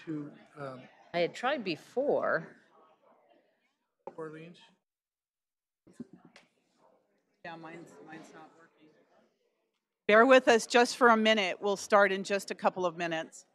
to I had tried before. Orleans? Yeah, mine's not working. Bear with us just for a minute. We'll start in just a couple of minutes.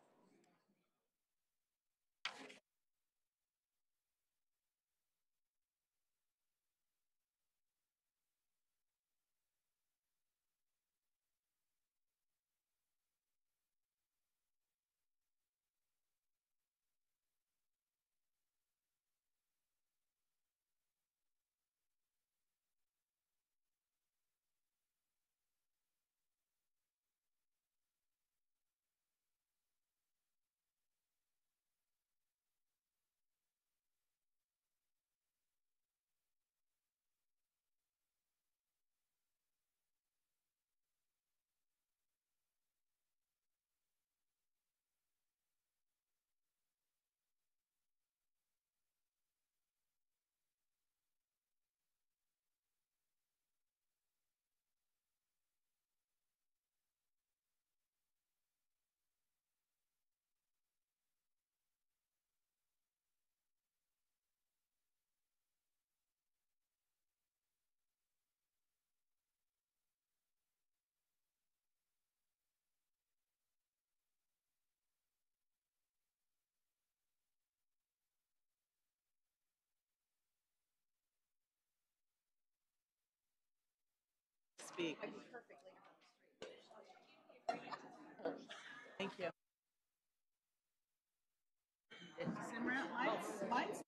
Speak. Thank you. Mine's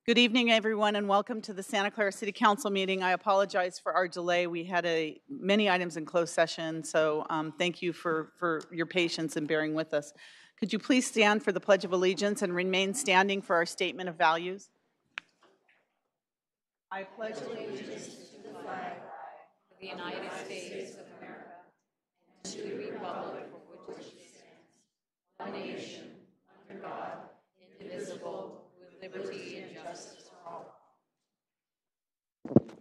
Good evening, everyone, and welcome to the Santa Clara City Council meeting. I apologize for our delay. We had many items in closed session, so thank you for your patience and bearing with us. Could you please stand for the Pledge of Allegiance and remain standing for our statement of values? I pledge allegiance to the flag of the United States of America and to the republic for which it stands, one nation, under God, indivisible, with liberty and justice for all.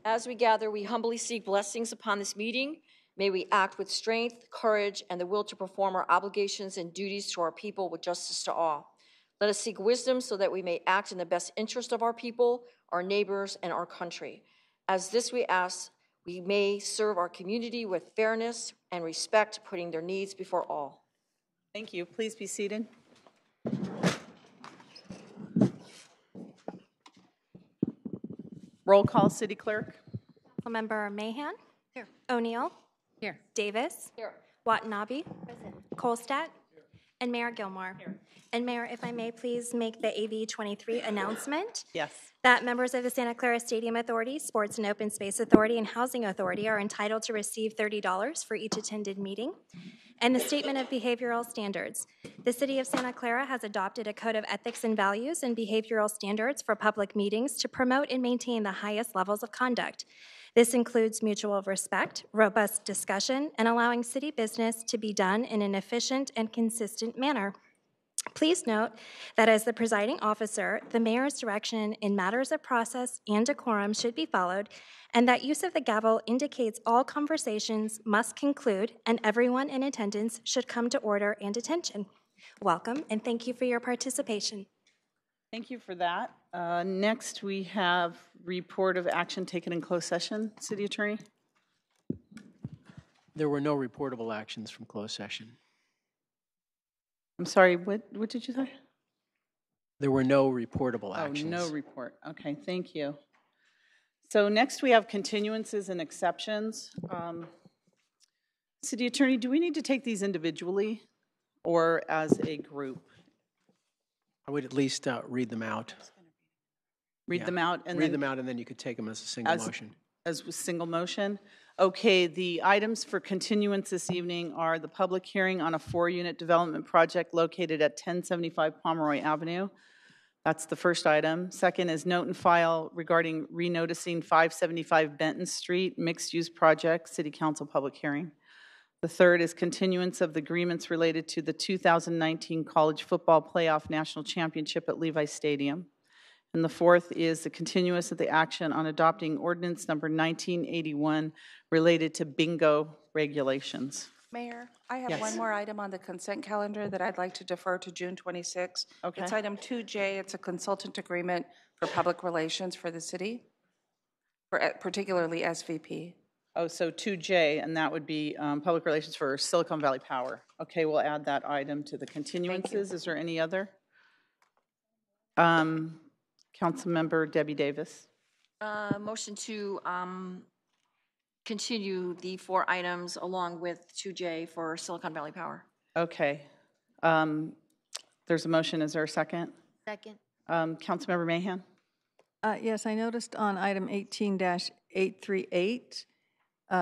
As we gather, we humbly seek blessings upon this meeting. May we act with strength, courage, and the will to perform our obligations and duties to our people with justice to all. Let us seek wisdom so that we may act in the best interest of our people, our neighbors, and our country. As this we ask, we may serve our community with fairness and respect, putting their needs before all. Thank you. Please be seated. Roll call, City Clerk. Councilmember Mahan. Here. O'Neill. Here. Davis. Here. Watanabe. Present. Kolstadt. And Mayor Gilmore. Here. And Mayor, if I may please make the AV 23 announcement. Yes. That members of the Santa Clara Stadium Authority, Sports and Open Space Authority, and Housing Authority are entitled to receive $30 for each attended meeting. And the Statement of Behavioral Standards. The City of Santa Clara has adopted a code of ethics and values and behavioral standards for public meetings to promote and maintain the highest levels of conduct. This includes mutual respect, robust discussion, and allowing city business to be done in an efficient and consistent manner. Please note that as the presiding officer, the mayor's direction in matters of process and decorum should be followed, and that use of the gavel indicates all conversations must conclude and everyone in attendance should come to order and attention. Welcome, and thank you for your participation. Thank you for that. Next, we have report of action taken in closed session. City Attorney? There were no reportable actions from closed session. I'm sorry, what did you say? There were no reportable actions. Oh, no report. Okay, thank you. So next we have continuances and exceptions. City Attorney, do we need to take these individually or as a group? I would at least read them out. Read them out and read then them out, and then you could take them as a single motion. As a single motion? Okay, the items for continuance this evening are the public hearing on a 4-unit development project located at 1075 Pomeroy Avenue. That's the first item. Second is note and file regarding renoticing 575 Benton Street mixed-use project, City Council public hearing. The third is continuance of the agreements related to the 2019 College Football Playoff National Championship at Levi Stadium. And the fourth is the continuance of the action on adopting ordinance number 1981 related to bingo regulations. Mayor, I have Yes. one more item on the consent calendar that I'd like to defer to June 26. Okay. It's item 2J. It's a consultant agreement for public relations for the city, for particularly SVP. Oh, so 2J, and that would be public relations for Silicon Valley Power. Okay, we'll add that item to the continuances. Is there any other? Councilmember Debbie Davis. Motion to continue the 4 items along with 2J for Silicon Valley Power. Okay. There's a motion. Is there a second? Second. Councilmember Mahan? Yes, I noticed on item 18-838,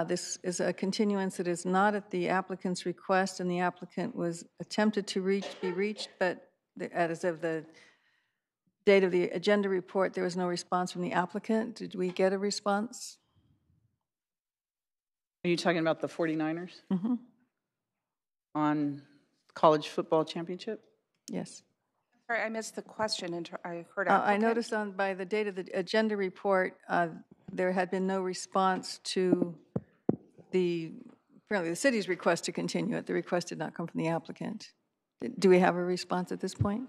this is a continuance that is not at the applicant's request, and the applicant was attempted to be reached, but as of the date of the agenda report, there was no response from the applicant. Did we get a response? Are you talking about the 49ers? Mm-hmm. On college football championship? Yes. Sorry, I missed the question. I heard I noticed by the date of the agenda report, there had been no response to apparently the city's request to continue it. The request did not come from the applicant. Do we have a response at this point?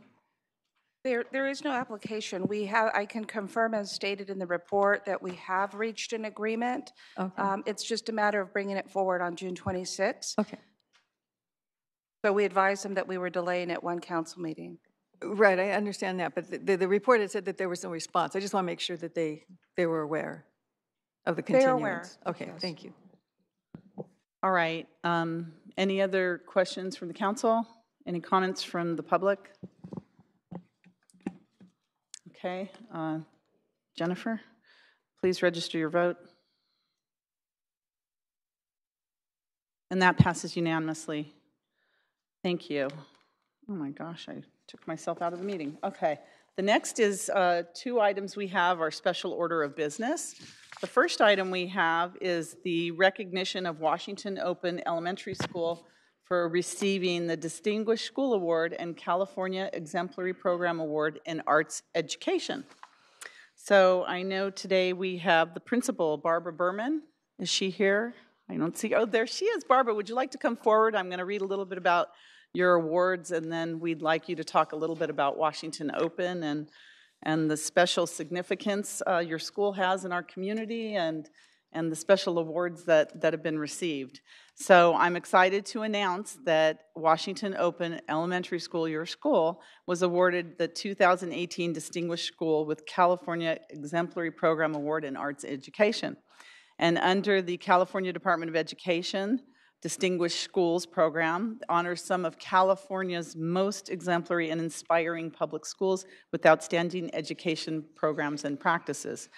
There is no application. I can confirm, as stated in the report, that we have reached an agreement. Okay. It's just a matter of bringing it forward on June 26. Okay. So we advised them that we were delaying at one council meeting. Right, I understand that, but the report had said that there was no response. I just want to make sure that they were aware of the continuance. They're aware. Okay, Yes. thank you. All right. Any other questions from the council? Any comments from the public? Okay. Jennifer, please register your vote. And that passes unanimously. Thank you. Oh my gosh, I took myself out of the meeting. Okay. The next is 2 items we have are special order of business. The first item we have is the recognition of Washington Open Elementary School for receiving the Distinguished School Award and California Exemplary Program Award in Arts Education. So I know today we have the principal, Barbara Berman. Is she here? I don't see. Oh, there she is. Barbara, would you like to come forward? I'm going to read a little bit about your awards, and then we'd like you to talk a little bit about Washington Open and the special significance your school has in our community and the special awards that have been received. So I'm excited to announce that Washington Open Elementary School, your school, was awarded the 2018 Distinguished School with California Exemplary Program Award in Arts Education. And under the California Department of Education Distinguished Schools Program, honors some of California's most exemplary and inspiring public schools with outstanding education programs and practices.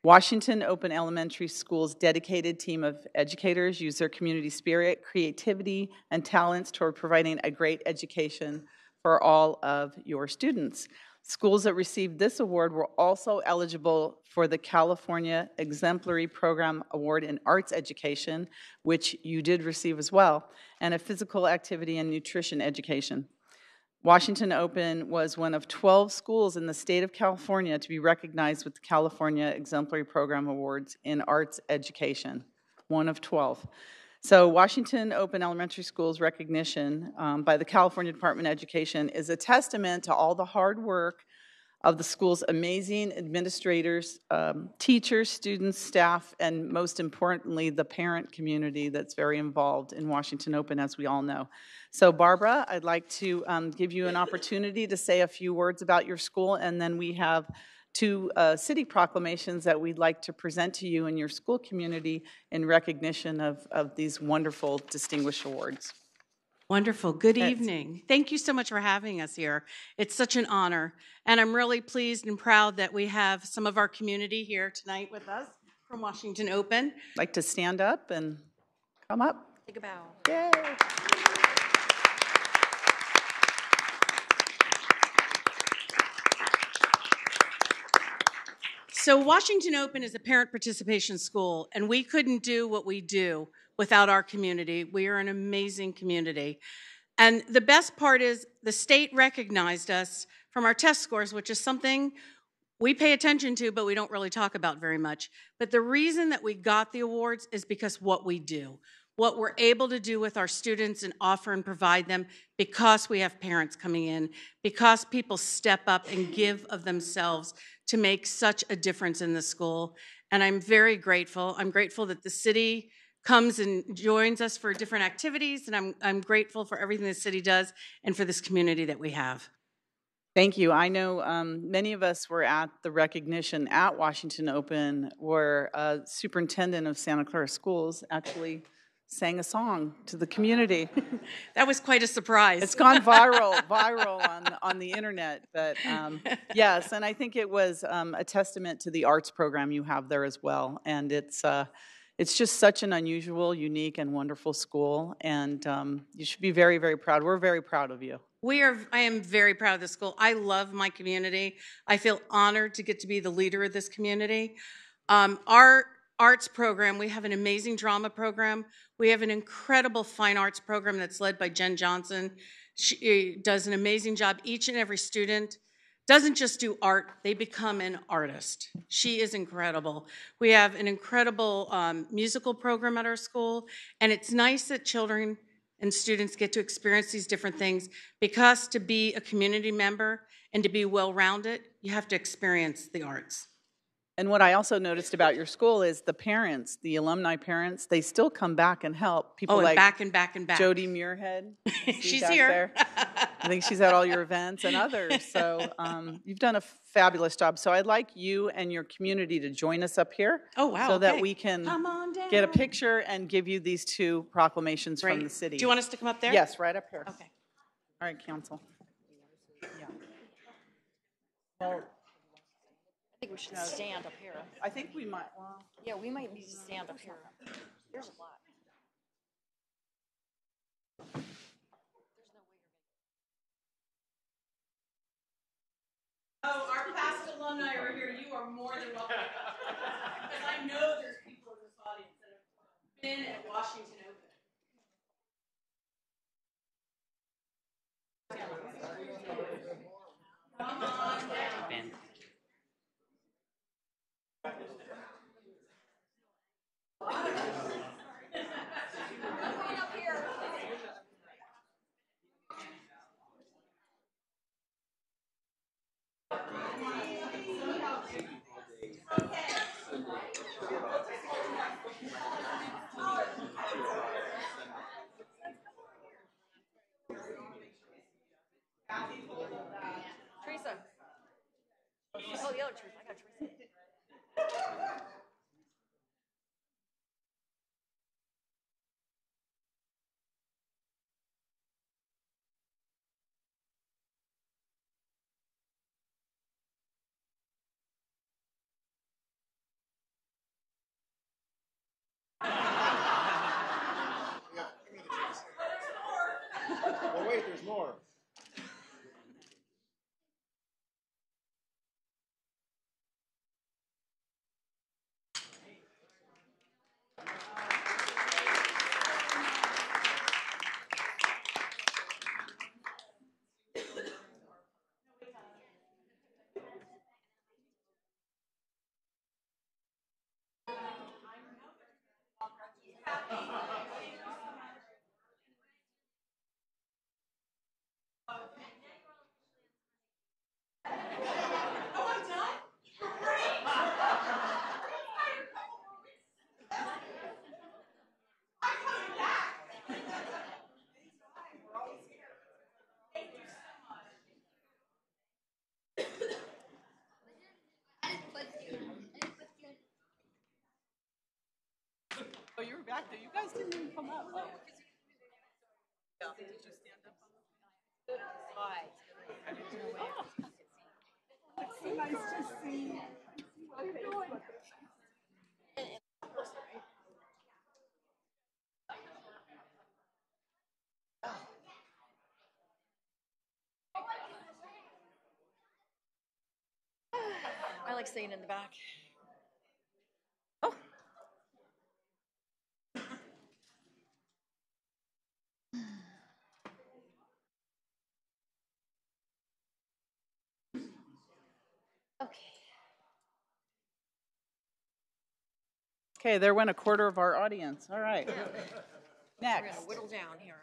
Washington Open Elementary School's dedicated team of educators use their community spirit, creativity, and talents toward providing a great education for all of your students. Schools that received this award were also eligible for the California Exemplary Program Award in Arts Education, which you did receive as well, and a physical activity and nutrition education. Washington Open was one of 12 schools in the state of California to be recognized with the California Exemplary Program Awards in Arts Education, one of 12. So Washington Open Elementary School's recognition by the California Department of Education is a testament to all the hard work of the school's amazing administrators, teachers, students, staff, and most importantly, the parent community that's very involved in Washington Open, as we all know. So Barbara, I'd like to give you an opportunity to say a few words about your school, and then we have two city proclamations that we'd like to present to you and your school community in recognition of these wonderful distinguished awards. Wonderful. Good evening. Thank you so much for having us here. It's such an honor. And I'm really pleased and proud that we have some of our community here tonight with us from Washington Open. I'd like to stand up and come up. Take a bow. Yay. So Washington Open is a parent participation school, and we couldn't do what we do without our community. We are an amazing community. And the best part is the state recognized us from our test scores, which is something we pay attention to, but we don't really talk about very much. But the reason that we got the awards is because what we do, what we're able to do with our students and offer and provide them because we have parents coming in, because people step up and give of themselves to make such a difference in the school. And I'm very grateful. I'm grateful that the city comes and joins us for different activities, and I'm grateful for everything the city does and for this community that we have. Thank you. I know many of us were at the recognition at Washington Open where a superintendent of Santa Clara Schools actually sang a song to the community. That was quite a surprise. It's gone viral on the internet. But yes, and I think it was a testament to the arts program you have there as well. And it's just such an unusual, unique, and wonderful school. And you should be very, very proud. We're very proud of you. I am very proud of the school. I love my community. I feel honored to get to be the leader of this community. Our arts program, we have an amazing drama program. We have an incredible fine arts program that's led by Jen Johnson. She does an amazing job. Each and every student doesn't just do art, they become an artist. She is incredible. We have an incredible musical program at our school, and it's nice that children and students get to experience these different things, because to be a community member and to be well-rounded, you have to experience the arts. And what I also noticed about your school is the parents, the alumni parents, they still come back and help. People like back and back and back. Jody Muirhead. She's here. I think she's at all your events and others. So you've done a fabulous job. So I'd like you and your community to join us up here. Oh, wow. So that we can come on down, get a picture and give you these two proclamations from the city. Do you want us to come up there? Yes, right up here. Okay. All right, council. Yeah. Well, I think we should stand up here. I think we might. Well, Yeah, we might need to stand up here. There's a lot. Oh, our past alumni are here. You are more than welcome. Because I know there's people in this audience that have been at Washington Open. Come on down. Teresa. Oh, the other Teresa. I got Teresa. Oh, wait, there's more. I like staying in the back. Okay, there went a quarter of our audience. All right. Next. We're gonna whittle down here.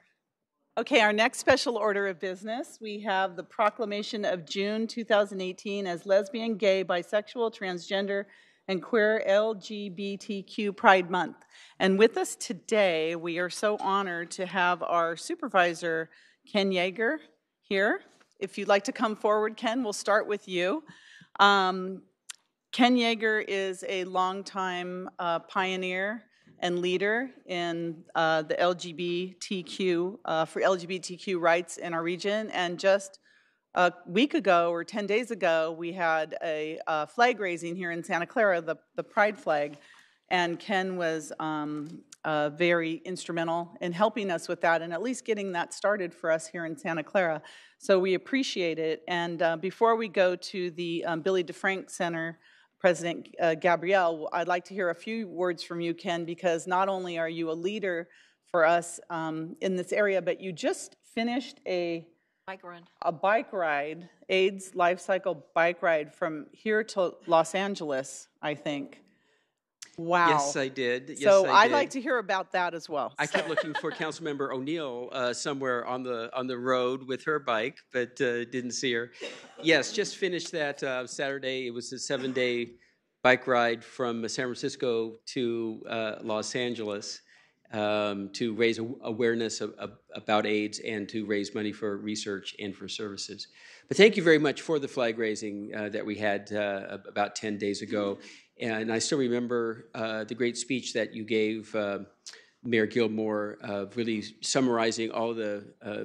Okay, our next special order of business, we have the proclamation of June 2018 as lesbian, gay, bisexual, transgender, and queer LGBTQ Pride Month. And with us today, we are so honored to have our supervisor, Ken Yeager, here. If you'd like to come forward, Ken, we'll start with you. Ken Yeager is a longtime pioneer and leader in the LGBTQ, for LGBTQ rights in our region. And just a week ago, or 10 days ago, we had a flag raising here in Santa Clara, the Pride flag. And Ken was very instrumental in helping us with that and at least getting that started for us here in Santa Clara. So we appreciate it. And before we go to the Billy DeFrank Center, President Gabrielle, I'd like to hear a few words from you, Ken, because not only are you a leader for us in this area, but you just finished a bike ride, AIDS life cycle bike ride from here to Los Angeles, I think. Wow. Yes, I did. Yes, so I I'd did. like to hear about that as well. I kept looking for Councilmember O'Neill somewhere on the road with her bike, but didn't see her. Yes, just finished that Saturday. It was a 7-day bike ride from San Francisco to Los Angeles to raise awareness about AIDS and to raise money for research and for services. But thank you very much for the flag raising that we had about 10 days ago. And I still remember the great speech that you gave, Mayor Gilmore, really summarizing all the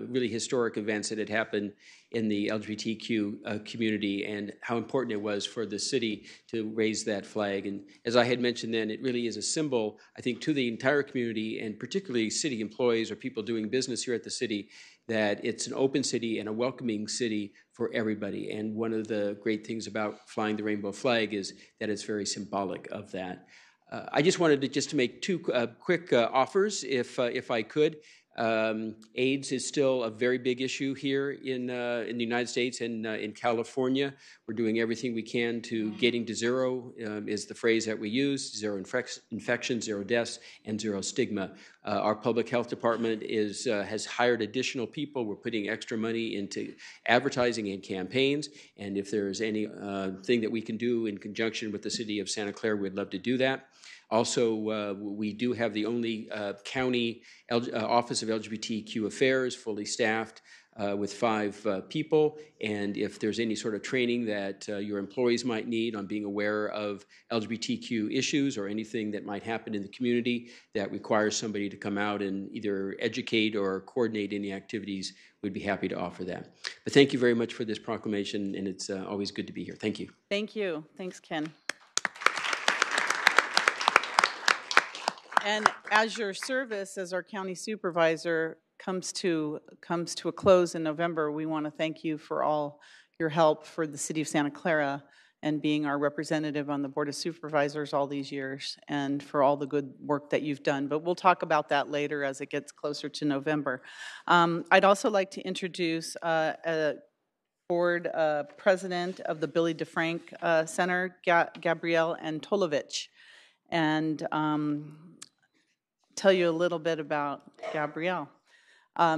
really historic events that had happened in the LGBTQ community and how important it was for the city to raise that flag. And as I had mentioned then, it really is a symbol, I think, to the entire community and particularly city employees or people doing business here at the city, that it's an open city and a welcoming city for everybody. And one of the great things about flying the rainbow flag is that it's very symbolic of that. I just wanted to make two quick offers, if I could. AIDS is still a very big issue here in the United States and in California. We're doing everything we can to getting to zero is the phrase that we use, zero infections, zero deaths, and zero stigma. Our public health department has hired additional people. We're putting extra money into advertising and campaigns, and if there's any thing that we can do in conjunction with the city of Santa Clara, we'd love to do that. Also, we do have the only county Office of LGBTQ Affairs fully staffed with 5 people. And if there's any sort of training that your employees might need on being aware of LGBTQ issues or anything that might happen in the community that requires somebody to come out and either educate or coordinate any activities, we'd be happy to offer that. But thank you very much for this proclamation, and it's always good to be here. Thank you. Thank you. Thanks, Ken. And as your service as our county supervisor comes to a close in November, we want to thank you for all your help for the city of Santa Clara and being our representative on the Board of Supervisors all these years and for all the good work that you've done. But we'll talk about that later as it gets closer to November. I'd also like to introduce a board president of the Billy DeFrank Center, Gabrielle Antolovich. And tell you a little bit about Gabrielle.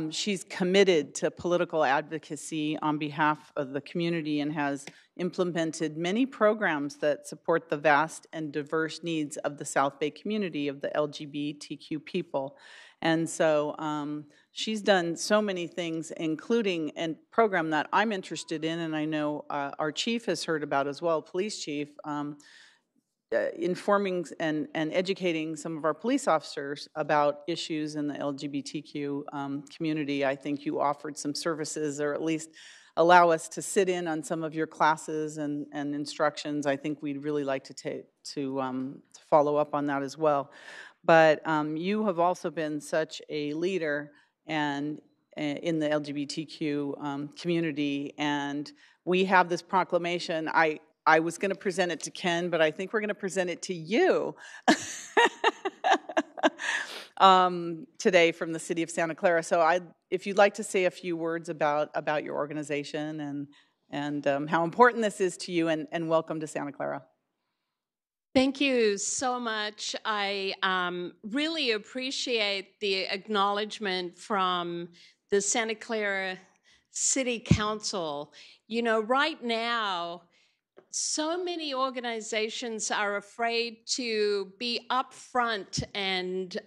She's committed to political advocacy on behalf of the community and has implemented many programs that support the vast and diverse needs of the South Bay community of the LGBTQ people. And so she's done so many things, including a program that I'm interested in, and I know our chief has heard about as well, police chief, informing and educating some of our police officers about issues in the LGBTQ community. I think you offered some services, or at least allow us to sit in on some of your classes and instructions. I think we'd really like to follow up on that as well. But you have also been such a leader and in the LGBTQ community, and we have this proclamation. I was going to present it to Ken, but I think we're going to present it to you today from the city of Santa Clara. So if you'd like to say a few words about your organization and how important this is to you, and welcome to Santa Clara. Thank you so much. I really appreciate the acknowledgement from the Santa Clara City Council. You know, right now, so many organizations are afraid to be upfront and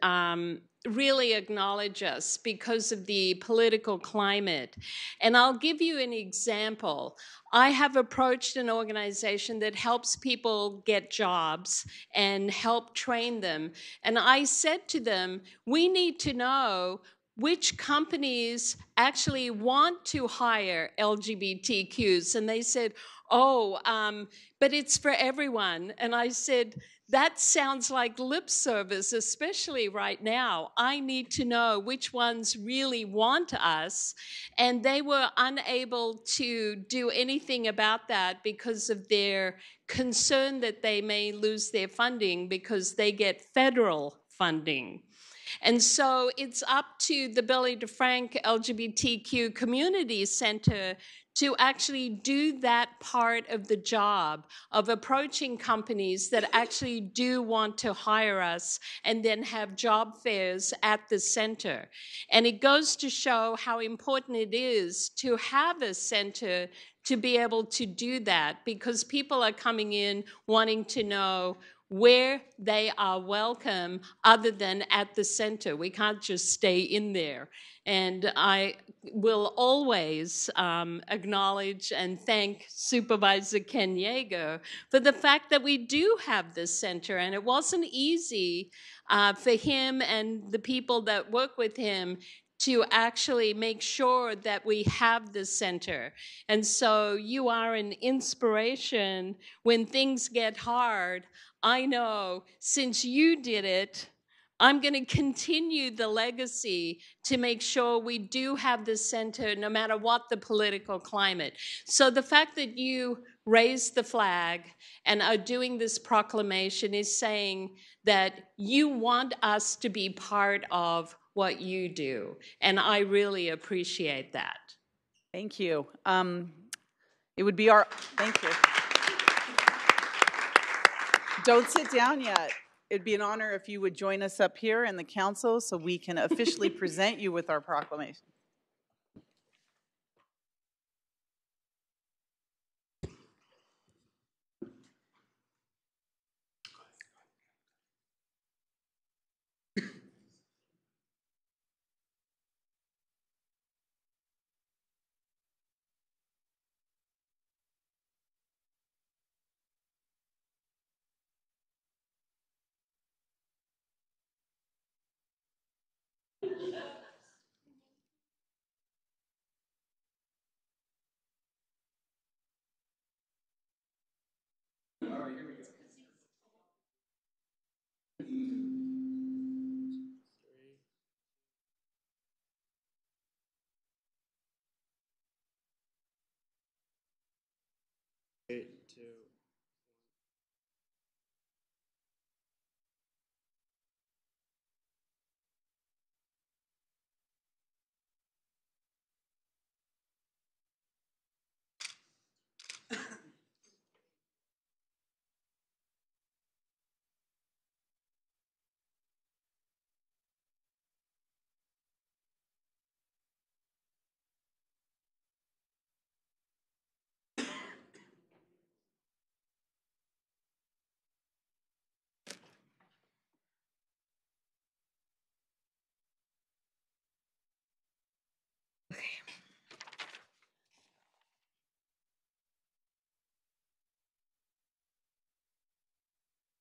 really acknowledge us because of the political climate. And I'll give you an example. I have approached an organization that helps people get jobs and help train them. And I said to them, we need to know which companies actually want to hire LGBTQs. And they said, but it's for everyone. And I said, that sounds like lip service, especially right now. I need to know which ones really want us. And they were unable to do anything about that because of their concern that they may lose their funding because they get federal funding. And so it's up to the Billy DeFrank LGBTQ Community Center to actually do that part of the job of approaching companies that actually do want to hire us and then have job fairs at the center. And it goes to show how important it is to have a center to be able to do that, because people are coming in wanting to know where they are welcome other than at the center. We can't just stay in there. And I will always acknowledge and thank Supervisor Ken Yeager for the fact that we do have this center. And it wasn't easy for him and the people that work with him to actually make sure that we have this center. And so you are an inspiration when things get hard. I know since you did it, I'm going to continue the legacy to make sure we do have this center no matter what the political climate. So the fact that you raised the flag and are doing this proclamation is saying that you want us to be part of what you do. And I really appreciate that. Thank you. It would be our, thank you. Don't sit down yet. It'd be an honor if you would join us up here in the council so we can officially present you with our proclamation.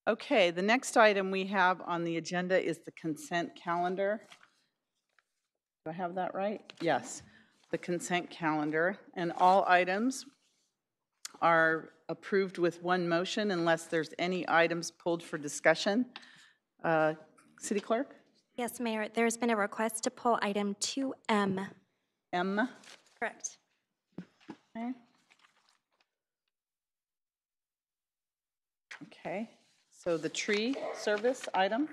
Okay, the next item we have on the agenda is the consent calendar. Do I have that right? Yes, the consent calendar. And all items are approved with one motion unless there's any items pulled for discussion. City Clerk? Yes, Mayor, there's been a request to pull item 2M. M? Correct. Okay. Okay, so the tree service item.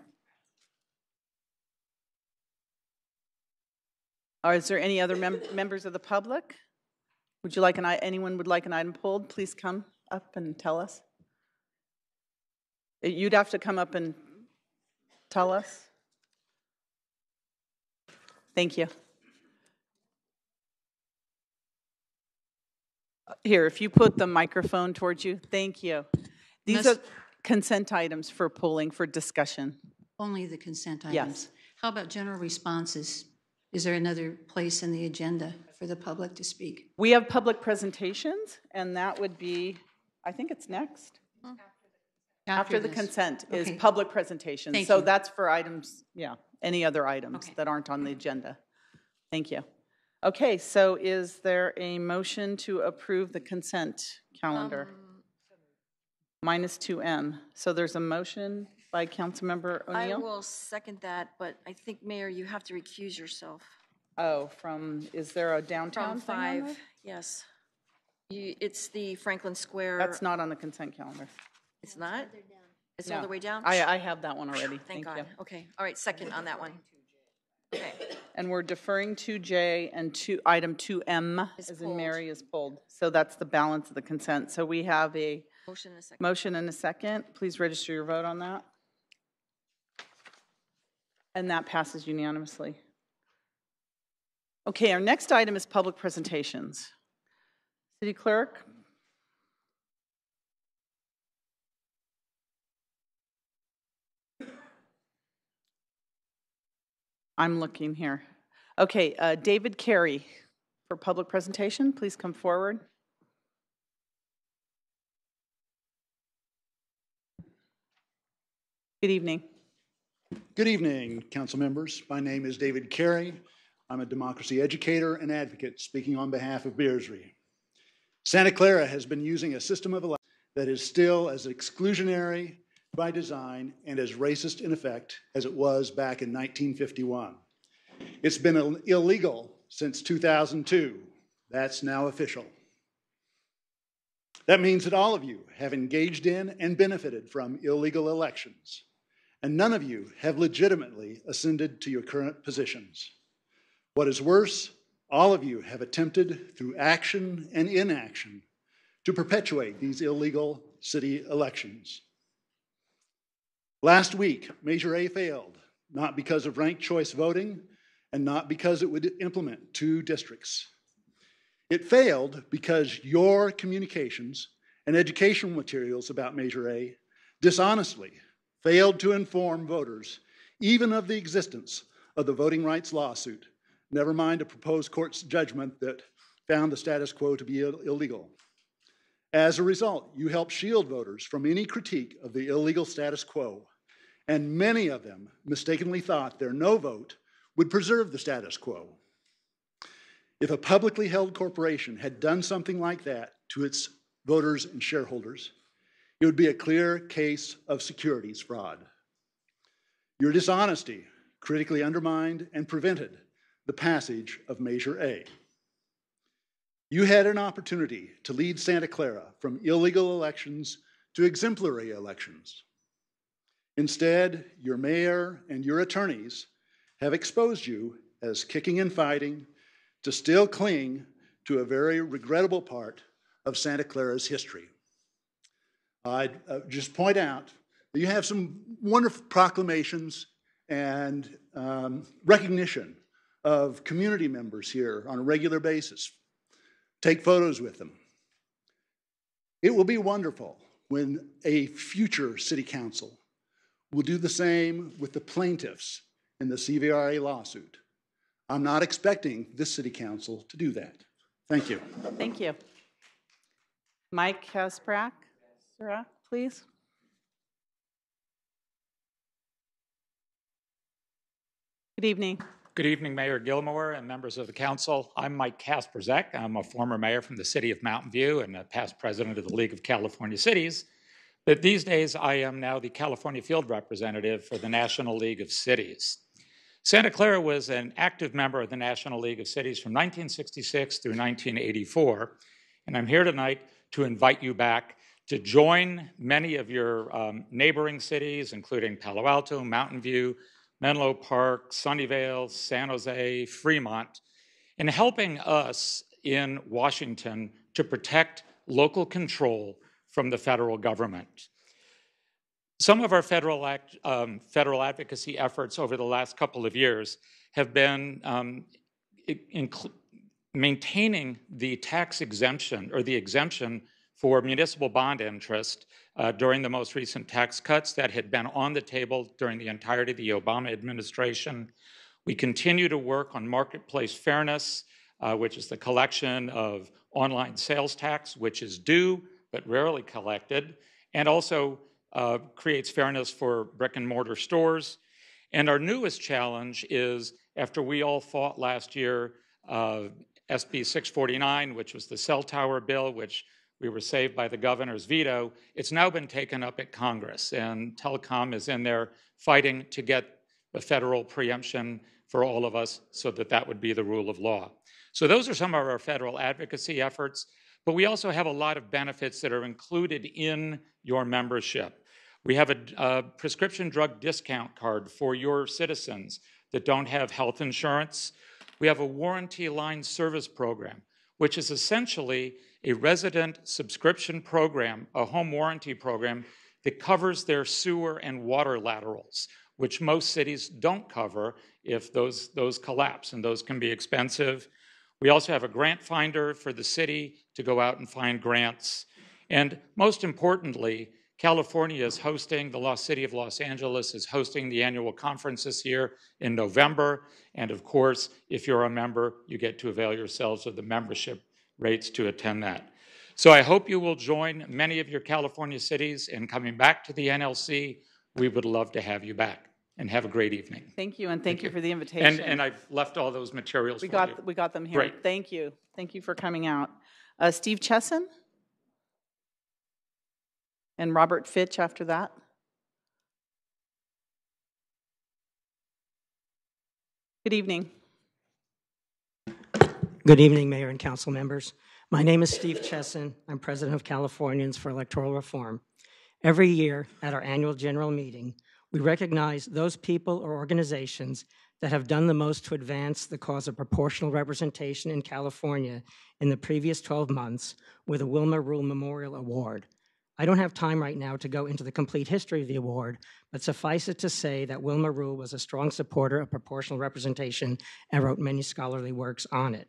Or is there any other members of the public? Would you like anyone would like an item pulled? Please come up and tell us. You'd have to come up and tell us. Thank you. Here, if you put the microphone towards you, thank you. These are consent items for pulling for discussion. Only the consent items? Yes. How about general responses? Is there another place in the agenda for the public to speak? We have public presentations, and that would be, I think it's next. After the consent is public presentations. So that's for items, any other items that aren't on the agenda. Thank you. Okay, so is there a motion to approve the consent calendar? Minus 2M. So there's a motion by Councilmember O'Neill? I will second that, but I think, Mayor, you have to recuse yourself. Oh, is there a downtown From thing on 5, there? yes. It's the Franklin Square. That's not on the consent calendar. It's not? It's No. all the way down? I have that one already. Thank God. you. Okay, all right, second on that one. Okay. And we're deferring 2J and item 2M, Is as in pulled. Mary, is pulled. So that's the balance of the consent. So we have a Motion and a second. motion and a second. Please register your vote on that. And that passes unanimously. Okay, our next item is public presentations. City Clerk? I'm looking here. Okay, David Carey for public presentation. Please come forward. Good evening. Good evening, council members. My name is David Carey. I'm a democracy educator and advocate speaking on behalf of Bearsry. Santa Clara has been using a system of elections that is still as exclusionary by design and as racist in effect as it was back in 1951. It's been illegal since 2002. That's now official. That means that all of you have engaged in and benefited from illegal elections, and none of you have legitimately ascended to your current positions. What is worse, all of you have attempted through action and inaction to perpetuate these illegal city elections. Last week, Measure A failed, not because of ranked choice voting and not because it would implement 2 districts. It failed because your communications and educational materials about Measure A dishonestly failed to inform voters even of the existence of the voting rights lawsuit, never mind a proposed court's judgment that found the status quo to be illegal. As a result, you helped shield voters from any critique of the illegal status quo, and many of them mistakenly thought their no vote would preserve the status quo. If a publicly held corporation had done something like that to its voters and shareholders, it would be a clear case of securities fraud. Your dishonesty critically undermined and prevented the passage of Measure A. You had an opportunity to lead Santa Clara from illegal elections to exemplary elections. Instead, your mayor and your attorneys have exposed you as kicking and fighting to still cling to a very regrettable part of Santa Clara's history. I'd just point out that you have some wonderful proclamations and recognition of community members here on a regular basis. Take photos with them. It will be wonderful when a future city council will do the same with the plaintiffs in the CVRA lawsuit. I'm not expecting this city council to do that. Thank you. Thank you. Mike Hasbrock, please. Good evening. Good evening, Mayor Gilmore and members of the council. I'm Mike Kasperzak. I'm a former mayor from the city of Mountain View and a past president of the League of California Cities. But these days, I am now the California field representative for the National League of Cities. Santa Clara was an active member of the National League of Cities from 1966 through 1984, and I'm here tonight to invite you back to join many of your neighboring cities, including Palo Alto, Mountain View, Menlo Park, Sunnyvale, San Jose, Fremont, in helping us in Washington to protect local control from the federal government. Some of our federal advocacy efforts over the last couple of years have been maintaining the tax exemption or the exemption for municipal bond interest during the most recent tax cuts that had been on the table during the entirety of the Obama administration. We continue to work on marketplace fairness, which is the collection of online sales tax, which is due but rarely collected, and also creates fairness for brick and mortar stores. And our newest challenge is, after we all fought last year, SB 649, which was the cell tower bill, which we were saved by the governor's veto, it's now been taken up at Congress, and telecom is in there fighting to get the federal preemption for all of us so that that would be the rule of law. So those are some of our federal advocacy efforts, but we also have a lot of benefits that are included in your membership. We have a prescription drug discount card for your citizens that don't have health insurance. We have a warranty line service program, which is essentially a resident subscription program, a home warranty program that covers their sewer and water laterals, which most cities don't cover if those collapse, and those can be expensive. We also have a grant finder for the city to go out and find grants. And most importantly, California is hosting, the city of Los Angeles is hosting the annual conference this year in November. And of course, if you're a member, you get to avail yourselves of the membership rates to attend that. So I hope you will join many of your California cities in coming back to the NLC. We would love to have you back, and have a great evening. Thank you, and thank you for the invitation. And I've left all those materials for you. We got them here. Great. Thank you. Thank you for coming out. Steve Chesson? And Robert Fitch after that. Good evening. Good evening, Mayor and Council members. My name is Steve Chesson. I'm President of Californians for Electoral Reform. Every year at our annual general meeting, we recognize those people or organizations that have done the most to advance the cause of proportional representation in California in the previous 12 months with a Wilma Rule Memorial Award. I don't have time right now to go into the complete history of the award, but suffice it to say that Wilma Rule was a strong supporter of proportional representation and wrote many scholarly works on it.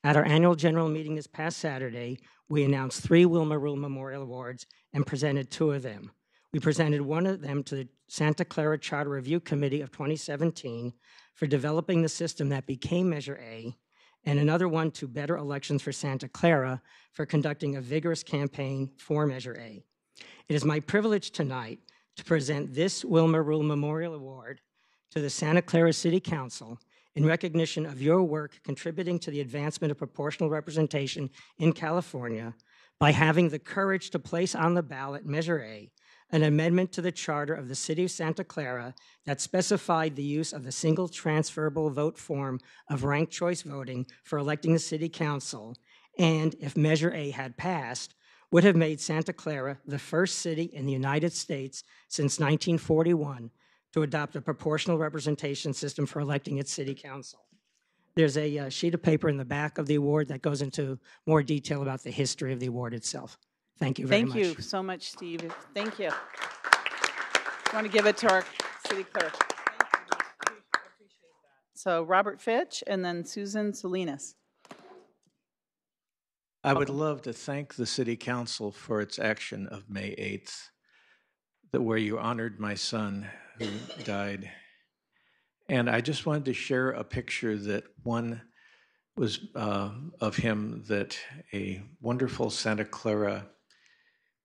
At our annual general meeting this past Saturday, we announced 3 Wilma Rule Memorial Awards and presented 2 of them. We presented one of them to the Santa Clara Charter Review Committee of 2017 for developing the system that became Measure A, and another one to Better Elections for Santa Clara for conducting a vigorous campaign for Measure A. It is my privilege tonight to present this Wilma Rule Memorial Award to the Santa Clara City Council in recognition of your work contributing to the advancement of proportional representation in California by having the courage to place on the ballot Measure A, an amendment to the charter of the City of Santa Clara that specified the use of the single transferable vote form of ranked choice voting for electing the City Council, and if Measure A had passed, would have made Santa Clara the first city in the United States since 1941 to adopt a proportional representation system for electing its City Council. There's a sheet of paper in the back of the award that goes into more detail about the history of the award itself. Thank you very much. Thank you so much, Steve. Thank you. I want to give it to our city clerk. Thank you. I appreciate that. So Robert Fitch and then Susan Salinas. I would love to thank the City Council for its action of May 8th, where you honored my son who died. And I just wanted to share a picture that one was of him that a wonderful Santa Clara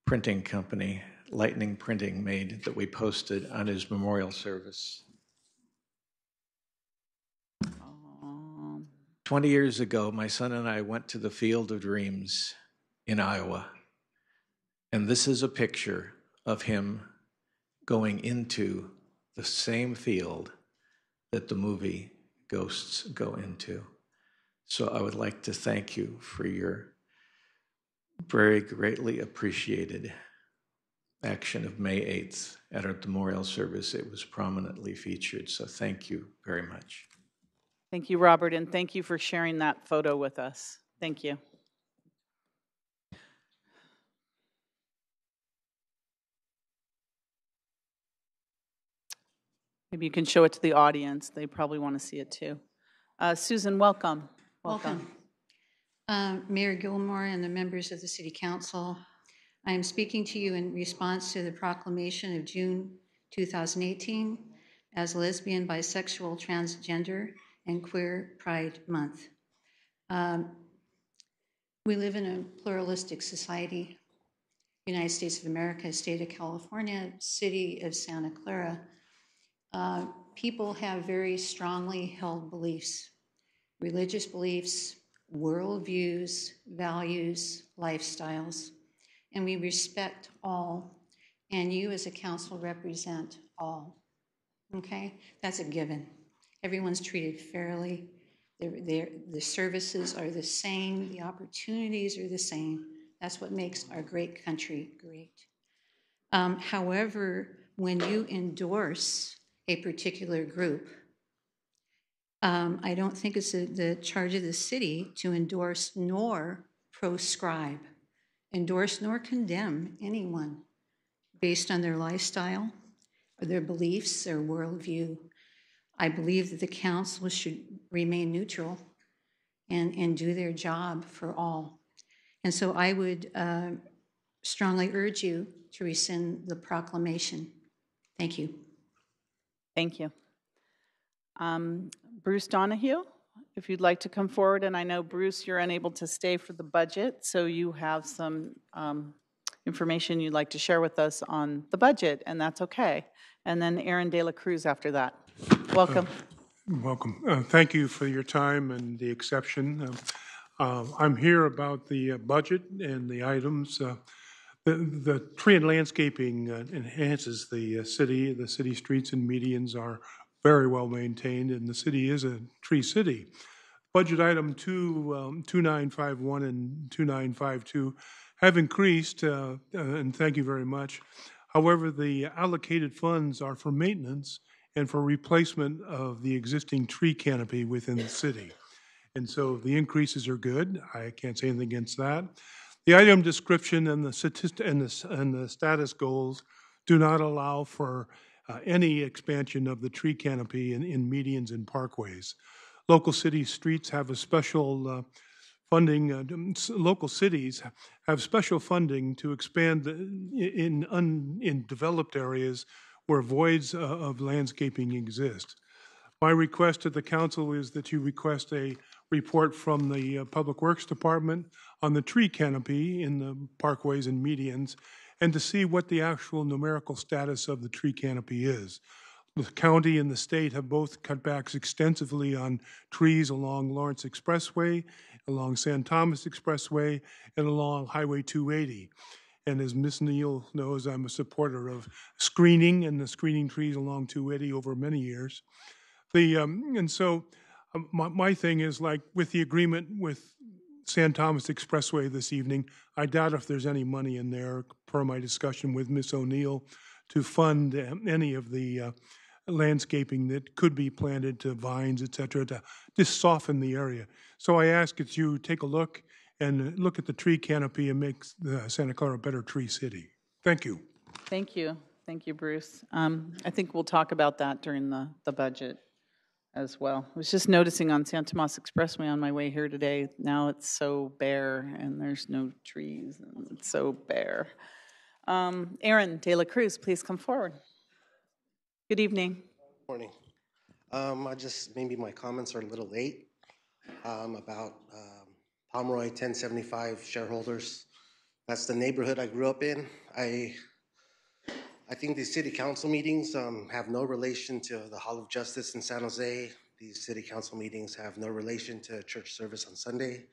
printing company, Lightning Printing, made that we posted on his memorial service. 20 years ago, my son and I went to the Field of Dreams in Iowa. And this is a picture of him going into the same field that the movie Ghosts go into. So I would like to thank you for your very greatly appreciated action of May 8th. At our memorial service, it was prominently featured. So thank you very much. Thank you, Robert, and thank you for sharing that photo with us. Thank you. Maybe you can show it to the audience. They probably want to see it too. Susan, welcome. Welcome. Mayor Gilmore and the members of the City Council, I am speaking to you in response to the proclamation of June 2018 as Lesbian, Bisexual, Transgender, and Queer Pride Month. We live in a pluralistic society. United States of America, State of California, City of Santa Clara. People have very strongly held beliefs, religious beliefs, worldviews, values, lifestyles, and we respect all, and you as a council represent all, okay? That's a given. Everyone's treated fairly. The services are the same. The opportunities are the same. That's what makes our great country great. However, when you endorse a particular group, I don't think it's the charge of the city to endorse nor proscribe, endorse nor condemn anyone based on their lifestyle or their beliefs, their worldview. I believe that the council should remain neutral and do their job for all. And so I would strongly urge you to rescind the proclamation. Thank you. Thank you. Bruce Donahue, if you'd like to come forward, and I know, Bruce, you're unable to stay for the budget, so you have some information you'd like to share with us on the budget, and that's okay. And then Aaron De La Cruz after that. Welcome. Welcome. Thank you for your time and the exception. I'm here about the budget and the items. The tree and landscaping enhances the city. The city streets and medians are very well maintained, and the city is a tree city. Budget item 2951 and 2952 have increased, and thank you very much. However, the allocated funds are for maintenance and for replacement of the existing tree canopy within the city. And so the increases are good. I can't say anything against that. The item description and the status goals do not allow for any expansion of the tree canopy in medians and parkways. Local city streets have a special funding. Local cities have special funding to expand in developed areas where voids of landscaping exist. My request to the council is that you request a report from the Public Works Department on the tree canopy in the parkways and medians, and to see what the actual numerical status of the tree canopy is. The county and the state have both cut backs extensively on trees along Lawrence Expressway, along San Thomas Expressway, and along Highway 280. And as Ms. Neal knows, I'm a supporter of screening and the screening trees along 280 over many years. And so my thing is, like with the agreement with San Thomas Expressway this evening, I doubt if there's any money in there, per my discussion with Ms. O'Neill, to fund any of the landscaping that could be planted to vines, et cetera, to just soften the area. So I ask that you take a look and look at the tree canopy and make the Santa Clara a better tree city. Thank you. Thank you. Thank you, Bruce. I think we'll talk about that during the budget as well. I was just noticing on San Tomas Expressway on my way here today, now it's so bare and there's no trees and it's so bare. Aaron De La Cruz, please come forward. Good evening. Morning. Maybe my comments are a little late about Pomeroy 1075 shareholders. That's the neighborhood I grew up in. I think these city council meetings have no relation to the Hall of Justice in San Jose. these city council meetings have no relation to church service on Sunday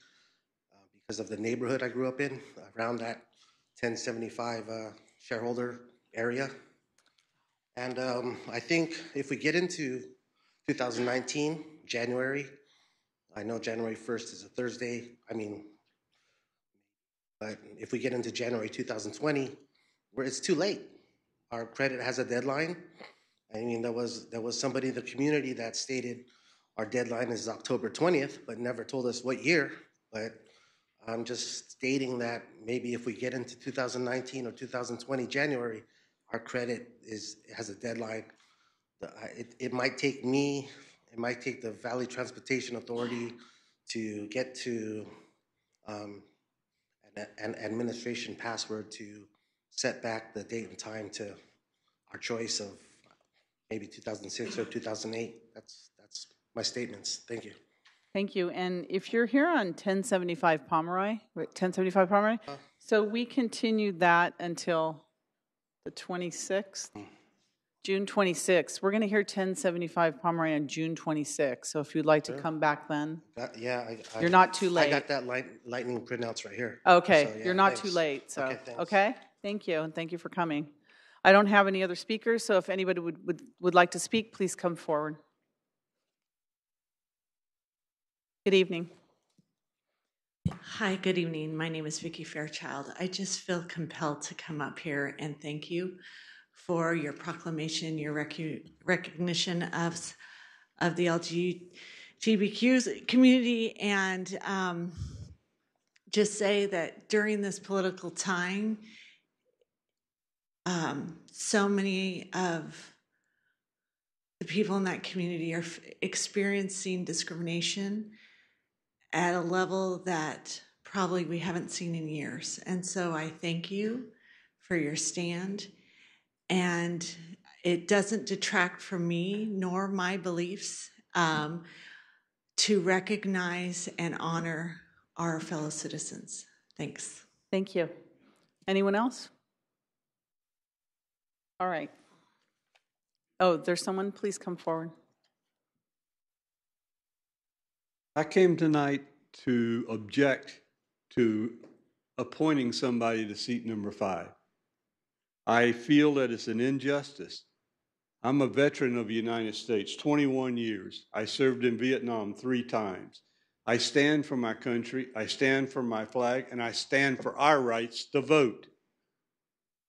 because of the neighborhood I grew up in, around that 1075 shareholder area. And I think if we get into 2019, January, I know January 1st is a Thursday, but if we get into January 2020, it's too late. Our credit has a deadline. I mean, there was somebody in the community that stated our deadline is October 20th, but never told us what year. But I'm just stating that maybe if we get into 2019 or 2020 January, our credit has a deadline. It might take the Valley Transportation Authority to get to an administration password to set back the date and time to our choice of maybe 2006 or 2008. That's my statements. Thank you. Thank you. And if you're here on 1075 Pomeroy, so we continued that until the 26th, June 26th. We're going to hear 1075 Pomeroy on June 26th. So if you'd like to come back then. You're not too late. I got that lightning printouts right here. Okay, so, yeah, you're not thanks. too late. So Okay, thank you, and thank you for coming. I don't have any other speakers, so if anybody would like to speak, please come forward. Good evening. Hi, good evening. My name is Vicki Fairchild. I just feel compelled to come up here and thank you for your proclamation, your recognition of the LGBTQ community, and just say that during this political time, so many of the people in that community are experiencing discrimination at a level that probably we haven't seen in years. And so I thank you for your stand. And it doesn't detract from me nor my beliefs to recognize and honor our fellow citizens. Thanks. Thank you. Anyone else? All right. Oh, there's someone. Please come forward. I came tonight to object to appointing somebody to seat number 5. I feel that it's an injustice. I'm a veteran of the United States, 21 years. I served in Vietnam 3 times. I stand for my country, I stand for my flag, and I stand for our rights to vote.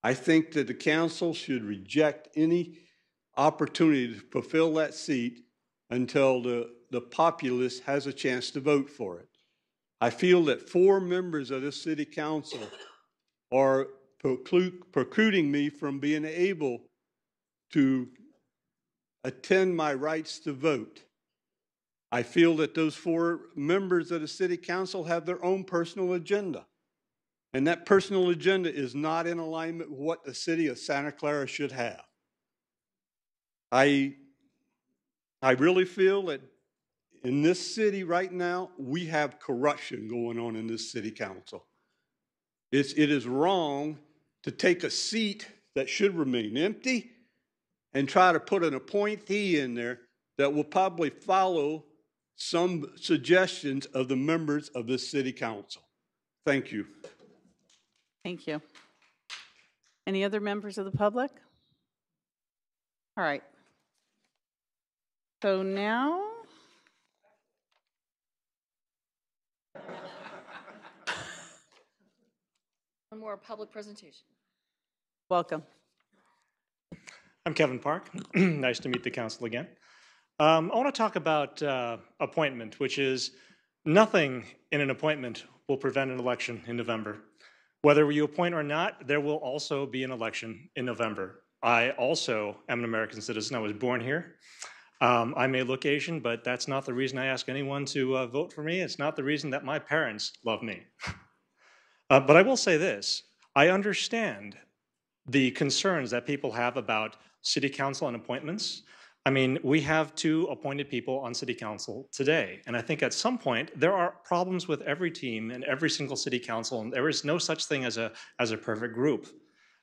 I think that the council should reject any opportunity to fulfill that seat until the populace has a chance to vote for it. I feel that 4 members of this city council are precluding me from being able to attend my rights to vote. I feel that those 4 members of the city council have their own personal agenda. And that personal agenda is not in alignment with what the city of Santa Clara should have. I really feel that in this city right now, we have corruption going on in this city council. It is wrong to take a seat that should remain empty and try to put an appointee in there that will probably follow some suggestions of the members of this city council. Thank you. Thank you. Any other members of the public? All right. So now, one more public presentation. welcome. I'm Kevin Park. Nice to meet the council again. I want to talk about appointment, which is nothing in an appointment will prevent an election in November. Whether you appoint or not, there will also be an election in November. I also am an American citizen. I was born here. I may look Asian, but that's not the reason I ask anyone to vote for me. It's not the reason that my parents love me. But I will say this. I understand the concerns that people have about city council and appointments. I mean, we have 2 appointed people on city council today. And I think at some point, there are problems with every team and every single city council, and there is no such thing as a perfect group.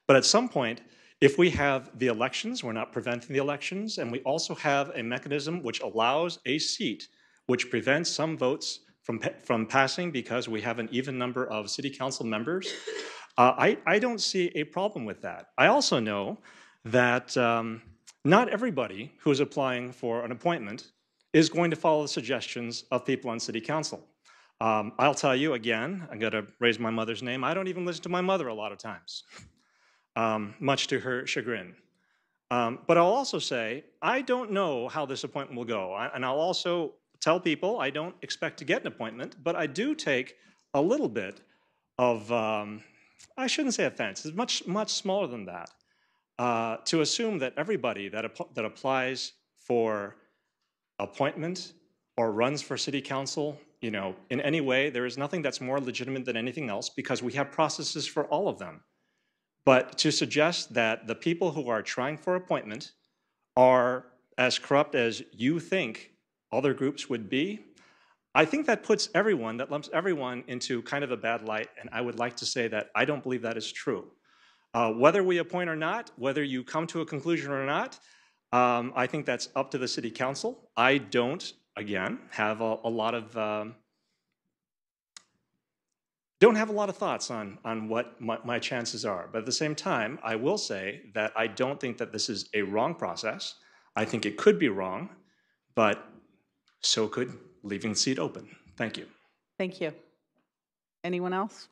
But at some point, If we have the elections, we're not preventing the elections, and we also have a mechanism which allows a seat, which prevents some votes from passing because we have an even number of city council members. I don't see a problem with that. I also know that not everybody who is applying for an appointment is going to follow the suggestions of people on city council. I'll tell you again, I'm going to raise my mother's name. I don't even listen to my mother a lot of times, much to her chagrin. But I'll also say, I don't know how this appointment will go. And I'll also tell people I don't expect to get an appointment, but I do take a little bit of, I shouldn't say offense, it's much smaller than that, to assume that everybody that applies for appointment or runs for city council, you know, in any way, there is nothing that's more legitimate than anything else because we have processes for all of them. But to suggest that the people who are trying for appointment are as corrupt as you think other groups would be, I think that puts everyone, that lumps everyone into kind of a bad light, and I would like to say that I don't believe that is true. Whether we appoint or not, whether you come to a conclusion or not, I think that's up to the city council. I don't, again, have a lot of thoughts on what my chances are. But at the same time, I will say that I don't think that this is a wrong process. I think it could be wrong, but so could leaving the seat open. Thank you. Thank you. Anyone else?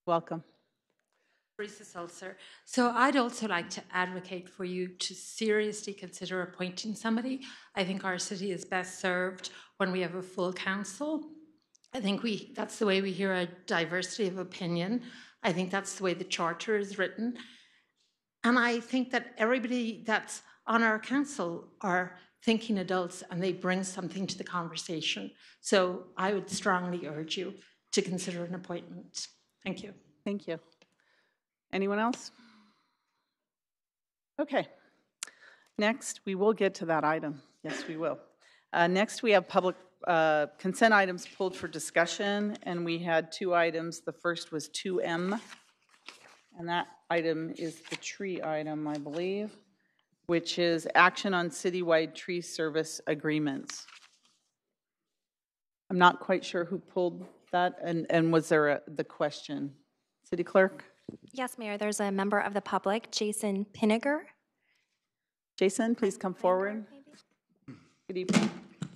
Welcome. Teresa Seltzer. So I'd also like to advocate for you to seriously consider appointing somebody. I think our city is best served when we have a full council. I think that's the way we hear a diversity of opinion. I think that's the way the charter is written. And I think that everybody that's on our council are thinking adults and they bring something to the conversation. So I would strongly urge you to consider an appointment. Thank you. Thank you. Anyone else? Okay. Next, we will get to that item. Yes, we will. Next, we have public consent items pulled for discussion, and we had two items. The first was 2M, and that item is the tree item, I believe, which is action on citywide tree service agreements. I'm not quite sure who pulled that, and was there the question? City Clerk? Yes, Mayor, there's a member of the public, Jason Pinniger. Jason, please come forward. Good evening.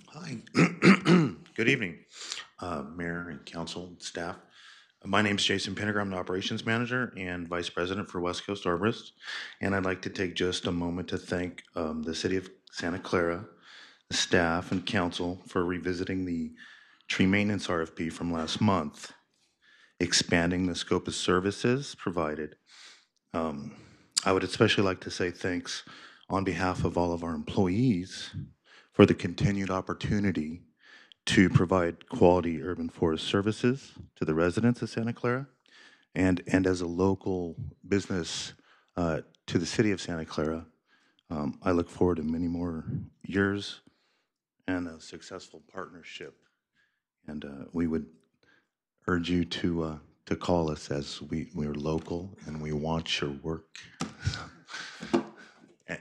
Hi. Good evening, Mayor and Council staff. My name is Jason Pinniger. I'm the Operations Manager and Vice President for West Coast Arborist. And I'd like to take just a moment to thank the City of Santa Clara, the staff and Council for revisiting the tree maintenance RFP from last month, expanding the scope of services provided. I would especially like to say thanks on behalf of all of our employees for the continued opportunity to provide quality urban forest services to the residents of Santa Clara, and as a local business to the city of Santa Clara. I look forward to many more years and a successful partnership. And we would urge you to call us, as we're local and we want your work.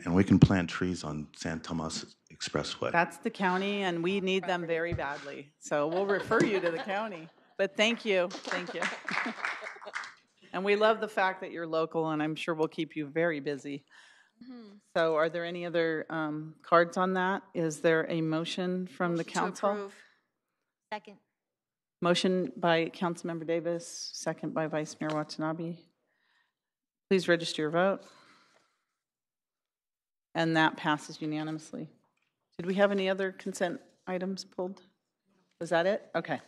And we can plant trees on San Tomas Expressway. That's the county, and we need them very badly. So we'll refer you to the county. But thank you. Thank you. And we love the fact that you're local, and I'm sure we'll keep you very busy. So are there any other cards on that? Is there a motion from the council? To approve. Second. Motion by Councilmember Davis, second by Vice Mayor Watanabe. Please register your vote. And that passes unanimously. Did we have any other consent items pulled? Was that it? Okay.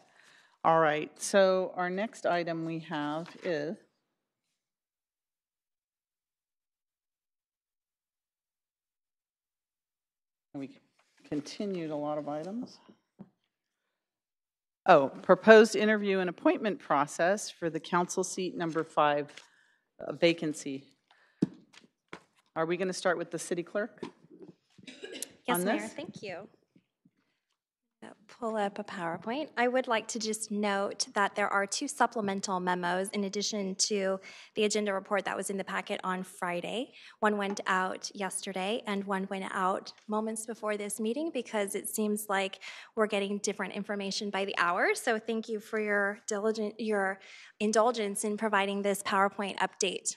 All right. So our next item we have is we continued a lot of items. Oh, proposed interview and appointment process for the council seat number 5 vacancy. Are we going to start with the city clerk? Yes, Mayor, thank you. pull up a PowerPoint. I would like to just note that there are 2 supplemental memos in addition to the agenda report that was in the packet on Friday. One went out yesterday and one went out moments before this meeting because it seems like we're getting different information by the hour. So thank you for your indulgence in providing this PowerPoint update.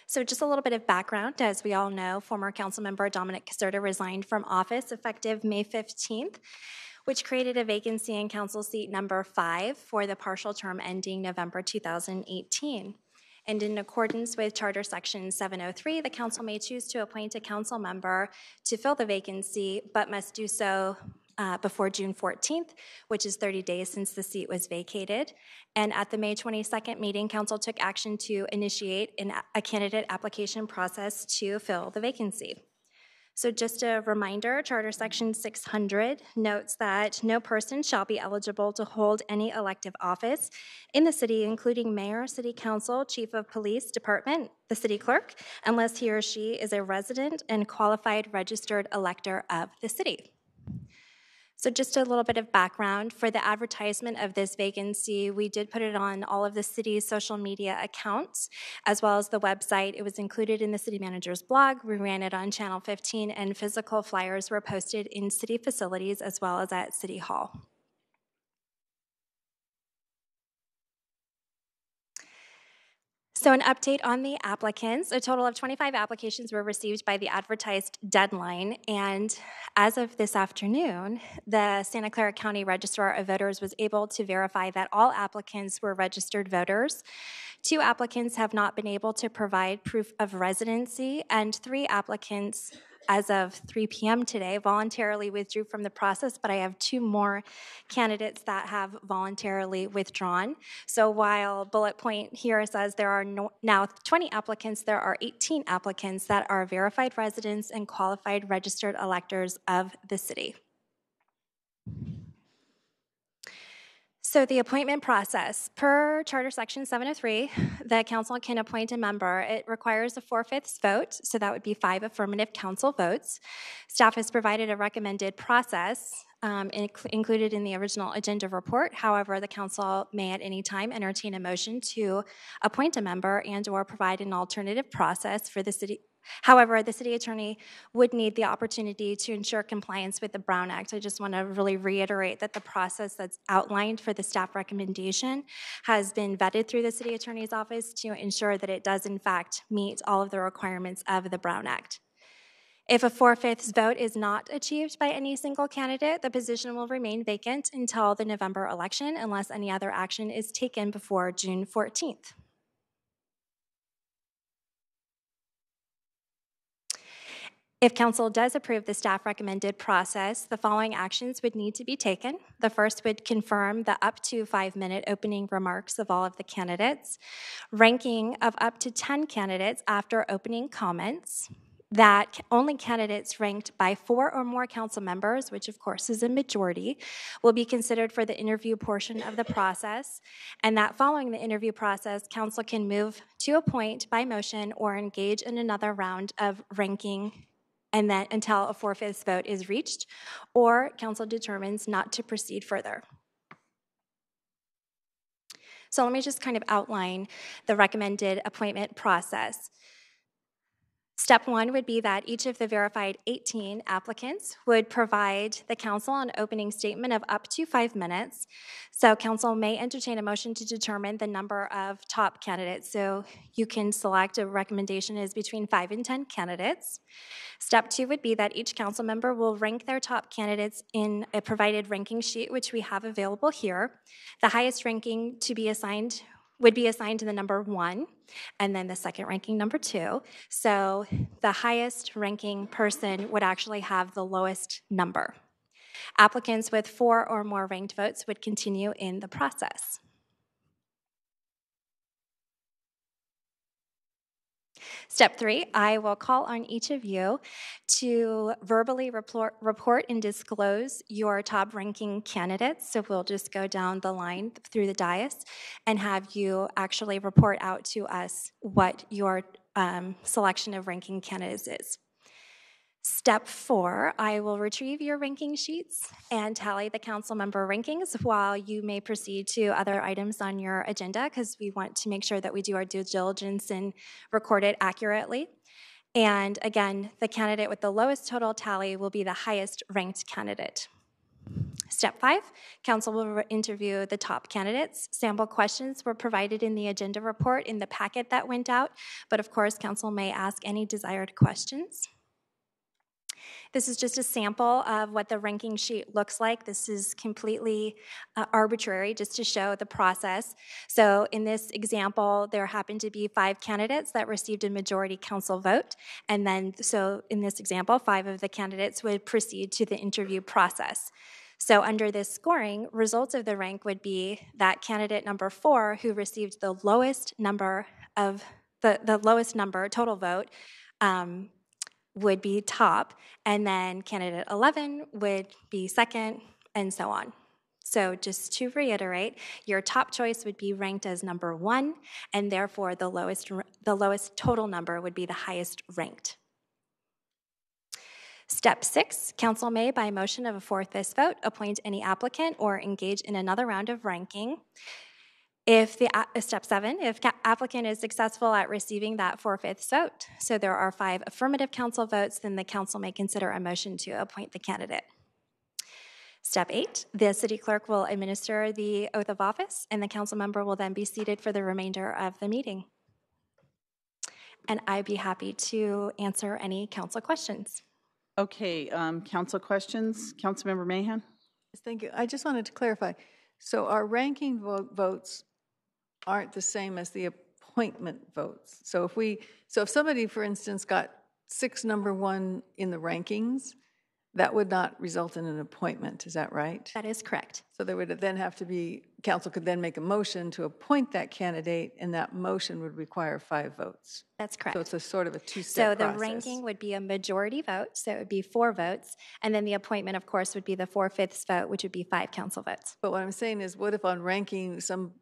So just a little bit of background. As we all know, former Councilmember Dominic Caserta resigned from office effective May 15th, which created a vacancy in Council seat number 5 for the partial term ending November 2018. And in accordance with Charter Section 703, the Council may choose to appoint a council member to fill the vacancy, but must do so before June 14th, which is 30 days since the seat was vacated. And at the May 22nd meeting, Council took action to initiate a candidate application process to fill the vacancy. So just a reminder, Charter Section 600 notes that no person shall be eligible to hold any elective office in the city, including mayor, city council, chief of police department, the city clerk, unless he or she is a resident and qualified registered elector of the city. So just a little bit of background. For the advertisement of this vacancy, we did put it on all of the city's social media accounts, as well as the website. It was included in the city manager's blog. We ran it on Channel 15, and physical flyers were posted in city facilities as well as at City Hall. So an update on the applicants. A total of 25 applications were received by the advertised deadline, and as of this afternoon, the Santa Clara County Registrar of Voters was able to verify that all applicants were registered voters. 2 applicants have not been able to provide proof of residency, and 3 applicants, as of 3 p.m. today, voluntarily withdrew from the process, but I have 2 more candidates that have voluntarily withdrawn. So while bullet point here says there are now 20 applicants, there are 18 applicants that are verified residents and qualified registered electors of the city. So the appointment process, per Charter Section 703, the council can appoint a member. It requires a 4/5 vote, so that would be 5 affirmative council votes. Staff has provided a recommended process included in the original agenda report. However, the council may at any time entertain a motion to appoint a member and or provide an alternative process for the city. However, the city attorney would need the opportunity to ensure compliance with the Brown Act. I just want to really reiterate that the process that's outlined for the staff recommendation has been vetted through the city attorney's office to ensure that it does in fact meet all of the requirements of the Brown Act. If a 4/5 vote is not achieved by any single candidate, the position will remain vacant until the November election unless any other action is taken before June 14th. If council does approve the staff recommended process, the following actions would need to be taken. The first would confirm the up to 5-minute opening remarks of all of the candidates, ranking of up to 10 candidates after opening comments, that only candidates ranked by 4 or more council members, which of course is a majority, will be considered for the interview portion of the process, and that following the interview process, council can move to appoint by motion or engage in another round of ranking and then until a 4/5 vote is reached, or council determines not to proceed further. So let me just kind of outline the recommended appointment process. Step 1 would be that each of the verified 18 applicants would provide the council an opening statement of up to 5 minutes. So council may entertain a motion to determine the number of top candidates. So you can select a recommendation is between 5 and 10 candidates. Step 2 would be that each council member will rank their top candidates in a provided ranking sheet, which we have available here. The highest ranking to be assigned would be assigned to the number 1, and then the second ranking number 2. So the highest ranking person would actually have the lowest number. Applicants with 4 or more ranked votes would continue in the process. Step 3, I will call on each of you to verbally report and disclose your top ranking candidates. So we'll just go down the line through the dais and have you actually report out to us what your selection of ranking candidates is. Step 4, I will retrieve your ranking sheets and tally the council member rankings while you may proceed to other items on your agenda, because we want to make sure that we do our due diligence and record it accurately. And again, the candidate with the lowest total tally will be the highest ranked candidate. Step 5, council will interview the top candidates. Sample questions were provided in the agenda report in the packet that went out, but of course, council may ask any desired questions. This is just a sample of what the ranking sheet looks like. This is completely arbitrary, just to show the process. So in this example, there happened to be 5 candidates that received a majority council vote. And then, so in this example, 5 of the candidates would proceed to the interview process. So under this scoring, results of the rank would be that candidate number 4, who received the lowest number of the lowest number total vote, would be top, and then candidate 11 would be second, and so on. So just to reiterate, your top choice would be ranked as number 1, and therefore the lowest total number would be the highest ranked. Step 6, council may, by motion of a 4/5 vote, appoint any applicant or engage in another round of ranking. Step 7, if applicant is successful at receiving that 4/5 vote, so there are 5 affirmative council votes, then the council may consider a motion to appoint the candidate. Step 8, the city clerk will administer the oath of office, and the council member will then be seated for the remainder of the meeting. And I'd be happy to answer any council questions. Okay, council questions. Councilmember Mahan? Yes, thank you. I just wanted to clarify. So our ranking votes aren't the same as the appointment votes. So if somebody, for instance, got 6 number 1 in the rankings, that would not result in an appointment. Is that right? That is correct. So there would then have to be, council could then make a motion to appoint that candidate, and that motion would require 5 votes. That's correct. So it's a sort of a 2-step So the process. ranking would be a majority vote, so it would be 4 votes, and then the appointment, of course, would be the 4/5 vote, which would be 5 council votes. But what I'm saying is, what if on ranking some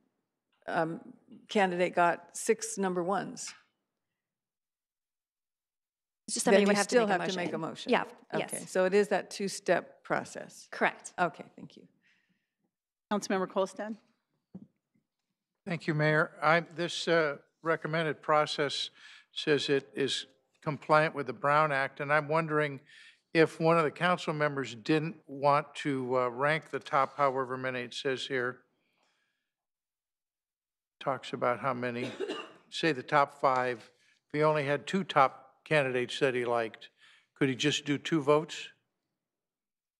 candidate got 6 number 1s? Just somebody then would you have still to have make a to motion. make a motion. Yeah. Okay. Yes. So it is that 2-step process. Correct. Okay. Thank you. Councilmember Kolstad? Thank you, Mayor. This recommended process says it is compliant with the Brown Act, and I'm wondering if one of the council members didn't want to rank the top however many it says here. Talks about how many, say the top 5. If he only had 2 top candidates that he liked, could he just do 2 votes?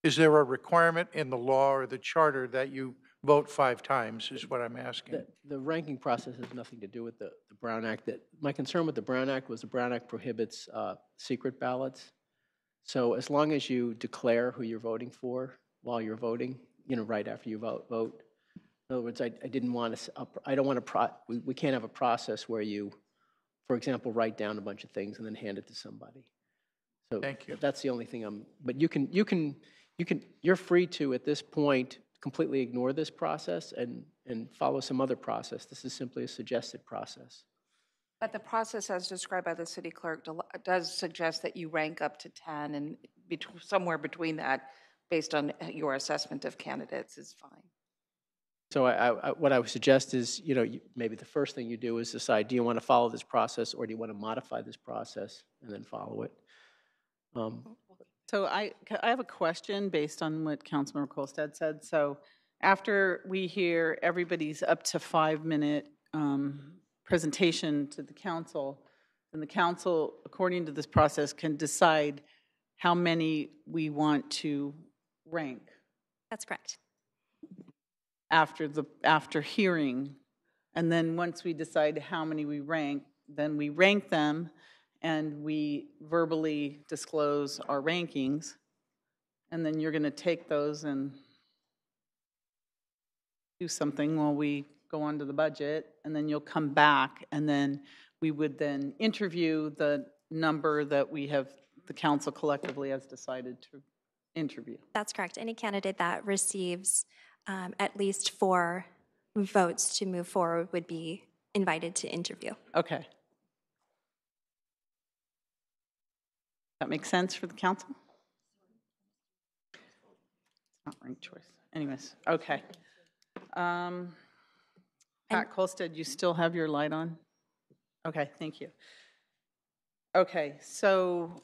Is there a requirement in the law or the charter that you vote 5 times, is what I'm asking? The ranking process has nothing to do with the Brown Act. My concern with the Brown Act was the Brown Act prohibits secret ballots. So as long as you declare who you're voting for while you're voting, right after you vote. In other words, I didn't want to, I don't want to, we can't have a process where you, for example, write down a bunch of things and then hand it to somebody. So thank you. That's the only thing but you're free to, at this point, completely ignore this process and follow some other process. This is simply a suggested process. But the process as described by the city clerk does suggest that you rank up to 10, and somewhere between that, based on your assessment of candidates, is fine. So what I would suggest is, maybe the first thing you do is decide, do you want to follow this process or do you want to modify this process and then follow it? So I have a question based on what Councilmember Kolstad said. So after we hear everybody's up to 5-minute presentation to the council, then the council, according to this process, can decide how many we want to rank. That's correct. After hearing, and then once we decide how many we rank, then we rank them and we verbally disclose our rankings, and then you're going to take those and do something while we go on to the budget, and then you'll come back, and then we would then interview the number that the council collectively has decided to interview. That's correct. Any candidate that receives at least 4 votes to move forward would be invited to interview. Okay. That makes sense for the council? It's not ranked choice. Anyways, okay. Pat Colstead, you still have your light on? Okay, thank you. Okay, so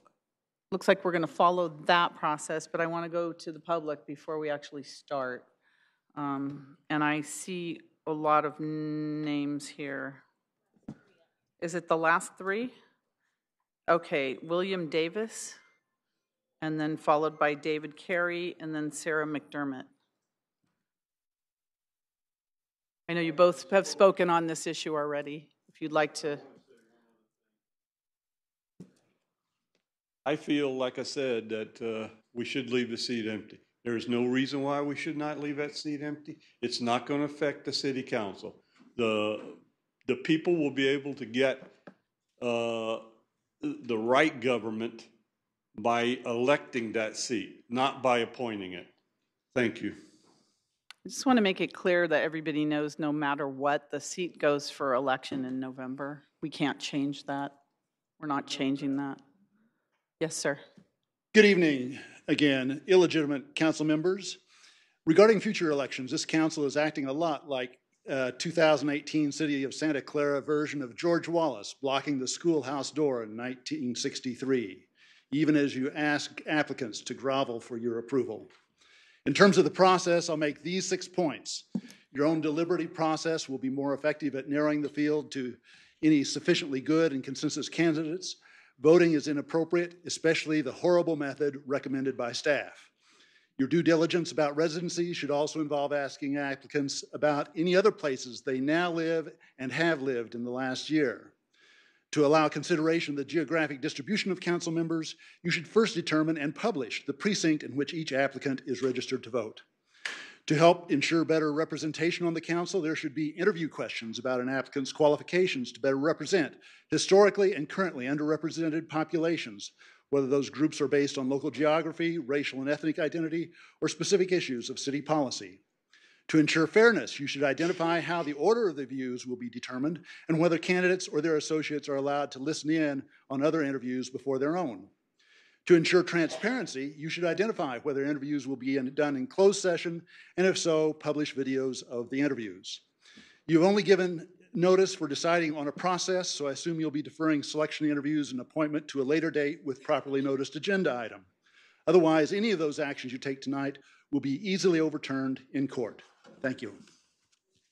looks like we're going to follow that process, but I want to go to the public before we actually start. And I see a lot of names here. Is it the last three? Okay, William Davis, and then followed by David Carey, and then Sarah McDermott. I know you both have spoken on this issue already. If you'd like to. I feel, like I said, that we should leave the seat empty. There is no reason why we should not leave that seat empty. It's not going to affect the city council. The people will be able to get the right government by electing that seat, not by appointing it. Thank you. I just want to make it clear that everybody knows no matter what, the seat goes for election in November. We can't change that. We're not changing that. Yes, sir. Good evening again, illegitimate council members. Regarding future elections, this council is acting a lot like 2018 City of Santa Clara version of George Wallace blocking the schoolhouse door in 1963, even as you ask applicants to grovel for your approval. In terms of the process, I'll make these 6 points. Your own deliberative process will be more effective at narrowing the field to any sufficiently good and consensus candidates. Voting is inappropriate, especially the horrible method recommended by staff. Your due diligence about residency should also involve asking applicants about any other places they now live and have lived in the last year. To allow consideration of the geographic distribution of council members, you should first determine and publish the precinct in which each applicant is registered to vote. To help ensure better representation on the council, there should be interview questions about an applicant's qualifications to better represent historically and currently underrepresented populations, whether those groups are based on local geography, racial and ethnic identity, or specific issues of city policy. To ensure fairness, you should identify how the order of the views will be determined and whether candidates or their associates are allowed to listen in on other interviews before their own. To ensure transparency, you should identify whether interviews will be done in closed session, and if so, publish videos of the interviews. You've only given notice for deciding on a process, so I assume you'll be deferring selection interviews and appointment to a later date with properly noticed agenda item. Otherwise, any of those actions you take tonight will be easily overturned in court. Thank you.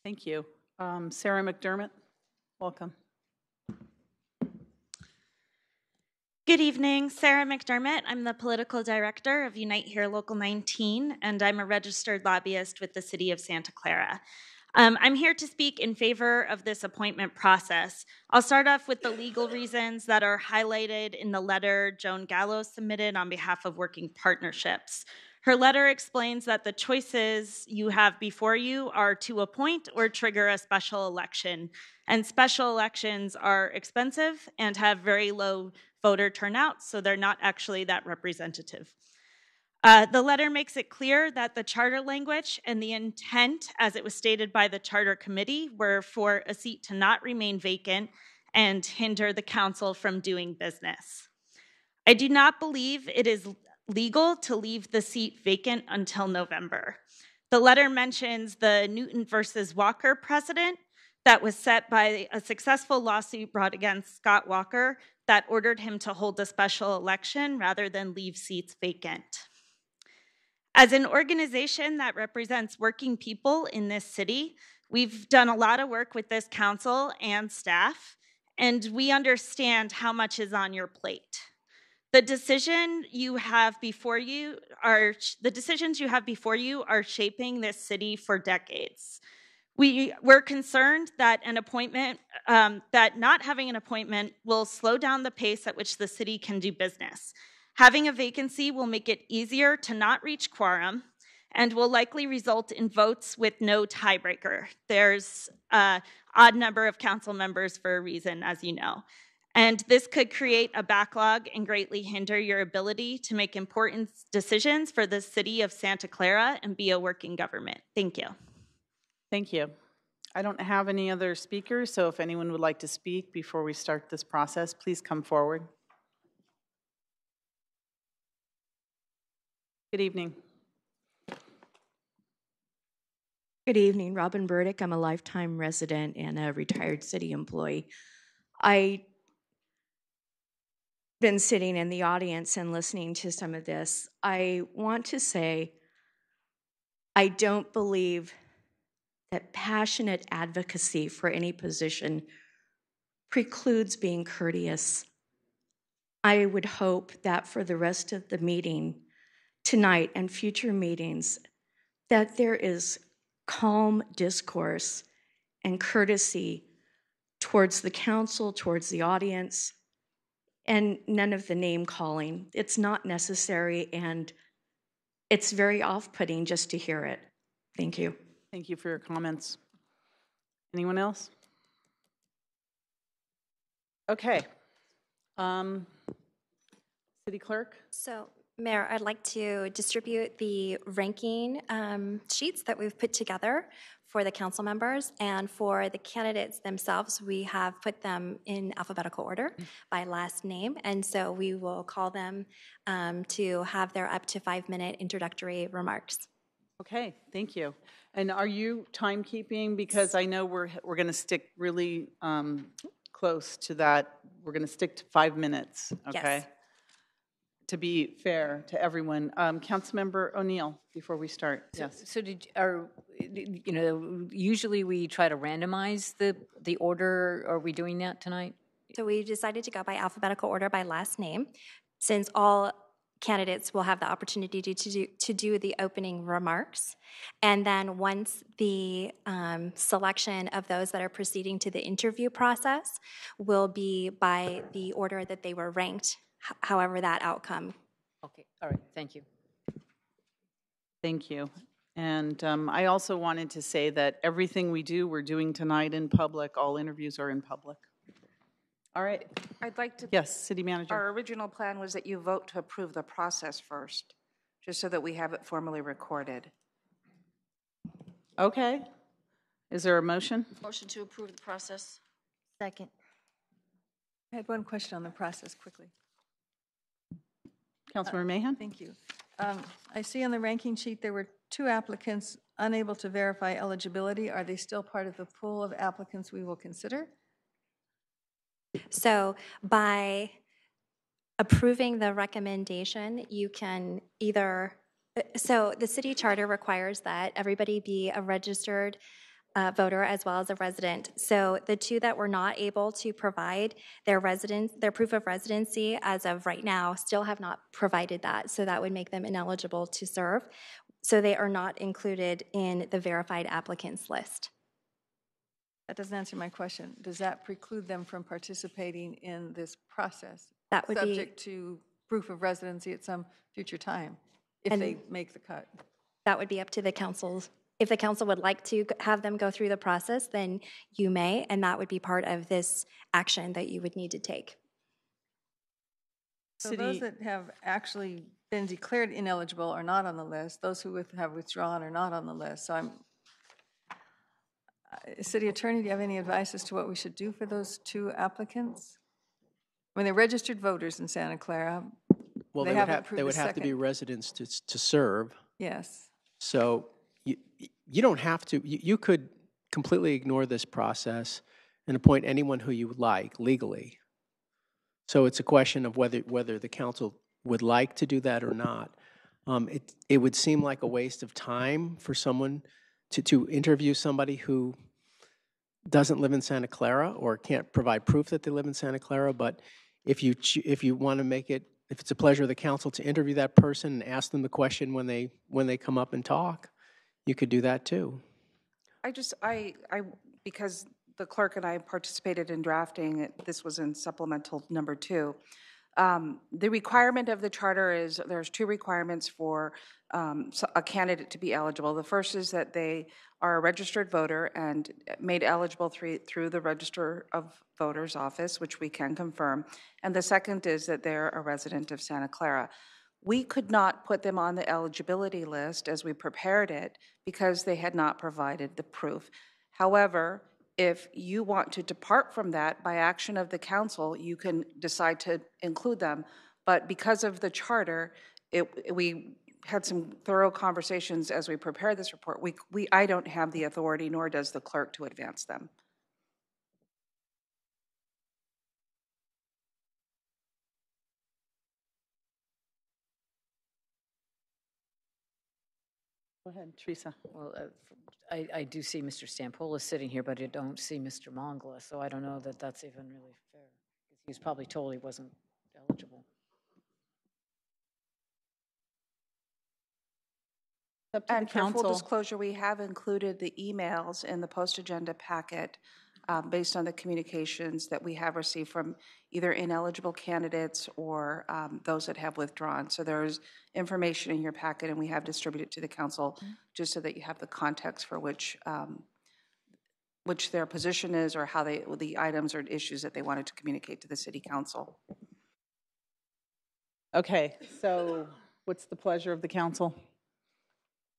Thank you. Sarah McDermott, welcome. Good evening, Sarah McDermott. I'm the political director of Unite Here Local 19, and I'm a registered lobbyist with the City of Santa Clara. I'm here to speak in favor of this appointment process. I'll start off with the legal reasons that are highlighted in the letter Joan Gallo submitted on behalf of Working Partnerships. Her letter explains that the choices you have before you are to appoint or trigger a special election. And special elections are expensive and have very low voter turnout, so they're not actually that representative. The letter makes it clear that the charter language and the intent, as it was stated by the charter committee, were for a seat to not remain vacant and hinder the council from doing business. I do not believe it is legal to leave the seat vacant until November. The letter mentions the Newton versus Walker precedent that was set by a successful lawsuit brought against Scott Walker that ordered him to hold a special election rather than leave seats vacant. As an organization that represents working people in this city, we've done a lot of work with this council and staff, and we understand how much is on your plate. The decisions you have before you are shaping this city for decades. We're concerned that that not having an appointment will slow down the pace at which the city can do business. Having a vacancy will make it easier to not reach quorum and will likely result in votes with no tiebreaker. There's an odd number of council members for a reason, as you know. And this could create a backlog and greatly hinder your ability to make important decisions for the city of Santa Clara and be a working government. Thank you. Thank you. I don't have any other speakers, so if anyone would like to speak before we start this process, please come forward. Good evening. Good evening, Robin Burdick. I'm a lifetime resident and a retired city employee. I've been sitting in the audience and listening to some of this. I want to say I don't believe that passionate advocacy for any position precludes being courteous. I would hope that for the rest of the meeting tonight and future meetings, that there is calm discourse and courtesy towards the council, towards the audience, and none of the name calling. It's not necessary, and it's very off-putting just to hear it. Thank you. Thank you for your comments. Anyone else? Okay. City Clerk? So, Mayor, I'd like to distribute the ranking sheets that we've put together for the council members, and for the candidates themselves, we have put them in alphabetical order by last name, and so we will call them to have their up to 5-minute introductory remarks. Okay, thank you. And are you timekeeping? Because I know we're going to stick really close to that. We're going to stick to 5 minutes, okay? Yes. To be fair to everyone. Councilmember O'Neill, before we start. Yes. So usually we try to randomize the order. Are we doing that tonight? So we decided to go by alphabetical order by last name, since all candidates will have the opportunity to do the opening remarks. And then once the selection of those that are proceeding to the interview process will be by the order that they were ranked, however that outcome. Okay, all right, thank you. Thank you. And I also wanted to say that everything we do, we're doing tonight in public. All interviews are in public. All right. I'd like to. Yes, City Manager. Our original plan was that you vote to approve the process first, just so that we have it formally recorded. Okay. Is there a motion? Motion to approve the process. Second. I had one question on the process quickly. Councilmember Mahan? Thank you. I see on the ranking sheet there were 2 applicants unable to verify eligibility. Are they still part of the pool of applicants we will consider? So by approving the recommendation, you can either, so the city charter requires that everybody be a registered voter as well as a resident. So the 2 that were not able to provide their proof of residency as of right now still have not provided that. So that would make them ineligible to serve. So they are not included in the verified applicants list. That doesn't answer my question. Does that preclude them from participating in this process? That would subject to proof of residency at some future time, if they make the cut. That would be up to the councils. If the council would like to have them go through the process, then you may, and that would be part of this action that you would need to take. So those that have actually been declared ineligible are not on the list. Those who have withdrawn are not on the list. So City Attorney, do you have any advice as to what we should do for those 2 applicants? I mean, they're registered voters in Santa Clara. Well, they would have to be residents to serve. Yes. So you don't have to. You could completely ignore this process and appoint anyone who you would like legally. So it's a question of whether the council would like to do that or not. It would seem like a waste of time for someone to interview somebody who doesn't live in Santa Clara or can't provide proof that they live in Santa Clara. But if you want to make it, if it's a pleasure of the council to interview that person and ask them the question when they come up and talk, you could do that too. Because the clerk and I participated in drafting it, this was in supplemental number 2. The requirement of the charter is there's 2 requirements for a candidate to be eligible. The first is that they are a registered voter and made eligible through the Register of Voters office, which we can confirm. And the second is that they're a resident of Santa Clara. We could not put them on the eligibility list as we prepared it because they had not provided the proof. However, if you want to depart from that by action of the council, you can decide to include them. But because of the charter, we had some thorough conversations as we prepared this report. I don't have the authority, nor does the clerk, to advance them. Go ahead, Teresa. Well, I do see Mr. Stampola sitting here, but I don't see Mr. Mongla, so I don't know that that's even really fair. Because he was probably told he wasn't eligible. And for full disclosure, we have included the emails in the post-agenda packet based on the communications that we have received from either ineligible candidates or those that have withdrawn. So there's information in your packet, and we have distributed to the council just so that you have the context for which their position is or how the items or issues that they wanted to communicate to the city council. Okay, so what's the pleasure of the council?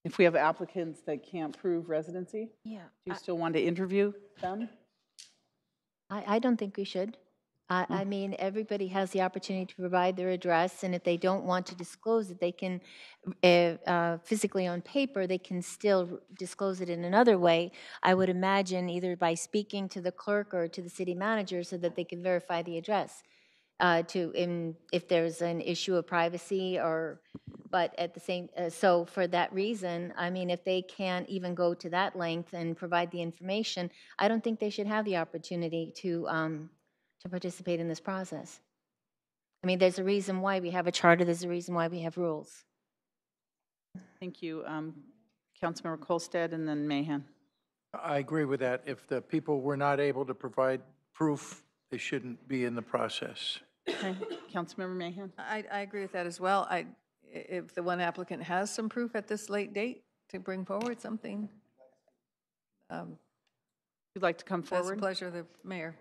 If we have applicants that can't prove residency, yeah, do you still want to interview them? I don't think we should. I mean, everybody has the opportunity to provide their address, and if they don't want to disclose it, they can, physically on paper, they can still disclose it in another way. I would imagine either by speaking to the clerk or to the city manager so that they can verify the address. If there's an issue of privacy but at the same, so for that reason, I mean, if they can't even go to that length and provide the information, I don't think they should have the opportunity to participate in this process. I mean, there's a reason why we have a charter, there's a reason why we have rules. Thank you. Councilmember Kolstad and then Mahan. I agree with that. If the people were not able to provide proof, they shouldn't be in the process. Okay, Councilmember Mahan. I agree with that as well. If the one applicant has some proof at this late date to bring forward something, you'd like to come forward? That's a pleasure of the mayor.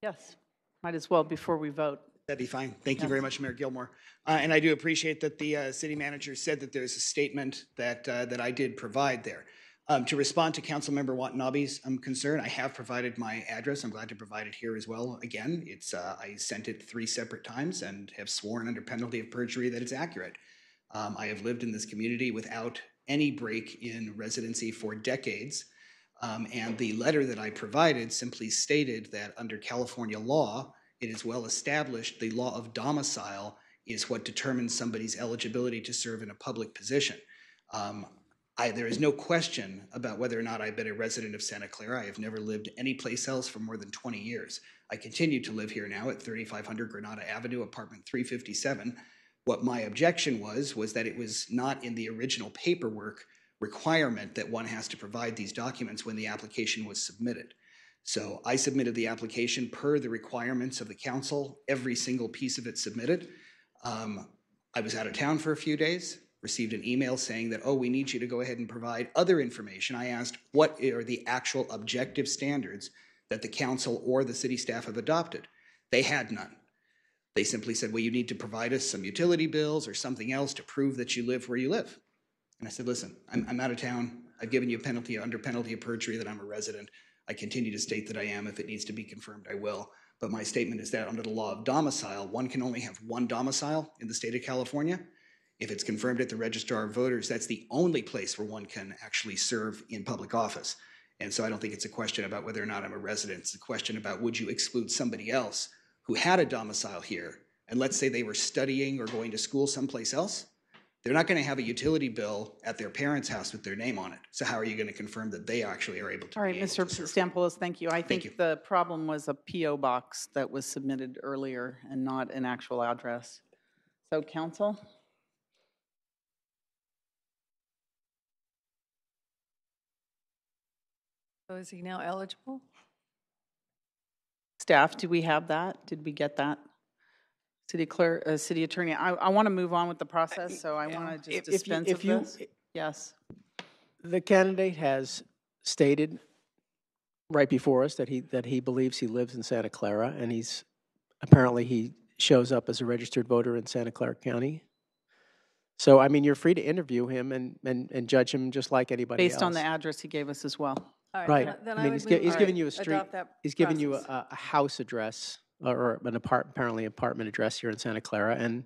Yes, might as well before we vote. That'd be fine. Thank you very much, Mayor Gilmore. And I do appreciate that the city manager said that there's a statement that I did provide there. To respond to Councilmember Watanabe's concern, I have provided my address. I'm glad to provide it here as well. Again, I sent it 3 separate times and have sworn under penalty of perjury that it's accurate. I have lived in this community without any break in residency for decades. And the letter that I provided simply stated that under California law, it is well established the law of domicile is what determines somebody's eligibility to serve in a public position. There is no question about whether or not I've been a resident of Santa Clara. I have never lived anyplace else for more than 20 years. I continue to live here now at 3500 Granada Avenue, apartment 357. What my objection was that it was not in the original paperwork requirement that one has to provide these documents when the application was submitted. So I submitted the application per the requirements of the council, every single piece of it submitted. I was out of town for a few days, received an email saying that, oh, we need you to go ahead and provide other information. I asked, what are the actual objective standards that the council or the city staff have adopted? They had none. They simply said, well, you need to provide us some utility bills or something else to prove that you live where you live. And I said, listen, I'm out of town. I've given you under penalty of perjury that I'm a resident. I continue to state that I am. If it needs to be confirmed, I will. But my statement is that under the law of domicile, one can only have one domicile in the state of California. If it's confirmed at the registrar of voters, that's the only place where one can actually serve in public office. And so I don't think it's a question about whether or not I'm a resident. It's a question about, would you exclude somebody else who had a domicile here, and let's say they were studying or going to school someplace else? They're not going to have a utility bill at their parents' house with their name on it. So how are you going to confirm that they actually are able to? All right, Mr. Stampolos, thank you. I think the problem was a P.O. box that was submitted earlier and not an actual address. So, council? So is he now eligible? Staff, do we have that? Did we get that? City clerk, city attorney, I want to move on with the process, so I want to just dispense with this. Yes. The candidate has stated right before us that he believes he lives in Santa Clara, and he shows up as a registered voter in Santa Clara County. So, I mean, you're free to interview him and judge him just like anybody else. Based on the address he gave us as well. All right. Then I mean, he's giving you a street. He's giving you process. a house address or apparently apartment address here in Santa Clara, and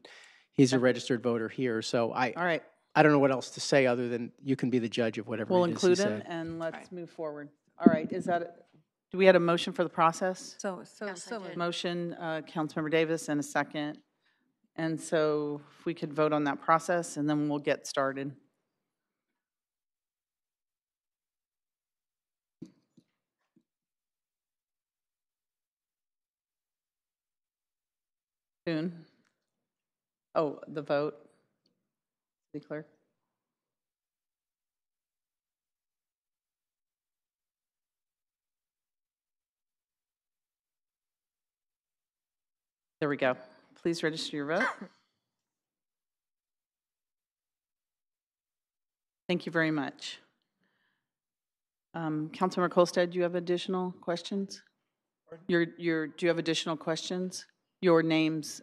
he's a registered voter here. So All right. I don't know what else to say other than you can be the judge of whatever We'll it is he include him said. and let's move forward. All right, do we have a motion for the process? Motion, Councilmember Davis, and a second. And so if we could vote on that process, and then we'll get started. Soon. Oh, the vote. City Clerk. There we go. Please register your vote. Thank you very much. Councilmember Colstead, do you have additional questions? Do you have additional questions? Your names?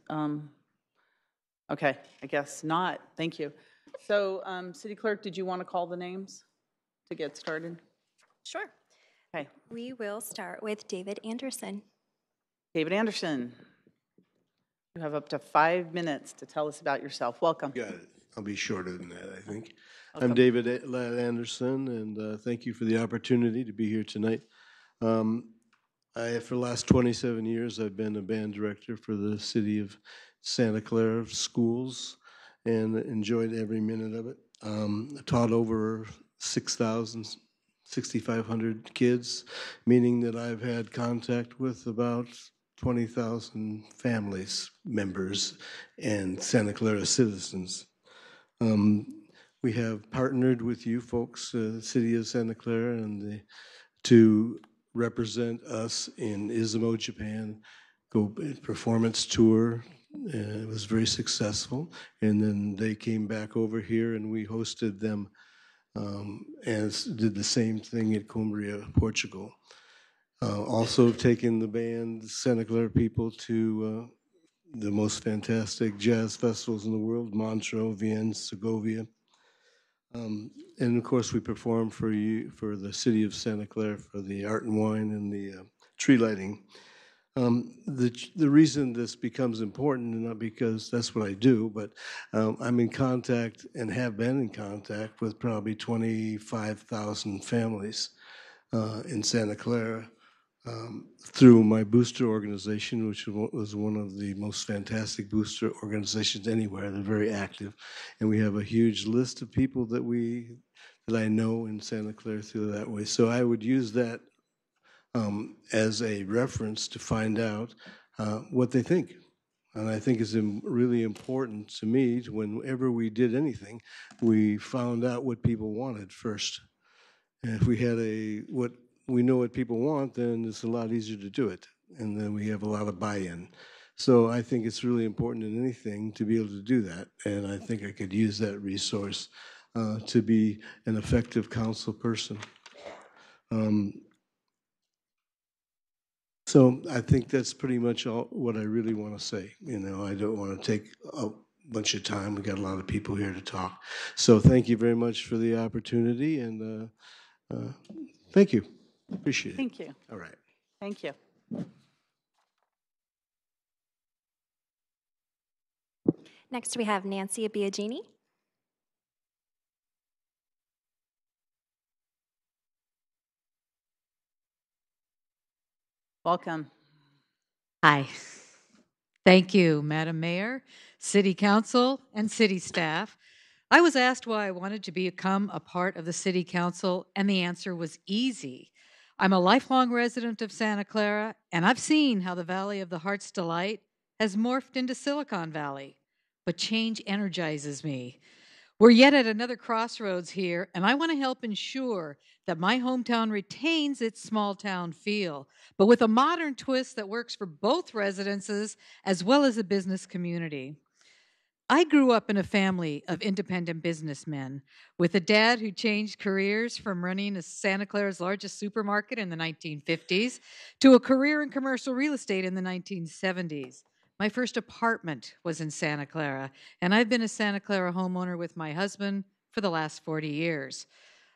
Okay, I guess not. Thank you. So, City Clerk, did you want to call the names to get started? Sure. Okay. We will start with David Anderson. David Anderson, you have up to 5 minutes to tell us about yourself. Welcome. Got it. I'll be shorter than that, I think. Welcome. I'm David Anderson, and thank you for the opportunity to be here tonight. For the last 27 years, I've been a band director for the city of Santa Clara schools and enjoyed every minute of it. I taught over 6,500 kids, meaning that I've had contact with about 20,000 families, members, and Santa Clara citizens. We have partnered with you folks, the city of Santa Clara, and to represent us in Izumo, Japan, go performance tour. It was very successful, and then they came back over here, and we hosted them, and did the same thing at Cumbria, Portugal. Also taken the band Santa Clara people to the most fantastic jazz festivals in the world, Montreux, Vienne, Segovia. And of course, we perform for the city of Santa Clara for the art and wine and the tree lighting. The reason this becomes important, not because that's what I do, but I'm in contact and have been in contact with probably 25,000 families in Santa Clara through my booster organization, which was one of the most fantastic booster organizations anywhere. They're very active, and we have a huge list of people that I know in Santa Clara through that way. So I would use that as a reference to find out what they think. And I think it's really important to me, whenever we did anything, we found out what people wanted first. And if we had we know what people want, then it's a lot easier to do it. And then we have a lot of buy-in. So I think it's really important in anything to be able to do that. And I think I could use that resource to be an effective council person. So I think that's pretty much all what I really want to say. I don't want to take a bunch of time. We got a lot of people here to talk. So thank you very much for the opportunity, and thank you. Appreciate it. Thank you. All right. Thank you. Next, we have Nancy Abiagini. Welcome. Hi. Thank you, Madam Mayor, City Council, and City staff. I was asked why I wanted to become a part of the City Council, and the answer was easy. I'm a lifelong resident of Santa Clara, and I've seen how the Valley of the Heart's Delight has morphed into Silicon Valley. But change energizes me. We're yet at another crossroads here, and I want to help ensure that my hometown retains its small town feel, but with a modern twist that works for both residences as well as the business community. I grew up in a family of independent businessmen with a dad who changed careers from running Santa Clara's largest supermarket in the 1950s to a career in commercial real estate in the 1970s. My first apartment was in Santa Clara, and I've been a Santa Clara homeowner with my husband for the last 40 years.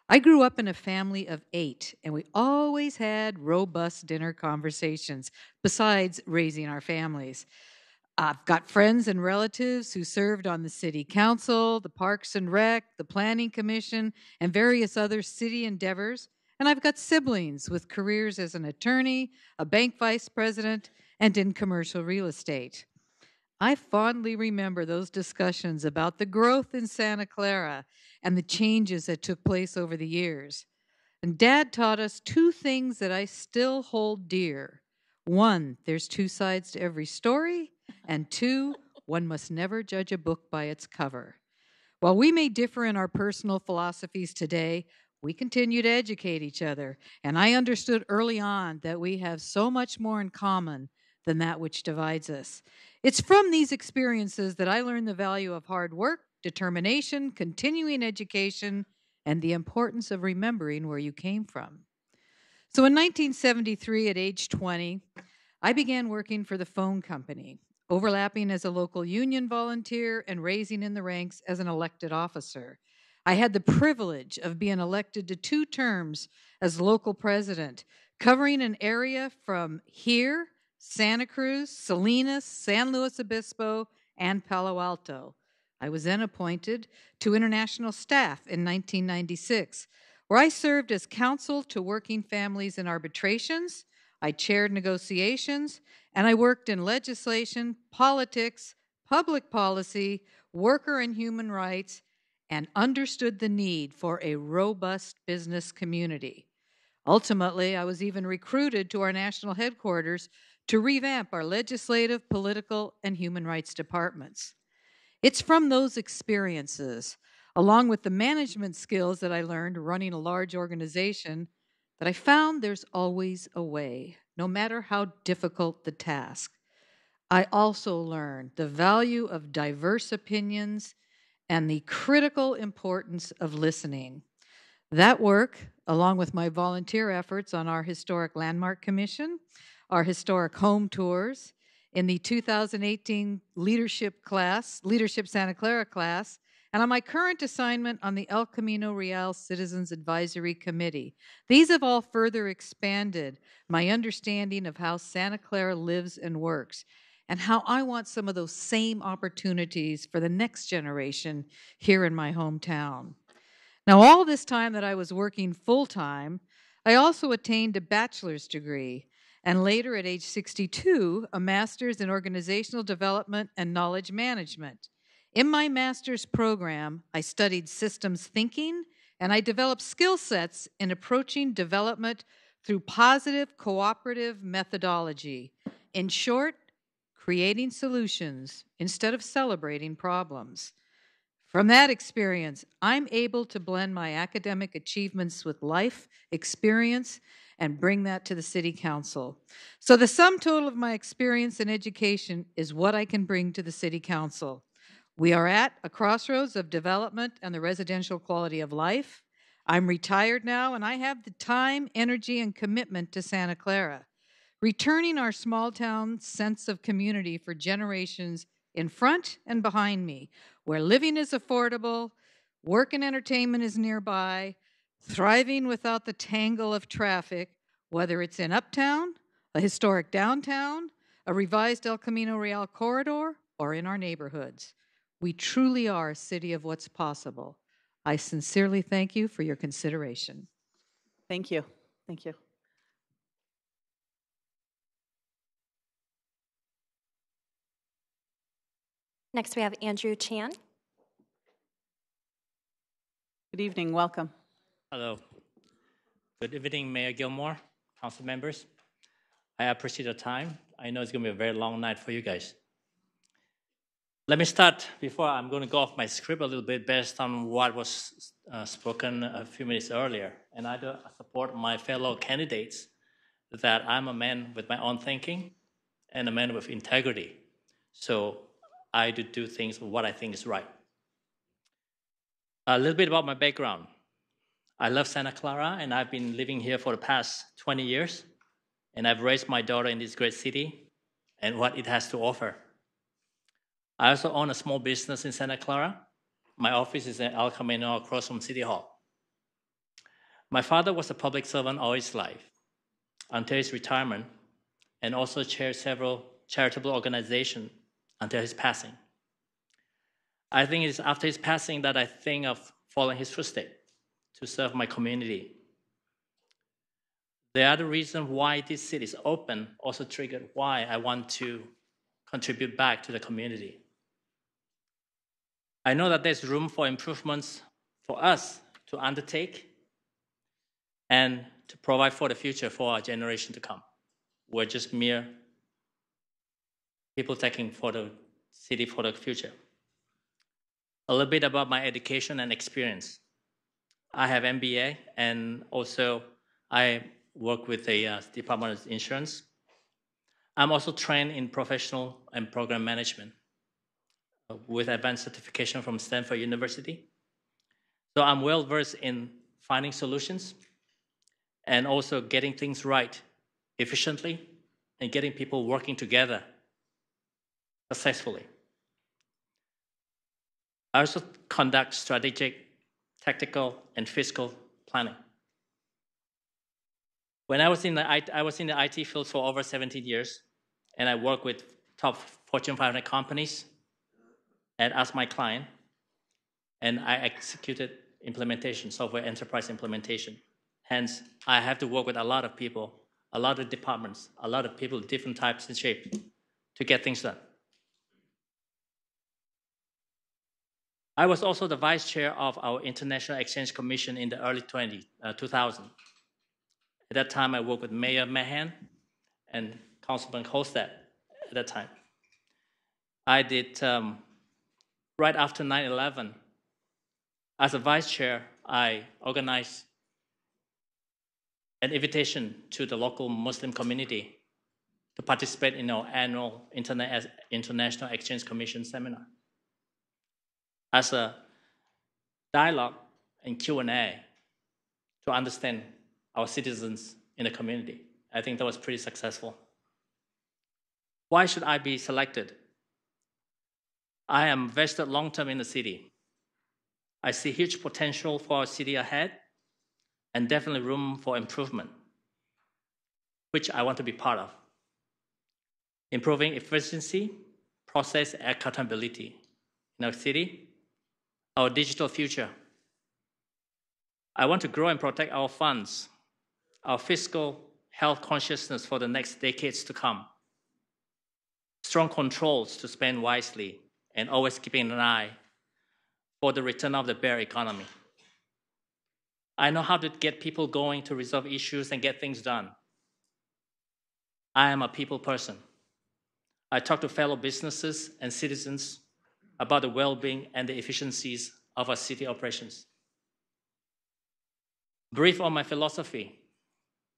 I grew up in a family of 8, and we always had robust dinner conversations besides raising our families. I've got friends and relatives who served on the city council, the Parks and Rec, the Planning Commission, and various other city endeavors. And I've got siblings with careers as an attorney, a bank vice president, and in commercial real estate. I fondly remember those discussions about the growth in Santa Clara and the changes that took place over the years. And Dad taught us two things that I still hold dear. One, there's two sides to every story. And two, one must never judge a book by its cover. While we may differ in our personal philosophies today, we continue to educate each other. And I understood early on that we have so much more in common than that which divides us. It's from these experiences that I learned the value of hard work, determination, continuing education, and the importance of remembering where you came from. So in 1973, at age 20, I began working for the phone company, overlapping as a local union volunteer and raising in the ranks as an elected officer. I had the privilege of being elected to 2 terms as local president, covering an area from here, Santa Cruz, Salinas, San Luis Obispo, and Palo Alto. I was then appointed to international staff in 1996, where I served as counsel to working families in arbitrations. I chaired negotiations, and I worked in legislation, politics, public policy, worker and human rights, and understood the need for a robust business community. Ultimately, I was even recruited to our national headquarters to revamp our legislative, political, and human rights departments. It's from those experiences, along with the management skills that I learned running a large organization, that I found there's always a way, no matter how difficult the task. I also learned the value of diverse opinions and the critical importance of listening. That work, along with my volunteer efforts on our Historic Landmark Commission, our historic home tours, in the 2018 Leadership Santa Clara class, and on my current assignment on the El Camino Real Citizens Advisory Committee. These have all further expanded my understanding of how Santa Clara lives and works, and how I want some of those same opportunities for the next generation here in my hometown. Now, all this time that I was working full-time, I also attained a bachelor's degree, and later at age 62, a master's in organizational development and knowledge management. In my master's program, I studied systems thinking, and I developed skill sets in approaching development through positive cooperative methodology. In short, creating solutions instead of celebrating problems. From that experience, I'm able to blend my academic achievements with life experience and bring that to the City Council. So the sum total of my experience and education is what I can bring to the City Council. We are at a crossroads of development and the residential quality of life. I'm retired now, and I have the time, energy, and commitment to Santa Clara, returning our small town sense of community for generations in front and behind me, where living is affordable, work and entertainment is nearby, thriving without the tangle of traffic, whether it's in Uptown, a historic downtown, a revised El Camino Real corridor, or in our neighborhoods. We truly are a city of what's possible. I sincerely thank you for your consideration. Thank you. Thank you. Next, we have Andrew Chan. Good evening. Welcome. Hello. Good evening, Mayor Gilmore, council members. I appreciate the time. I know it's going to be a very long night for you guys. Let me start before I'm going to go off my script a little bit based on what was spoken a few minutes earlier. And I do support my fellow candidates that I'm a man with my own thinking and a man with integrity. So I do things what I think is right. A little bit about my background. I love Santa Clara, and I've been living here for the past 20 years. And I've raised my daughter in this great city and what it has to offer. I also own a small business in Santa Clara. My office is in El Camino across from City Hall. My father was a public servant all his life until his retirement, and also chaired several charitable organizations until his passing. I think it's after his passing that I think of following his footsteps to serve my community. The other reason why this seat is open also triggered why I want to contribute back to the community. I know that there's room for improvements for us to undertake and to provide for the future for our generation to come. We're just mere people taking for the city for the future. A little bit about my education and experience. I have MBA, and also I work with the Department of Insurance. I'm also trained in professional and program management with advanced certification from Stanford University. So I'm well versed in finding solutions and also getting things right efficiently and getting people working together successfully. I also conduct strategic, tactical, and fiscal planning. When I was in the IT field for over 17 years, and I worked with top Fortune 500 companies and as my client, and I executed implementation, software enterprise implementation. Hence, I have to work with a lot of people, a lot of departments, a lot of people, different types and shapes to get things done. I was also the vice chair of our International Exchange Commission in the early 2000. At that time, I worked with Mayor Mahan and Councilman Hostad at that time. I did, right after 9/11, as a vice chair, I organized an invitation to the local Muslim community to participate in our annual International Exchange Commission seminar as a dialogue and Q&A to understand our citizens in the community. I think that was pretty successful. Why should I be selected? I am vested long-term in the city. I see huge potential for our city ahead and definitely room for improvement, which I want to be part of. Improving efficiency, process, and accountability in our city, our digital future. I want to grow and protect our funds, our fiscal health consciousness for the next decades to come. Strong controls to spend wisely and always keeping an eye for the return of the bear economy. I know how to get people going to resolve issues and get things done. I am a people person. I talk to fellow businesses and citizens about the well-being and the efficiencies of our city operations. Brief on my philosophy,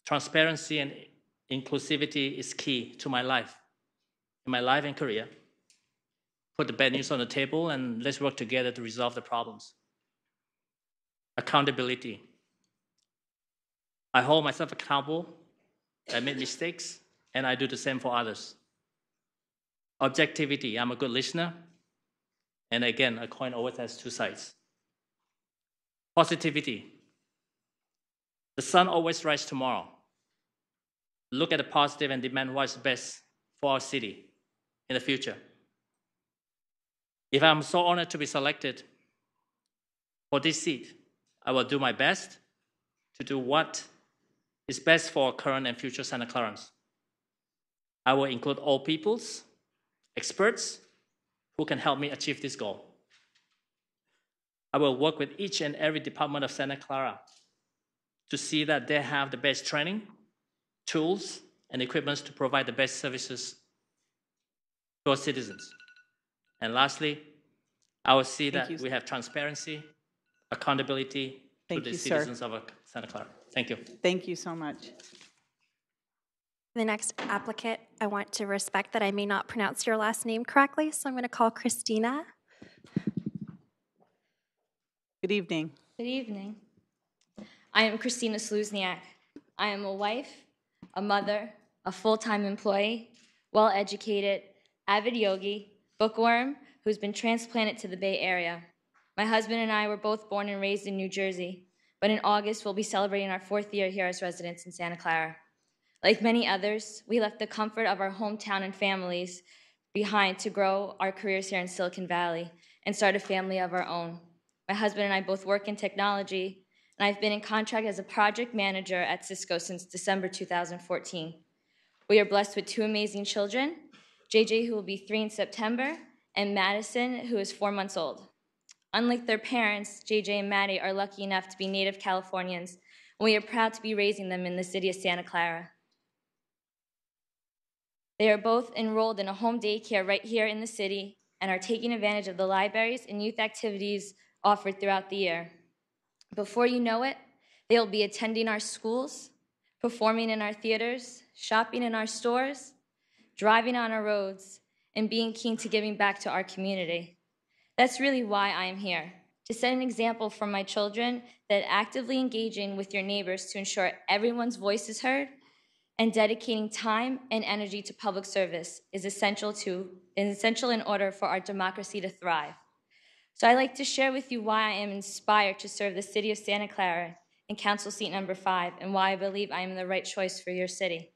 transparency and inclusivity is key to my life, in my life and career. Put the bad news on the table and let's work together to resolve the problems. Accountability. I hold myself accountable, I make mistakes, and I do the same for others. Objectivity. I'm a good listener. And again, a coin always has two sides. Positivity. The sun always rises tomorrow. Look at the positive and demand what's best for our city in the future. If I'm so honored to be selected for this seat, I will do my best to do what is best for current and future Santa Clarans. I will include all peoples, experts who can help me achieve this goal. I will work with each and every department of Santa Clara to see that they have the best training, tools, and equipment to provide the best services to our citizens. And lastly, I will see that we have transparency, accountability to the citizens of Santa Clara. Thank you. Thank you so much. The next applicant, I want to respect that I may not pronounce your last name correctly, so I'm going to call Christina. Good evening. Good evening. I am Christina Sluzniak. I am a wife, a mother, a full-time employee, well-educated, avid yogi, bookworm, who's been transplanted to the Bay Area. My husband and I were both born and raised in New Jersey, but in August we'll be celebrating our 4th year here as residents in Santa Clara. Like many others, we left the comfort of our hometown and families behind to grow our careers here in Silicon Valley and start a family of our own. My husband and I both work in technology, and I've been in contract as a project manager at Cisco since December 2014. We are blessed with two amazing children, JJ, who will be 3 in September, and Madison, who is 4 months old. Unlike their parents, JJ and Maddie are lucky enough to be native Californians, and we are proud to be raising them in the city of Santa Clara. They are both enrolled in a home daycare right here in the city and are taking advantage of the libraries and youth activities offered throughout the year. Before you know it, they will be attending our schools, performing in our theaters, shopping in our stores, driving on our roads, and being keen to giving back to our community. That's really why I am here, to set an example for my children that actively engaging with your neighbors to ensure everyone's voice is heard and dedicating time and energy to public service is essential in order for our democracy to thrive. So I'd like to share with you why I am inspired to serve the city of Santa Clara in Council Seat number 5 and why I believe I am the right choice for your city.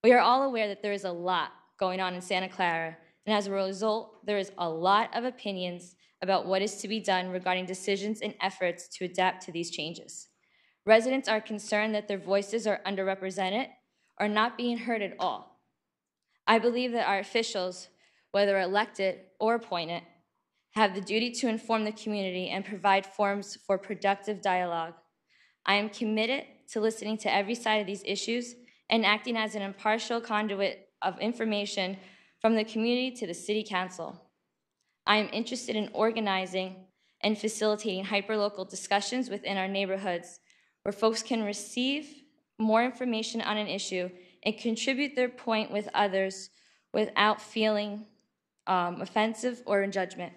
We are all aware that there is a lot going on in Santa Clara, and as a result, there is a lot of opinions about what is to be done regarding decisions and efforts to adapt to these changes. Residents are concerned that their voices are underrepresented or not being heard at all. I believe that our officials, whether elected or appointed, have the duty to inform the community and provide forums for productive dialogue. I am committed to listening to every side of these issues and acting as an impartial conduit of information from the community to the City Council. I am interested in organizing and facilitating hyperlocal discussions within our neighborhoods where folks can receive more information on an issue and contribute their point with others without feeling offensive or in judgment.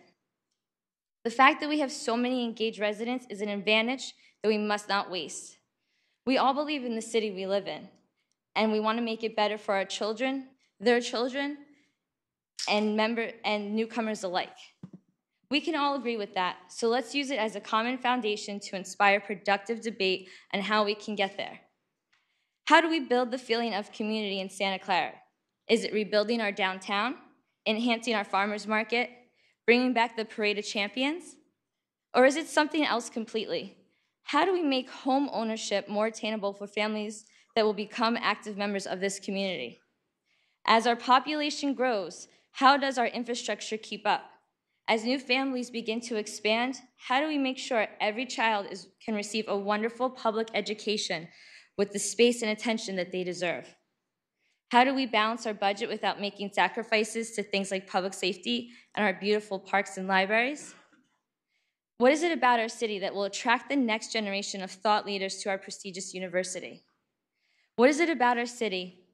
The fact that we have so many engaged residents is an advantage that we must not waste. We all believe in the city we live in, and we want to make it better for our children, their children, and newcomers alike. We can all agree with that, so let's use it as a common foundation to inspire productive debate on how we can get there. How do we build the feeling of community in Santa Clara? Is it rebuilding our downtown, enhancing our farmers market, bringing back the Parade of Champions? Or is it something else completely? How do we make home ownership more attainable for families that will become active members of this community? As our population grows, how does our infrastructure keep up? As new families begin to expand, how do we make sure every child can receive a wonderful public education with the space and attention that they deserve? How do we balance our budget without making sacrifices to things like public safety and our beautiful parks and libraries? What is it about our city that will attract the next generation of thought leaders to our prestigious university? What is it about our city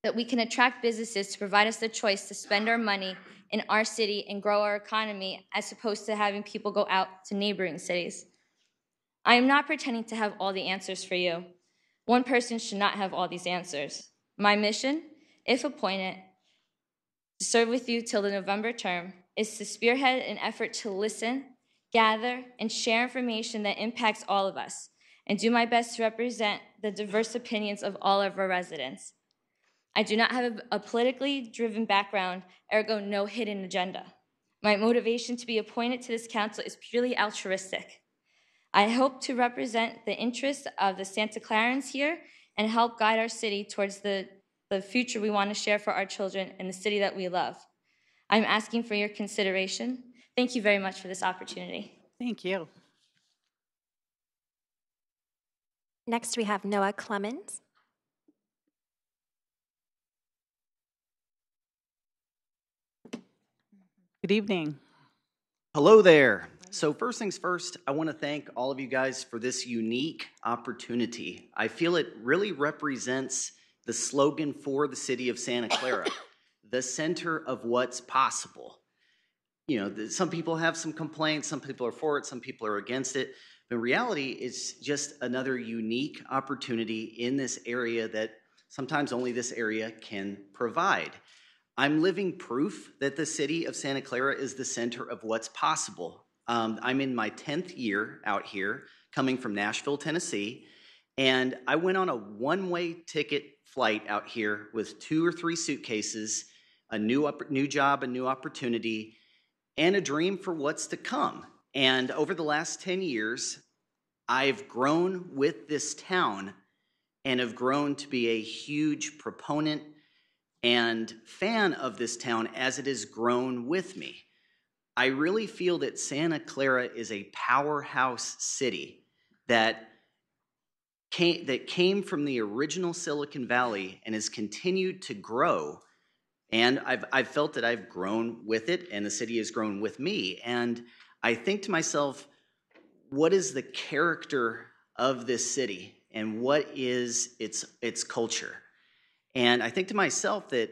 that we can attract businesses to provide us the choice to spend our money in our city and grow our economy as opposed to having people go out to neighboring cities? I am not pretending to have all the answers for you. One person should not have all these answers. My mission, if appointed, to serve with you till the November term, is to spearhead an effort to listen, gather, and share information that impacts all of us, and do my best to represent the diverse opinions of all of our residents. I do not have a politically driven background, ergo no hidden agenda. My motivation to be appointed to this council is purely altruistic. I hope to represent the interests of the Santa Clarans here and help guide our city towards the future we want to share for our children and the city that we love. I'm asking for your consideration. Thank you very much for this opportunity. Thank you. Next, we have Noah Clemens. Good evening. Hello there. So first things first, I want to thank all of you guys for this unique opportunity. I feel it really represents the slogan for the city of Santa Clara, the center of what's possible. You know, some people have some complaints, some people are for it, some people are against it. But in reality, it's just another unique opportunity in this area that sometimes only this area can provide. I'm living proof that the city of Santa Clara is the center of what's possible. I'm in my 10th year out here, coming from Nashville, Tennessee, and I went on a one-way ticket flight out here with 2 or 3 suitcases a new job, a new opportunity, and a dream for what's to come. And over the last 10 years, I've grown with this town and have grown to be a huge proponent and fan of this town as it has grown with me. I really feel that Santa Clara is a powerhouse city that came from the original Silicon Valley and has continued to grow. And I've felt that I've grown with it, and the city has grown with me. And I think to myself, what is the character of this city, and what is its culture? And I think to myself that,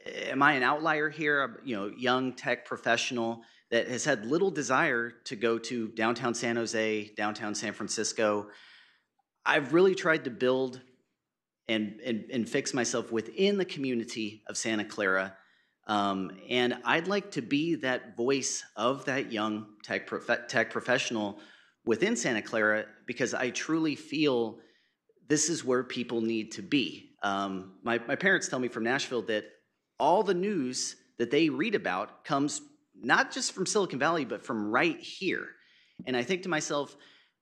am I an outlier here? Young tech professional that has had little desire to go to downtown San Jose, downtown San Francisco. I've really tried to build and fix myself within the community of Santa Clara. And I'd like to be that voice of that young tech professional within Santa Clara, because I truly feel this is where people need to be. My parents tell me from Nashville that all the news that they read about comes not just from Silicon Valley, but from right here. And I think to myself,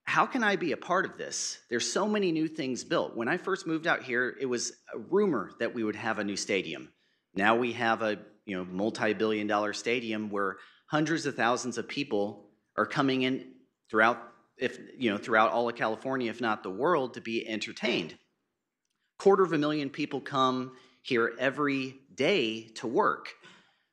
how can I be a part of this? There's so many new things built. When I first moved out here, it was a rumor that we would have a new stadium. Now we have a multi-billion-dollar stadium where hundreds of thousands of people are coming in throughout all of California, if not the world, to be entertained. 250,000 people come here every day to work.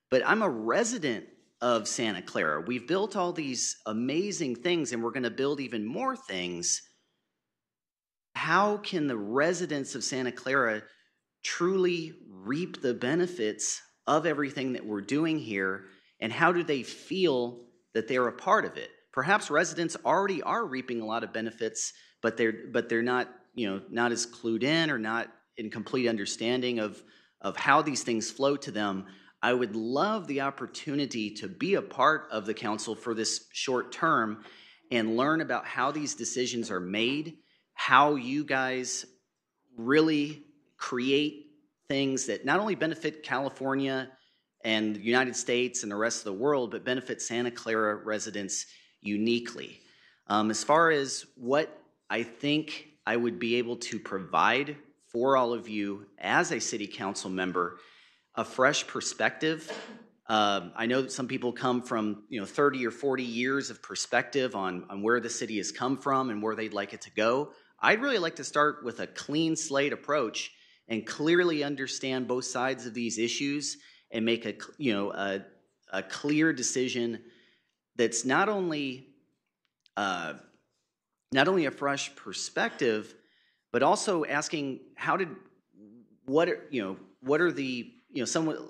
But I'm a resident of Santa Clara. We've built all these amazing things, and we're going to build even more things. How can the residents of Santa Clara truly reap the benefits of everything that we're doing here, and how do they feel that they're a part of it? Perhaps residents already are reaping a lot of benefits, but they're not not as clued in or not in complete understanding of how these things flow to them. I would love the opportunity to be a part of the council for this short term and learn about how these decisions are made, how you guys really create things that not only benefit California and the United States and the rest of the world, but benefit Santa Clara residents uniquely. As far as what I think I would be able to provide for all of you as a city council member, a fresh perspective. I know that some people come from 30 or 40 years of perspective on where the city has come from and where they'd like it to go. I'd really like to start with a clean slate approach and clearly understand both sides of these issues and make a clear decision that's not only a fresh perspective, but also asking a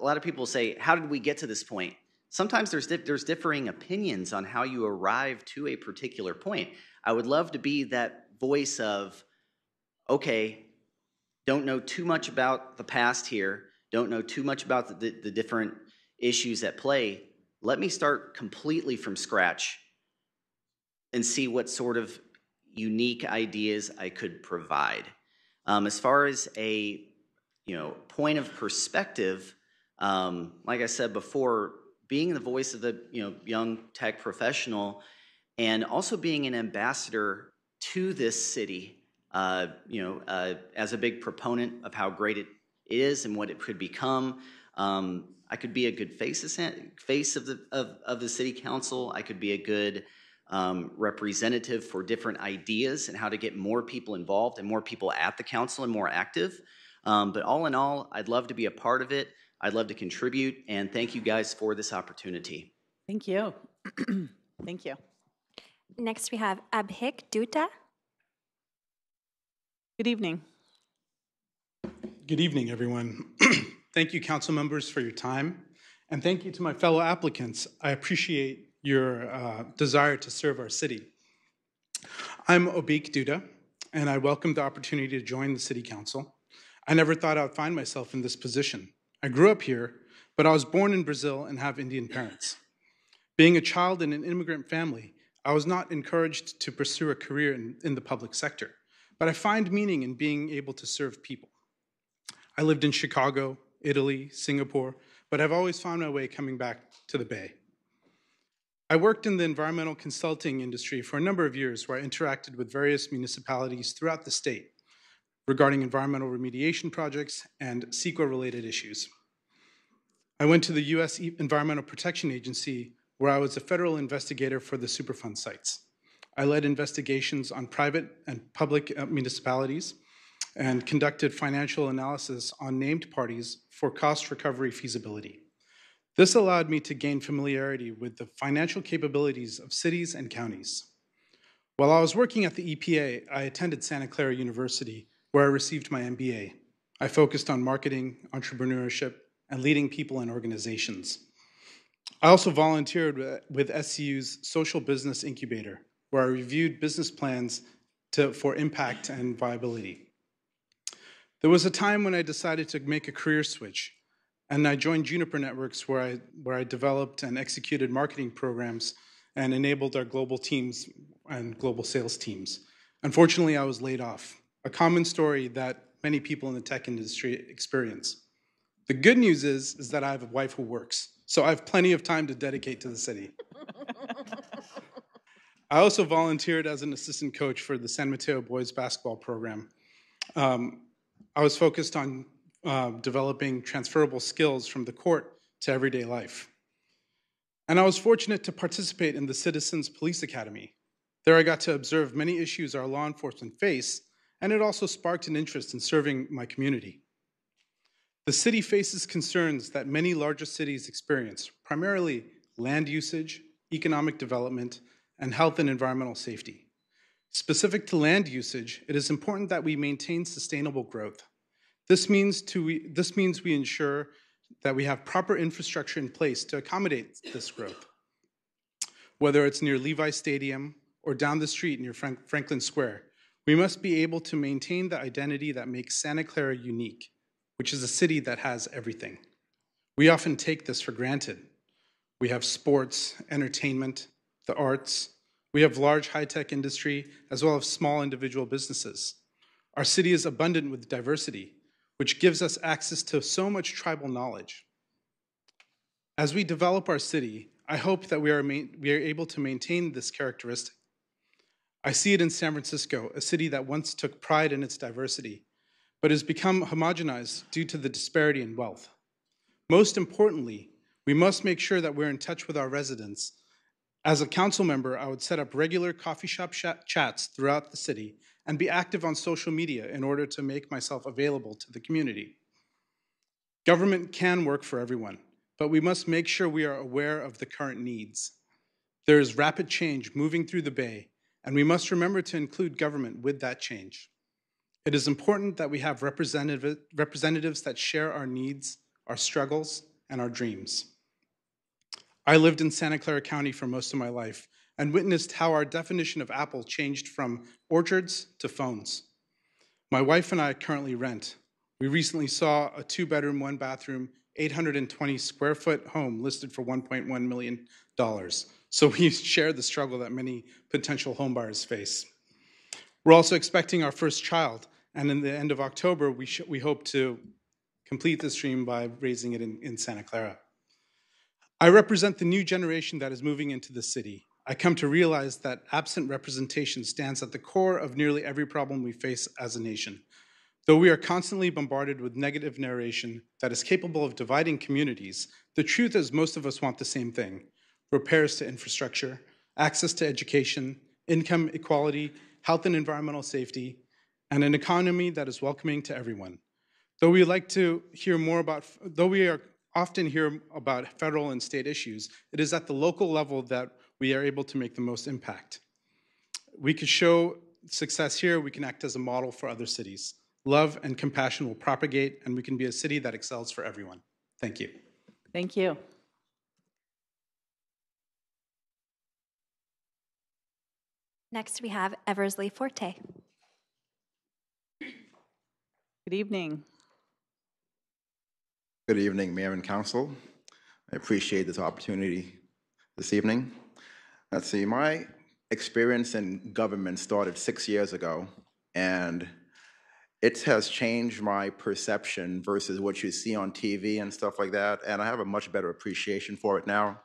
lot of people say, how did we get to this point? Sometimes there's differing opinions on how you arrive to a particular point. I would love to be that voice of, okay, don't know too much about the past here, don't know too much about the different issues at play. Let me start completely from scratch and see what sort of unique ideas I could provide. As far as a point of perspective, like I said before, being the voice of the young tech professional and also being an ambassador to this city, as a big proponent of how great it is and what it could become. I could be a good face of the city council. I could be a good representative for different ideas and how to get more people involved and more people at the council and more active. But all in all, I'd love to be a part of it. I'd love to contribute, and thank you guys for this opportunity. Thank you. Thank you. Next, we have Abhik Dutta. Good evening. Good evening, everyone. Thank you, council members, for your time, and thank you to my fellow applicants. I appreciate your desire to serve our city. I'm Abhik Dutta, and I welcome the opportunity to join the city council. I never thought I would find myself in this position. I grew up here, but I was born in Brazil and have Indian parents. Being a child in an immigrant family, I was not encouraged to pursue a career in the public sector, but I find meaning in being able to serve people. I lived in Chicago, Italy, Singapore, but I've always found my way coming back to the Bay. I worked in the environmental consulting industry for a number of years where I interacted with various municipalities throughout the state regarding environmental remediation projects and CEQA-related issues. I went to the U.S. Environmental Protection Agency, where I was a federal investigator for the Superfund sites. I led investigations on private and public municipalities and conducted financial analysis on named parties for cost recovery feasibility. This allowed me to gain familiarity with the financial capabilities of cities and counties. While I was working at the EPA, I attended Santa Clara University, where I received my MBA. I focused on marketing, entrepreneurship, and leading people and organizations. I also volunteered with SCU's Social Business Incubator, where I reviewed business plans for impact and viability. There was a time when I decided to make a career switch, and I joined Juniper Networks, where I developed and executed marketing programs and enabled our global teams and global sales teams. Unfortunately, I was laid off, a common story that many people in the tech industry experience. The good news is that I have a wife who works, so I have plenty of time to dedicate to the city. I also volunteered as an assistant coach for the San Mateo boys basketball program. I was focused on developing transferable skills from the court to everyday life. And I was fortunate to participate in the Citizens Police Academy. There I got to observe many issues our law enforcement face, and it also sparked an interest in serving my community. The city faces concerns that many larger cities experience, primarily land usage, economic development, and health and environmental safety. Specific to land usage, it is important that we maintain sustainable growth. This means we ensure that we have proper infrastructure in place to accommodate this growth. Whether it's near Levi Stadium or down the street near Franklin Square, we must be able to maintain the identity that makes Santa Clara unique, which is a city that has everything. We often take this for granted. We have sports, entertainment, the arts. We have large high-tech industry, as well as small individual businesses. Our city is abundant with diversity, which gives us access to so much tribal knowledge. As we develop our city, I hope that we are able to maintain this characteristic. I see it in San Francisco, a city that once took pride in its diversity, but has become homogenized due to the disparity in wealth. Most importantly, we must make sure that we're in touch with our residents. As a council member, I would set up regular coffee shop chats throughout the city and be active on social media in order to make myself available to the community. Government can work for everyone, but we must make sure we are aware of the current needs. There is rapid change moving through the Bay, and we must remember to include government with that change. It is important that we have representatives that share our needs, our struggles, and our dreams. I lived in Santa Clara County for most of my life and witnessed how our definition of apple changed from orchards to phones. My wife and I currently rent. We recently saw a 2-bedroom, 1-bathroom, 820 square foot home listed for $1.1 million. So we share the struggle that many potential homebuyers face. We're also expecting our first child, and in the end of October, we hope to complete this dream by raising it in Santa Clara. I represent the new generation that is moving into the city. I come to realize that absent representation stands at the core of nearly every problem we face as a nation. Though we are constantly bombarded with negative narration that is capable of dividing communities, the truth is most of us want the same thing: repairs to infrastructure, access to education, income equality, health and environmental safety, and an economy that is welcoming to everyone. Though we often hear about federal and state issues, it is at the local level that we are able to make the most impact. We could show success here, we can act as a model for other cities. Love and compassion will propagate, and we can be a city that excels for everyone. Thank you. Thank you. Next, we have Eversley Forte. Good evening. Good evening, Mayor and Council. I appreciate this opportunity this evening. Let's see, my experience in government started 6 years ago, and it has changed my perception versus what you see on TV and stuff like that, and I have a much better appreciation for it now.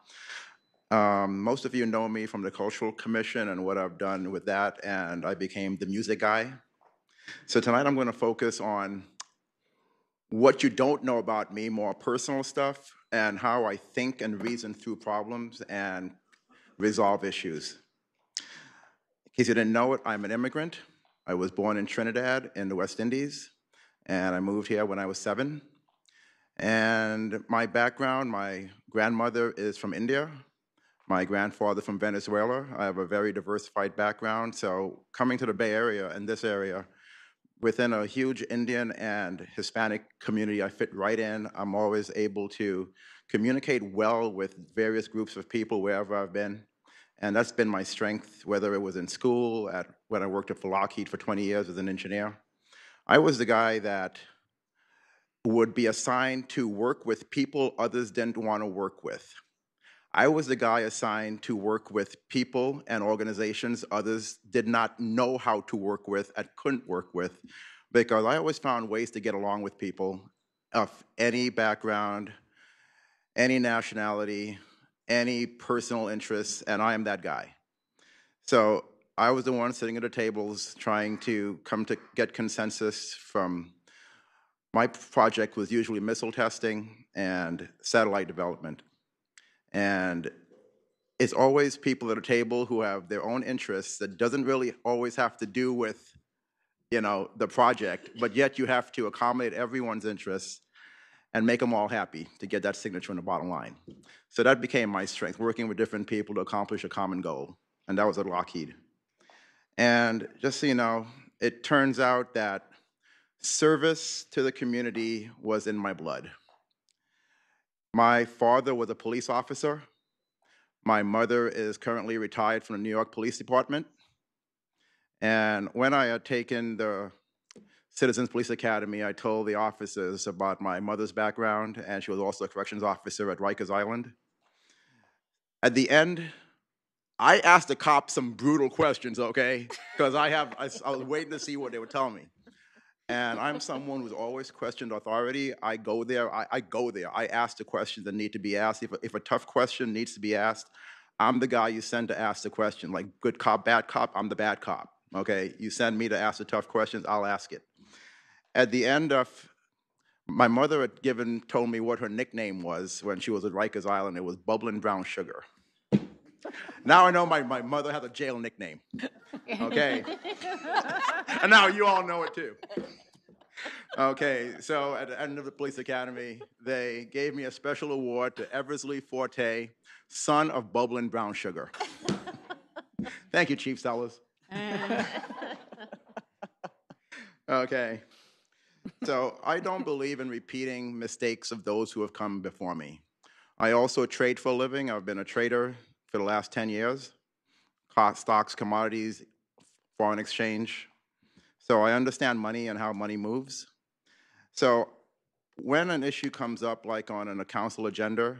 Most of you know me from the Cultural Commission and what I've done with that, and I became the music guy. So tonight I'm going to focus on what you don't know about me, more personal stuff, and how I think and reason through problems and resolve issues. In case you didn't know it, I'm an immigrant. I was born in Trinidad in the West Indies, and I moved here when I was 7. And my background, my grandmother is from India, my grandfather from Venezuela. I have a very diversified background, so coming to the Bay Area and this area, within a huge Indian and Hispanic community, I fit right in. I'm always able to communicate well with various groups of people wherever I've been. And that's been my strength, whether it was in school, when I worked at Lockheed for 20 years as an engineer. I was the guy that would be assigned to work with people others didn't want to work with. I was the guy assigned to work with people and organizations others did not know how to work with and couldn't work with, because I always found ways to get along with people of any background, any nationality, any personal interests, and I am that guy. So I was the one sitting at the tables trying to come to get consensus from. My project was usually missile testing and satellite development. And it's always people at a table who have their own interests that doesn't really always have to do with, the project, but yet you have to accommodate everyone's interests and make them all happy to get that signature on the bottom line. So that became my strength, working with different people to accomplish a common goal. And that was at Lockheed. And just so you know, it turns out that service to the community was in my blood. My father was a police officer. My mother is currently retired from the New York Police Department. And when I had taken the Citizens Police Academy, I told the officers about my mother's background, and she was also a corrections officer at Rikers Island. At the end, I asked the cops some brutal questions, okay? Because I was waiting to see what they would tell me. And I'm someone who's always questioned authority. I go there. I ask the questions that need to be asked. If a tough question needs to be asked, I'm the guy you send to ask the question. Like good cop, bad cop, I'm the bad cop. Okay, you send me to ask the tough questions, I'll ask it. At the end of, my mother had told me what her nickname was when she was at Rikers Island. It was Bubbling Brown Sugar. Now I know my mother has a jail nickname. Okay. And now you all know it too. Okay, so at the end of the police academy, they gave me a special award to Eversley Forte, son of Bubbling Brown Sugar. Thank you, Chief Sellers. Okay, so I don't believe in repeating mistakes of those who have come before me. I also trade for a living. I've been a trader for the last 10 years, stocks, commodities, foreign exchange. So I understand money and how money moves. So when an issue comes up, like on a council agenda,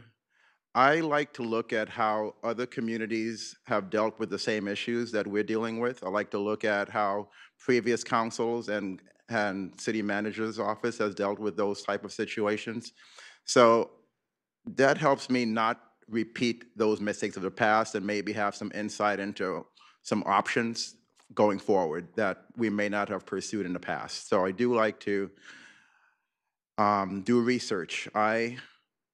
I like to look at how other communities have dealt with the same issues that we're dealing with. I like to look at how previous councils and city manager's office has dealt with those type of situations. So that helps me not repeat those mistakes of the past and maybe have some insight into some options going forward that we may not have pursued in the past. So I do like to do research. I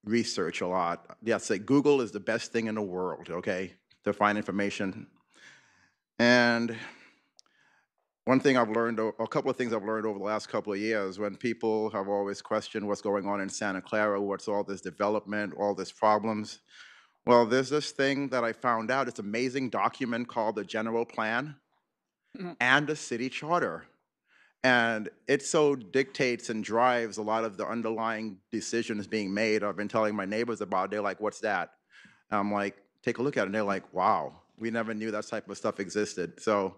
research a lot. Yes, Google is the best thing in the world, okay, to find information. And one thing I've learned, a couple of things I've learned over the last couple of years, when people have always questioned what's going on in Santa Clara, what's all this development, all these problems. Well, there's this thing that I found out. It's an amazing document called the General Plan and the City Charter. And it so dictates and drives a lot of the underlying decisions being made. I've been telling my neighbors about it. They're like, what's that? And I'm like, take a look at it. And they're like, wow, we never knew that type of stuff existed. So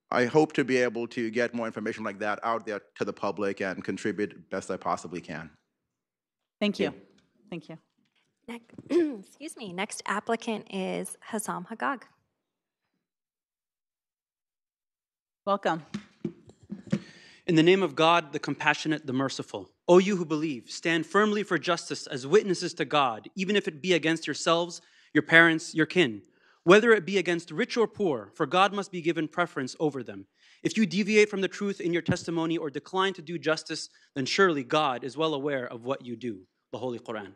I hope to be able to get more information like that out there to the public and contribute best I possibly can. Thank you. Thank you. Excuse me. Next applicant is Hassam Hagag. Welcome. In the name of God, the compassionate, the merciful, O you who believe, stand firmly for justice as witnesses to God, even if it be against yourselves, your parents, your kin, whether it be against rich or poor, for God must be given preference over them. If you deviate from the truth in your testimony or decline to do justice, then surely God is well aware of what you do. The Holy Quran.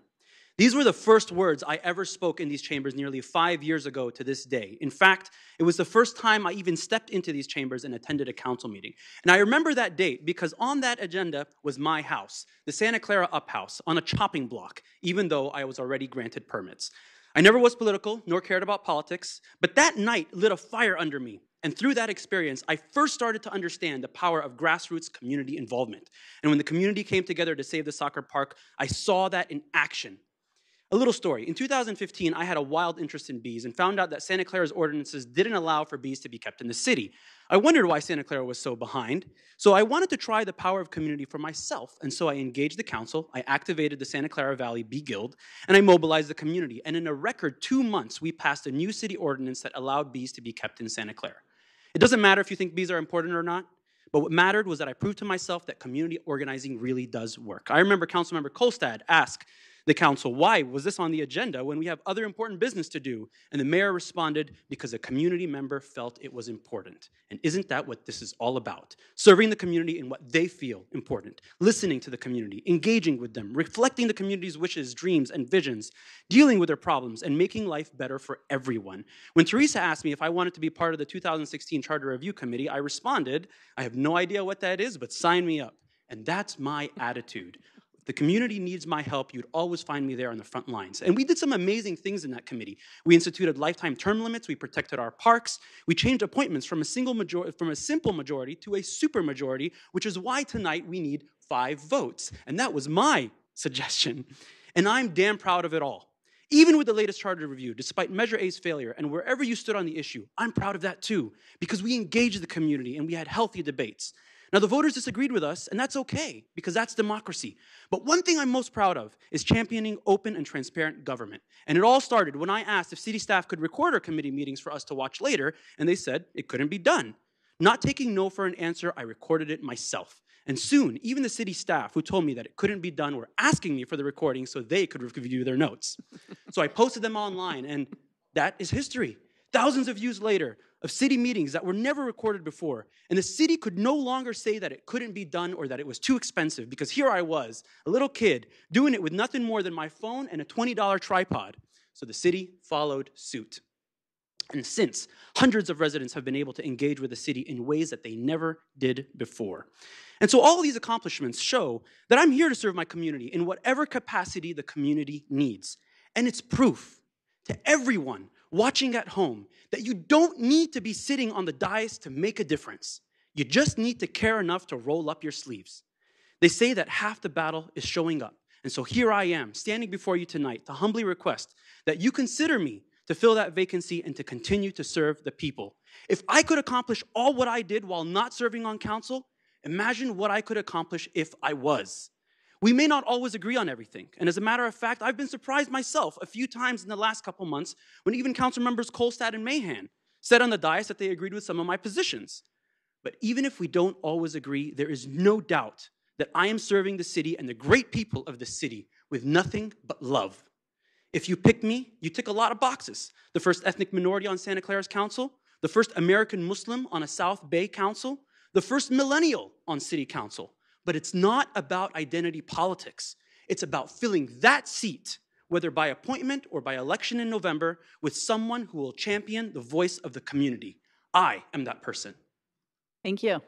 These were the first words I ever spoke in these chambers nearly 5 years ago to this day. In fact, it was the first time I even stepped into these chambers and attended a council meeting. And I remember that date because on that agenda was my house, the Santa Clara Up House, on a chopping block, even though I was already granted permits. I never was political, nor cared about politics, but that night lit a fire under me. And through that experience, I first started to understand the power of grassroots community involvement. And when the community came together to save the soccer park, I saw that in action. A little story. In 2015, I had a wild interest in bees and found out that Santa Clara's ordinances didn't allow for bees to be kept in the city. I wondered why Santa Clara was so behind, so I wanted to try the power of community for myself, and so I engaged the council, I activated the Santa Clara Valley Bee Guild, and I mobilized the community, and in a record 2 months, we passed a new city ordinance that allowed bees to be kept in Santa Clara. It doesn't matter if you think bees are important or not, but what mattered was that I proved to myself that community organizing really does work. I remember Councilmember Kolstad asked the council, why was this on the agenda when we have other important business to do? And the mayor responded, because a community member felt it was important. And isn't that what this is all about? Serving the community in what they feel important, listening to the community, engaging with them, reflecting the community's wishes, dreams, and visions, dealing with their problems, and making life better for everyone. When Teresa asked me if I wanted to be part of the 2016 Charter Review Committee, I responded, I have no idea what that is, but sign me up. And that's my attitude. If the community needs my help, you'd always find me there on the front lines. And we did some amazing things in that committee. We instituted lifetime term limits. We protected our parks. We changed appointments from a simple majority to a supermajority, which is why tonight we need 5 votes. And that was my suggestion. And I'm damn proud of it all. Even with the latest charter review, despite Measure A's failure, and wherever you stood on the issue, I'm proud of that too, because we engaged the community and we had healthy debates. Now, the voters disagreed with us, and that's okay, because that's democracy. But one thing I'm most proud of is championing open and transparent government. And it all started when I asked if city staff could record our committee meetings for us to watch later, and they said it couldn't be done. Not taking no for an answer, I recorded it myself. And soon, even the city staff who told me that it couldn't be done were asking me for the recording so they could review their notes. So I posted them online, and that is history. Thousands of views later, of city meetings that were never recorded before, and the city could no longer say that it couldn't be done or that it was too expensive, because here I was, a little kid, doing it with nothing more than my phone and a $20 tripod. So the city followed suit. And since, hundreds of residents have been able to engage with the city in ways that they never did before. And so all of these accomplishments show that I'm here to serve my community in whatever capacity the community needs. And it's proof to everyone watching at home that you don't need to be sitting on the dais to make a difference. You just need to care enough to roll up your sleeves. They say that half the battle is showing up. And so here I am, standing before you tonight to humbly request that you consider me to fill that vacancy and to continue to serve the people. If I could accomplish all what I did while not serving on council, imagine what I could accomplish if I was. We may not always agree on everything. And as a matter of fact, I've been surprised myself a few times in the last couple months when even council members Kolstad and Mahan said on the dais that they agreed with some of my positions. But even if we don't always agree, there is no doubt that I am serving the city and the great people of the city with nothing but love. If you pick me, you tick a lot of boxes. The first ethnic minority on Santa Clara's council, the first American Muslim on a South Bay council, the first millennial on city council. But it's not about identity politics. It's about filling that seat, whether by appointment or by election in November, with someone who will champion the voice of the community. I am that person. Thank you.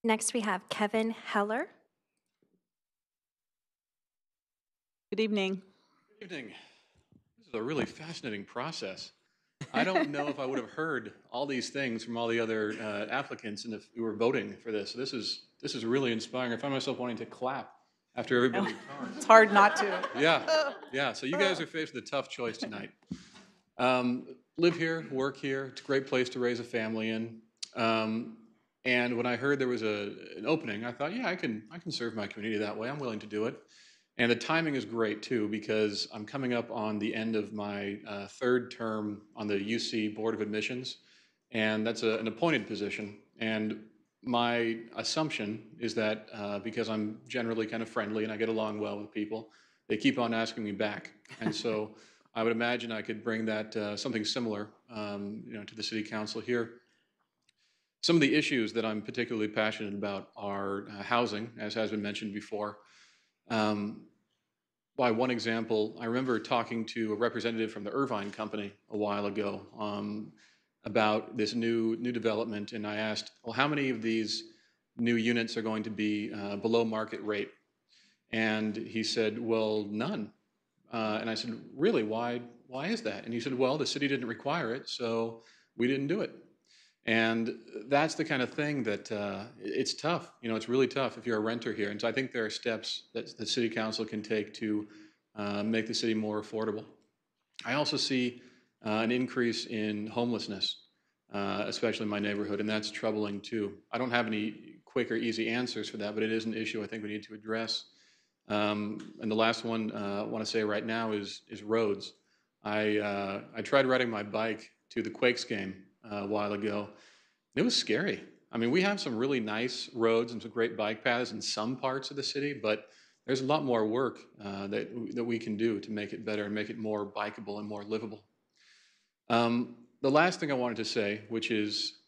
Next, we have Kevin Heller. Good evening. Good evening. This is a really fascinating process. I don't know if I would have heard all these things from all the other applicants and if we were voting for this. This is really inspiring. I find myself wanting to clap after everybody talks. It's hard not to. Yeah. So you guys are faced with a tough choice tonight. Live here, work here. It's a great place to raise a family in. And when I heard there was an opening, I thought, yeah, I can serve my community that way. I'm willing to do it. And the timing is great, too, because I'm coming up on the end of my 3rd term on the UC Board of Admissions, and that's an appointed position. And My assumption is that because I'm generally kind of friendly and I get along well with people, they keep on asking me back. And so I would imagine I could bring that something similar, to the City Council here. Some of the issues that I'm particularly passionate about are housing, as has been mentioned before. By one example, I remember talking to a representative from the Irvine Company a while ago about this new development, and I asked, well, how many of these new units are going to be below market rate? And he said, well, none. And I said, really, why is that? And he said, well, the city didn't require it, so we didn't do it. And that's the kind of thing that it's tough. It's really tough if you're a renter here. And so I think there are steps that the city council can take to make the city more affordable. I also see an increase in homelessness, especially in my neighborhood, and that's troubling too. I don't have any quick or easy answers for that, but it is an issue I think we need to address. And the last one I want to say right now is roads. I tried riding my bike to the Quakes game a while ago. It was scary. I mean, we have some really nice roads and some great bike paths in some parts of the city, but there's a lot more work that we can do to make it better and make it more bikeable and more livable. The last thing I wanted to say, which is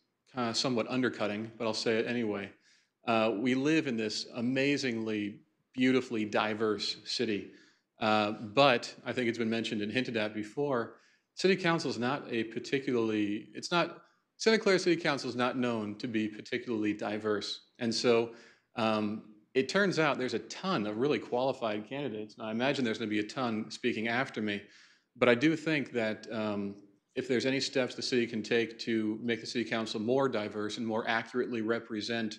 somewhat undercutting, but I'll say it anyway. We live in this amazingly, beautifully diverse city. But I think it's been mentioned and hinted at before, City Council is not Santa Clara City Council is not known to be particularly diverse. And so it turns out there's a ton of really qualified candidates. Now, I imagine there's going to be a ton speaking after me, but I do think that if there's any steps the city can take to make the City Council more diverse and more accurately represent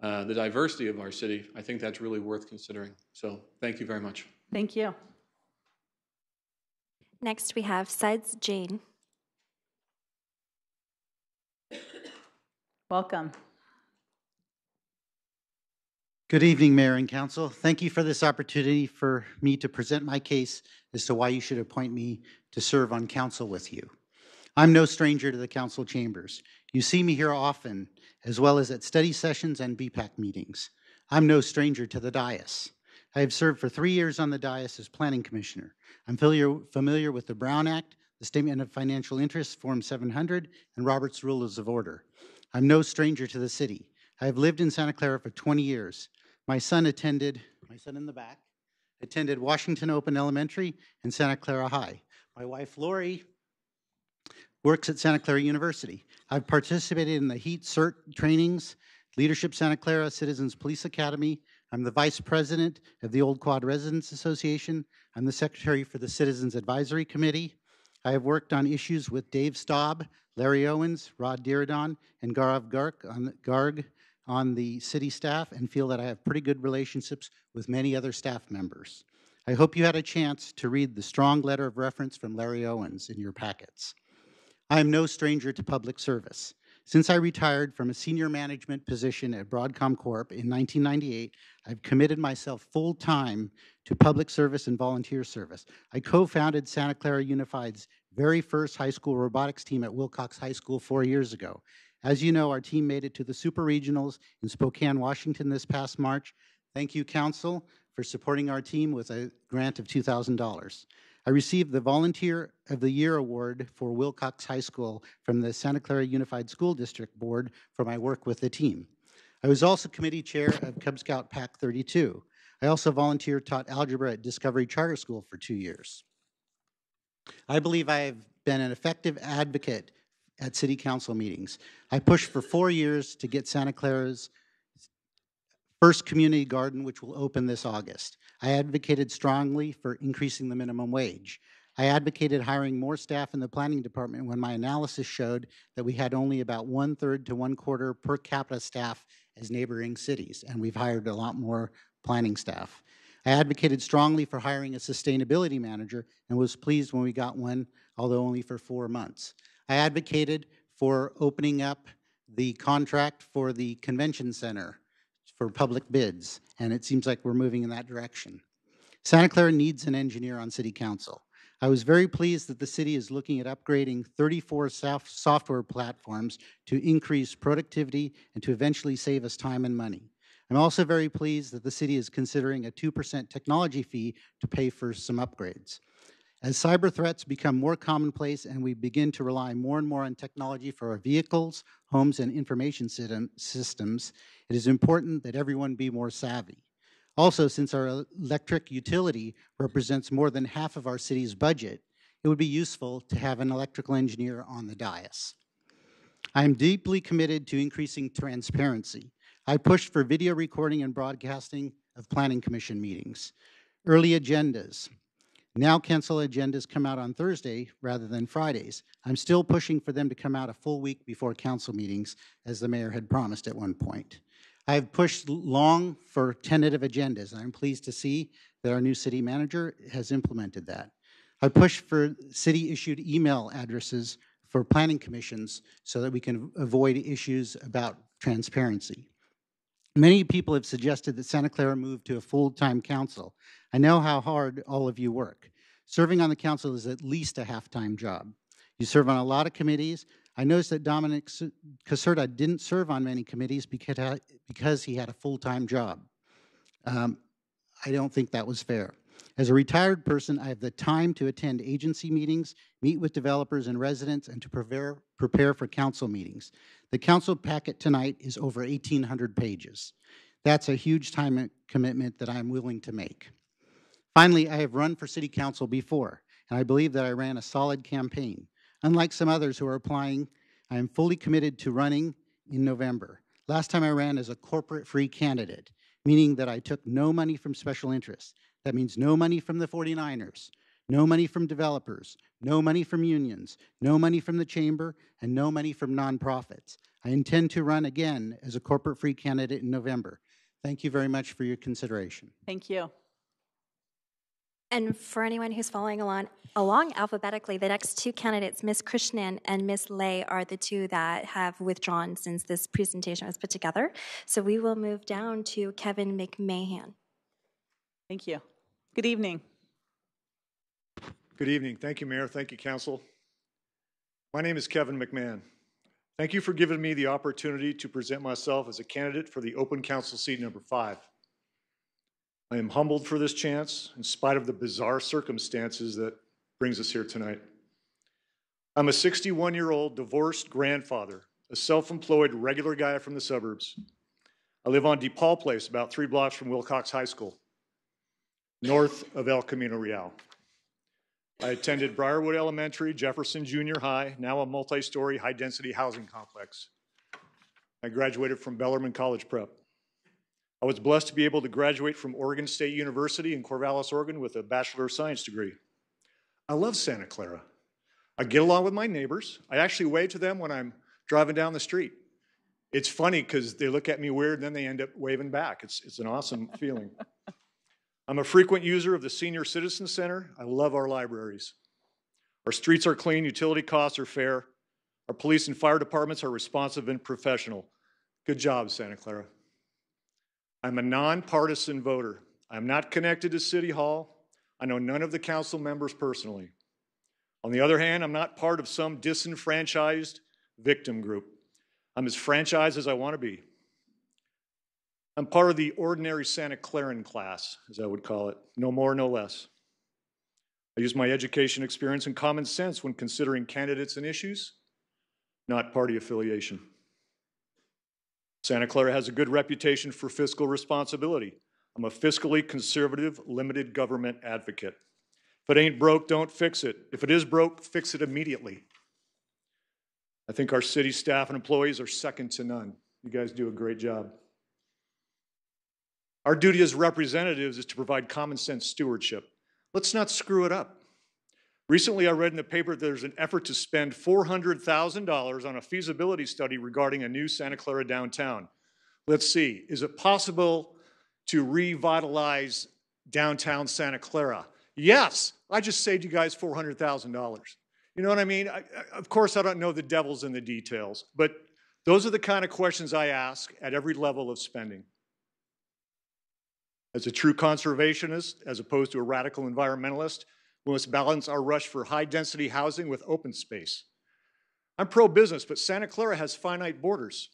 the diversity of our city, I think that's really worth considering. So thank you very much. Thank you. Next, we have Suds Jane. Welcome. Good evening, Mayor and Council. Thank you for this opportunity for me to present my case as to why you should appoint me to serve on council with you. I'm no stranger to the council chambers. You see me here often, as well as at study sessions and BPAC meetings. I'm no stranger to the dais. I have served for 3 years on the dais as planning commissioner. I'm familiar with the Brown Act, the Statement of Financial Interest, Form 700, and Robert's Rules of Order. I'm no stranger to the city. I have lived in Santa Clara for 20 years. My son in the back, attended Washington Open Elementary and Santa Clara High. My wife, Lori, works at Santa Clara University. I've participated in the HEAT CERT trainings, Leadership Santa Clara Citizens Police Academy. I'm the vice president of the Old Quad Residents Association. I'm the secretary for the Citizens Advisory Committee. I have worked on issues with Dave Staub, Larry Owens, Rod Diridon, and Gaurav Garg on the city staff, and feel that I have pretty good relationships with many other staff members. I hope you had a chance to read the strong letter of reference from Larry Owens in your packets. I am no stranger to public service. Since I retired from a senior management position at Broadcom Corp in 1998, I've committed myself full-time to public service and volunteer service. I co-founded Santa Clara Unified's very first high school robotics team at Wilcox High School 4 years ago. As you know, our team made it to the Super Regionals in Spokane, Washington this past March. Thank you, Council, for supporting our team with a grant of $2,000. I received the Volunteer of the Year Award for Wilcox High School from the Santa Clara Unified School District Board for my work with the team. I was also committee chair of Cub Scout Pack 32. I also taught algebra at Discovery Charter School for 2 years. I believe I have been an effective advocate at city council meetings. I pushed for 4 years to get Santa Clara's first community garden, which will open this August. I advocated strongly for increasing the minimum wage. I advocated hiring more staff in the planning department when my analysis showed that we had only about 1/3 to 1/4 per capita staff as neighboring cities, and we've hired a lot more planning staff. I advocated strongly for hiring a sustainability manager and was pleased when we got one, although only for 4 months. I advocated for opening up the contract for the convention center for public bids, and it seems like we're moving in that direction. Santa Clara needs an engineer on city council. I was very pleased that the city is looking at upgrading 34 software platforms to increase productivity and to eventually save us time and money. I'm also very pleased that the city is considering a 2% technology fee to pay for some upgrades. As cyber threats become more commonplace and we begin to rely more and more on technology for our vehicles, homes, and information systems, it is important that everyone be more savvy. Also, since our electric utility represents more than half of our city's budget, it would be useful to have an electrical engineer on the dais. I am deeply committed to increasing transparency. I pushed for video recording and broadcasting of Planning Commission meetings. Early agendas. Now council agendas come out on Thursday rather than Fridays. I'm still pushing for them to come out a full week before council meetings, as the mayor had promised at one point. I have pushed long for tentative agendas, and I'm pleased to see that our new city manager has implemented that. I pushed for city-issued email addresses for planning commissions so that we can avoid issues about transparency. Many people have suggested that Santa Clara move to a full-time council. I know how hard all of you work. Serving on the council is at least a half-time job. You serve on a lot of committees. I noticed that Dominic Caserta didn't serve on many committees because he had a full-time job. I don't think that was fair. As a retired person, I have the time to attend agency meetings, meet with developers and residents, and to prepare for council meetings. The council packet tonight is over 1,800 pages. That's a huge time commitment that I'm willing to make. Finally, I have run for city council before, and I believe that I ran a solid campaign. Unlike some others who are applying, I am fully committed to running in November. Last time I ran as a corporate-free candidate, meaning that I took no money from special interests. That means no money from the 49ers, no money from developers, no money from unions, no money from the chamber, and no money from nonprofits. I intend to run again as a corporate-free candidate in November. Thank you very much for your consideration. Thank you. And for anyone who's following along alphabetically, the next two candidates, Ms. Krishnan and Ms. Lay, are the two that have withdrawn since this presentation was put together. So we will move down to Kevin McMahon. Thank you. Good evening. Good evening. Thank you, Mayor. Thank you, Council. My name is Kevin McMahon. Thank you for giving me the opportunity to present myself as a candidate for the open council seat number 5. I am humbled for this chance in spite of the bizarre circumstances that brings us here tonight. I'm a 61-year-old divorced grandfather, a self-employed regular guy from the suburbs. I live on DePaul Place, about 3 blocks from Wilcox High School, north of El Camino Real. I attended Briarwood Elementary, Jefferson Junior High, now a multi-story high-density housing complex. I graduated from Bellarmine College Prep. I was blessed to be able to graduate from Oregon State University in Corvallis, Oregon with a Bachelor of Science degree. I love Santa Clara. I get along with my neighbors. I actually wave to them when I'm driving down the street. It's funny because they look at me weird and then they end up waving back. It's an awesome feeling. I'm a frequent user of the Senior Citizen Center. I love our libraries. Our streets are clean, utility costs are fair. Our police and fire departments are responsive and professional. Good job, Santa Clara. I'm a nonpartisan voter. I'm not connected to City Hall. I know none of the council members personally. On the other hand, I'm not part of some disenfranchised victim group. I'm as franchised as I want to be. I'm part of the ordinary Santa Claran class, as I would call it. No more, no less. I use my education experience and common sense when considering candidates and issues, not party affiliation. Santa Clara has a good reputation for fiscal responsibility. I'm a fiscally conservative, limited government advocate. If it ain't broke, don't fix it. If it is broke, fix it immediately. I think our city staff and employees are second to none. You guys do a great job. Our duty as representatives is to provide common sense stewardship. Let's not screw it up. Recently, I read in the paper that there's an effort to spend $400,000 on a feasibility study regarding a new Santa Clara downtown. Let's see, is it possible to revitalize downtown Santa Clara? Yes, I just saved you guys $400,000. You know what I mean? Of course, I don't know the devil's in the details, but those are the kind of questions I ask at every level of spending. As a true conservationist, as opposed to a radical environmentalist, We must balance our rush for high-density housing with open space. I'm pro-business, but Santa Clara has finite borders.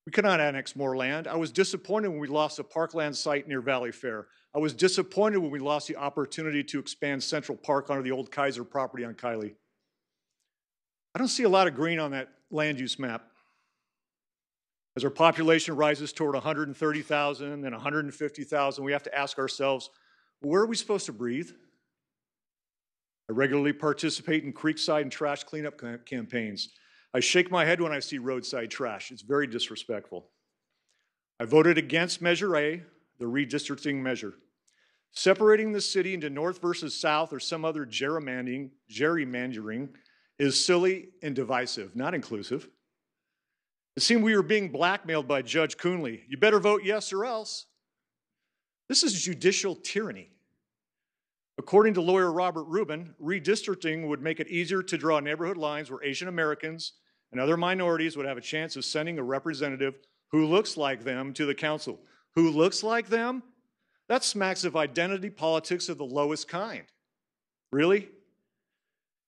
We cannot annex more land. I was disappointed when we lost a parkland site near Valley Fair. I was disappointed when we lost the opportunity to expand Central Park onto the old Kaiser property on Kiley. I don't see a lot of green on that land use map. As our population rises toward 130,000 and 150,000, we have to ask ourselves, well, where are we supposed to breathe? I regularly participate in creekside and trash cleanup campaigns. I shake my head when I see roadside trash. It's very disrespectful. I voted against Measure A, the redistricting measure. Separating the city into north versus south or some other gerrymandering is silly and divisive, not inclusive. It seemed we were being blackmailed by Judge Coonley. You better vote yes or else. This is judicial tyranny. According to lawyer Robert Rubin, redistricting would make it easier to draw neighborhood lines where Asian Americans and other minorities would have a chance of sending a representative who looks like them to the council. Who looks like them? That smacks of identity politics of the lowest kind. Really?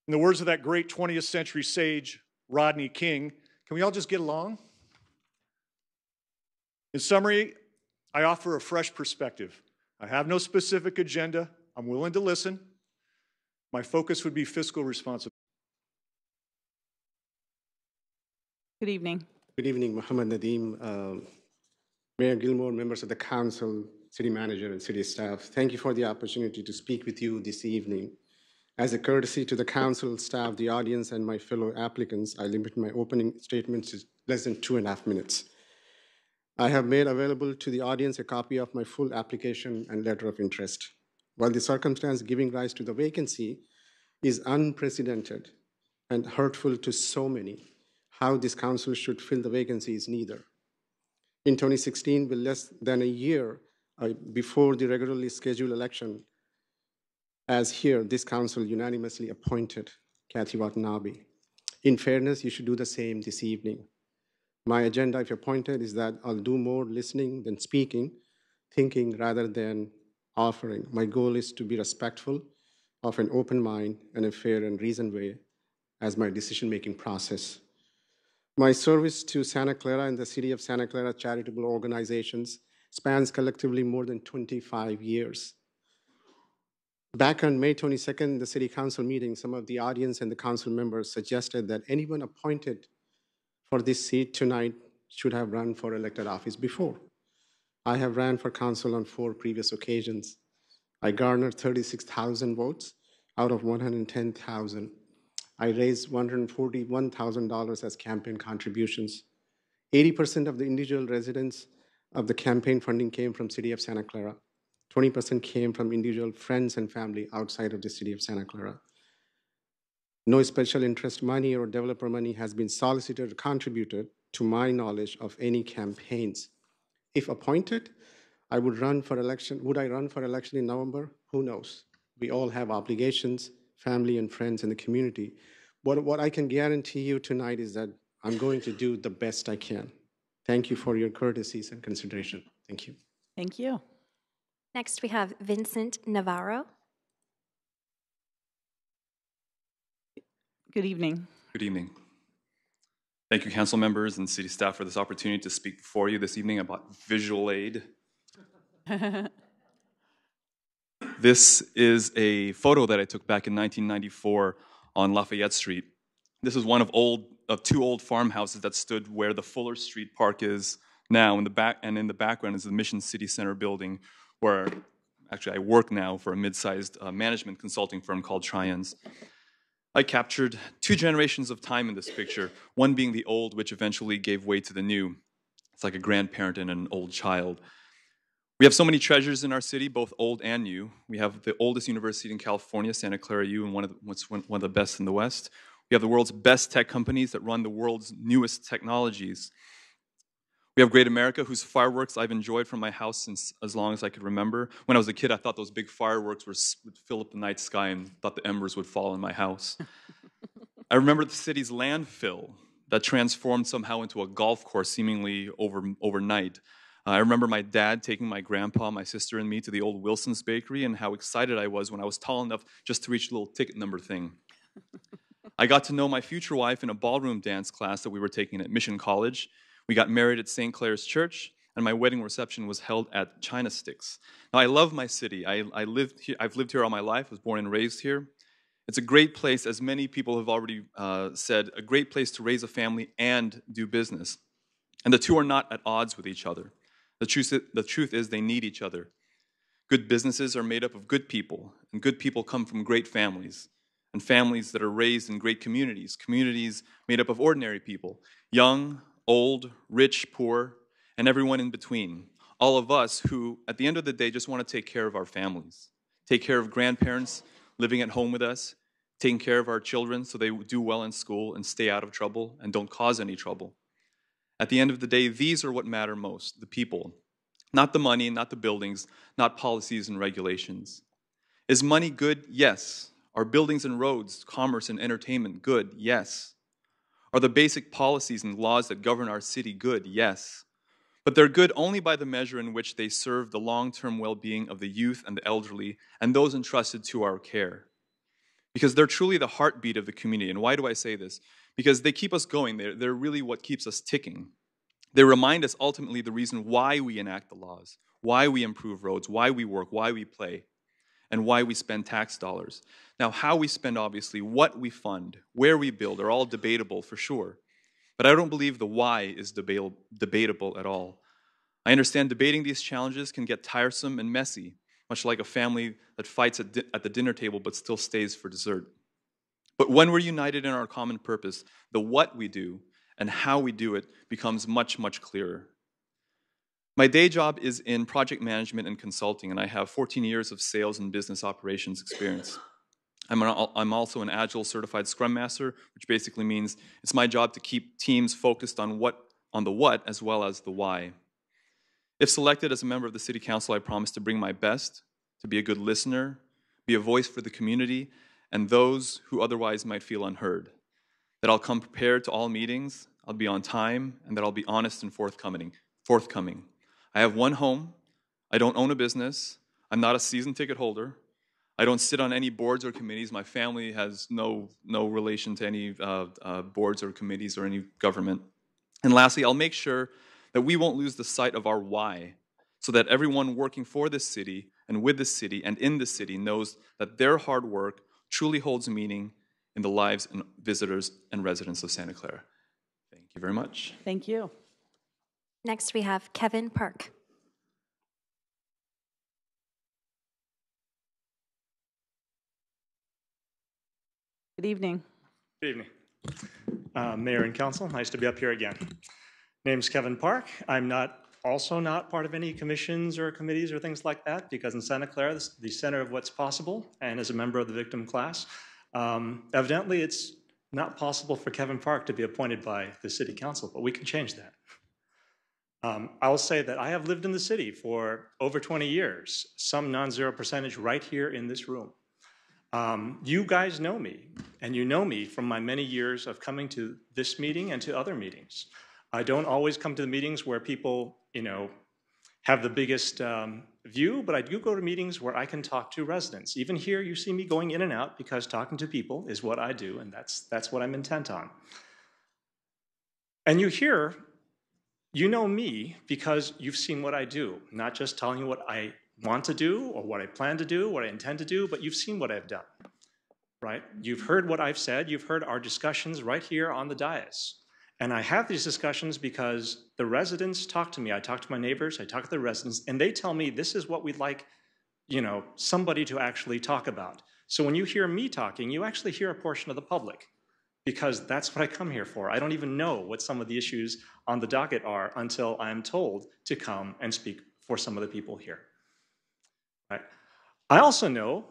In the words of that great 20th century sage, Rodney King, can we all just get along? In summary, I offer a fresh perspective. I have no specific agenda. I'm willing to listen. My focus would be fiscal responsibility. Good evening. Good evening, Muhammad Nadeem, Mayor Gilmore, members of the council, city manager, and city staff. Thank you for the opportunity to speak with you this evening. As a courtesy to the council, staff, the audience, and my fellow applicants, I limit my opening statements to less than 2.5 minutes. I have made available to the audience a copy of my full application and letter of interest. While the circumstance giving rise to the vacancy is unprecedented and hurtful to so many, how this council should fill the vacancy is neither. In 2016, with less than a year before the regularly scheduled election, as here, this council unanimously appointed Kathy Watanabe. In fairness, you should do the same this evening. My agenda, if appointed, is that I'll do more listening than speaking, thinking rather than offering. My goal is to be respectful of an open mind and a fair and reasoned way as my decision-making process. My service to Santa Clara and the City of Santa Clara charitable organizations spans collectively more than 25 years. Back on May 22nd, the City Council meeting, some of the audience and the council members suggested that anyone appointed for this seat tonight should have run for elected office before. I have ran for council on 4 previous occasions. I garnered 36,000 votes out of 110,000. I raised $141,000 as campaign contributions. 80% of the individual residents of the campaign funding came from City of Santa Clara. 20% came from individual friends and family outside of the City of Santa Clara. No special interest money or developer money has been solicited or contributed to my knowledge of any campaigns. If appointed, I would run for election. Would I run for election in November? Who knows? We all have obligations, family and friends in the community. But what I can guarantee you tonight is that I'm going to do the best I can. Thank you for your courtesies and consideration. Thank you. Thank you. Next, we have Vincent Navarro. Good evening. Good evening. Thank you, council members and city staff, for this opportunity to speak before you this evening about visual aid. This is a photo that I took back in 1994 on Lafayette Street. This is one of 2 old farmhouses that stood where the Fuller Street Park is now. In the background is the Mission City Center building, where actually I work now for a mid-sized management consulting firm called Trians. I captured 2 generations of time in this picture, one being the old, which eventually gave way to the new. It's like a grandparent and an old child. We have so many treasures in our city, both old and new. We have the oldest university in California, Santa Clara U, and one of the best in the West. We have the world's best tech companies that run the world's newest technologies. We have Great America, whose fireworks I've enjoyed from my house since as long as I could remember. When I was a kid, I thought those big fireworks would fill up the night sky and thought the embers would fall in my house. I remember the city's landfill that transformed somehow into a golf course seemingly overnight. I remember my dad taking my grandpa, my sister, and me to the old Wilson's Bakery, and how excited I was when I was tall enough just to reach the little ticket number thing. I got to know my future wife in a ballroom dance class that we were taking at Mission College. We got married at St. Clair's Church, and my wedding reception was held at China Sticks. Now, I love my city. I've lived here all my life, was born and raised here. It's a great place, as many people have already said, a great place to raise a family and do business. And the two are not at odds with each other. The truth is they need each other. Good businesses are made up of good people, and good people come from great families, and families that are raised in great communities, communities made up of ordinary people, young, old, rich, poor, and everyone in between. All of us who, at the end of the day, just want to take care of our families, take care of grandparents living at home with us, taking care of our children so they do well in school and stay out of trouble and don't cause any trouble. At the end of the day, these are what matter most, the people. Not the money, not the buildings, not policies and regulations. Is money good? Yes. Are buildings and roads, commerce and entertainment good? Yes. Are the basic policies and laws that govern our city good? Yes. But they're good only by the measure in which they serve the long-term well-being of the youth and the elderly and those entrusted to our care. Because they're truly the heartbeat of the community. And why do I say this? Because they keep us going. They're really what keeps us ticking. They remind us ultimately the reason why we enact the laws, why we improve roads, why we work, why we play, and why we spend tax dollars. Now, how we spend, obviously, what we fund, where we build are all debatable for sure. But I don't believe the why is debatable at all. I understand debating these challenges can get tiresome and messy, much like a family that fights at the dinner table but still stays for dessert. But when we're united in our common purpose, the what we do and how we do it becomes much, much clearer. My day job is in project management and consulting, and I have 14 years of sales and business operations experience. I'm also an Agile certified Scrum Master, which basically means it's my job to keep teams focused on the what as well as the why. If selected as a member of the City Council, I promise to bring my best, to be a good listener, be a voice for the community, and those who otherwise might feel unheard. That I'll come prepared to all meetings, I'll be on time, and that I'll be honest and forthcoming. I have one home, I don't own a business, I'm not a season ticket holder, I don't sit on any boards or committees, my family has no relation to any boards or committees or any government. And lastly, I'll make sure that we won't lose the sight of our why, so that everyone working for this city and with this city and in this city knows that their hard work truly holds meaning in the lives and visitors and residents of Santa Clara. Thank you very much. Thank you. Next, we have Kevin Park. Good evening. Good evening. Mayor and Council, nice to be up here again. Name's Kevin Park. I'm also not part of any commissions or committees or things like that, because in Santa Clara, this is the center of what's possible, and as a member of the victim class, evidently it's not possible for Kevin Park to be appointed by the City Council, but we can change that. I'll say that I have lived in the city for over 20 years, some non-zero percentage right here in this room. You guys know me, and you know me from my many years of coming to this meeting and to other meetings. I don't always come to the meetings where people, have the biggest view, but I do go to meetings where I can talk to residents. Even here, you see me going in and out because talking to people is what I do, and that's what I'm intent on. And you know me because you've seen what I do, not just telling you what I want to do or what I plan to do, what I intend to do, but you've seen what I've done, right? You've heard what I've said. You've heard our discussions right here on the dais. And I have these discussions because the residents talk to me. I talk to my neighbors, I talk to the residents, and they tell me this is what we'd like, somebody to actually talk about. So when you hear me talking, you actually hear a portion of the public, because that's what I come here for. I don't even know what some of the issues on the docket are until I'm told to come and speak for some of the people here. Right? I also know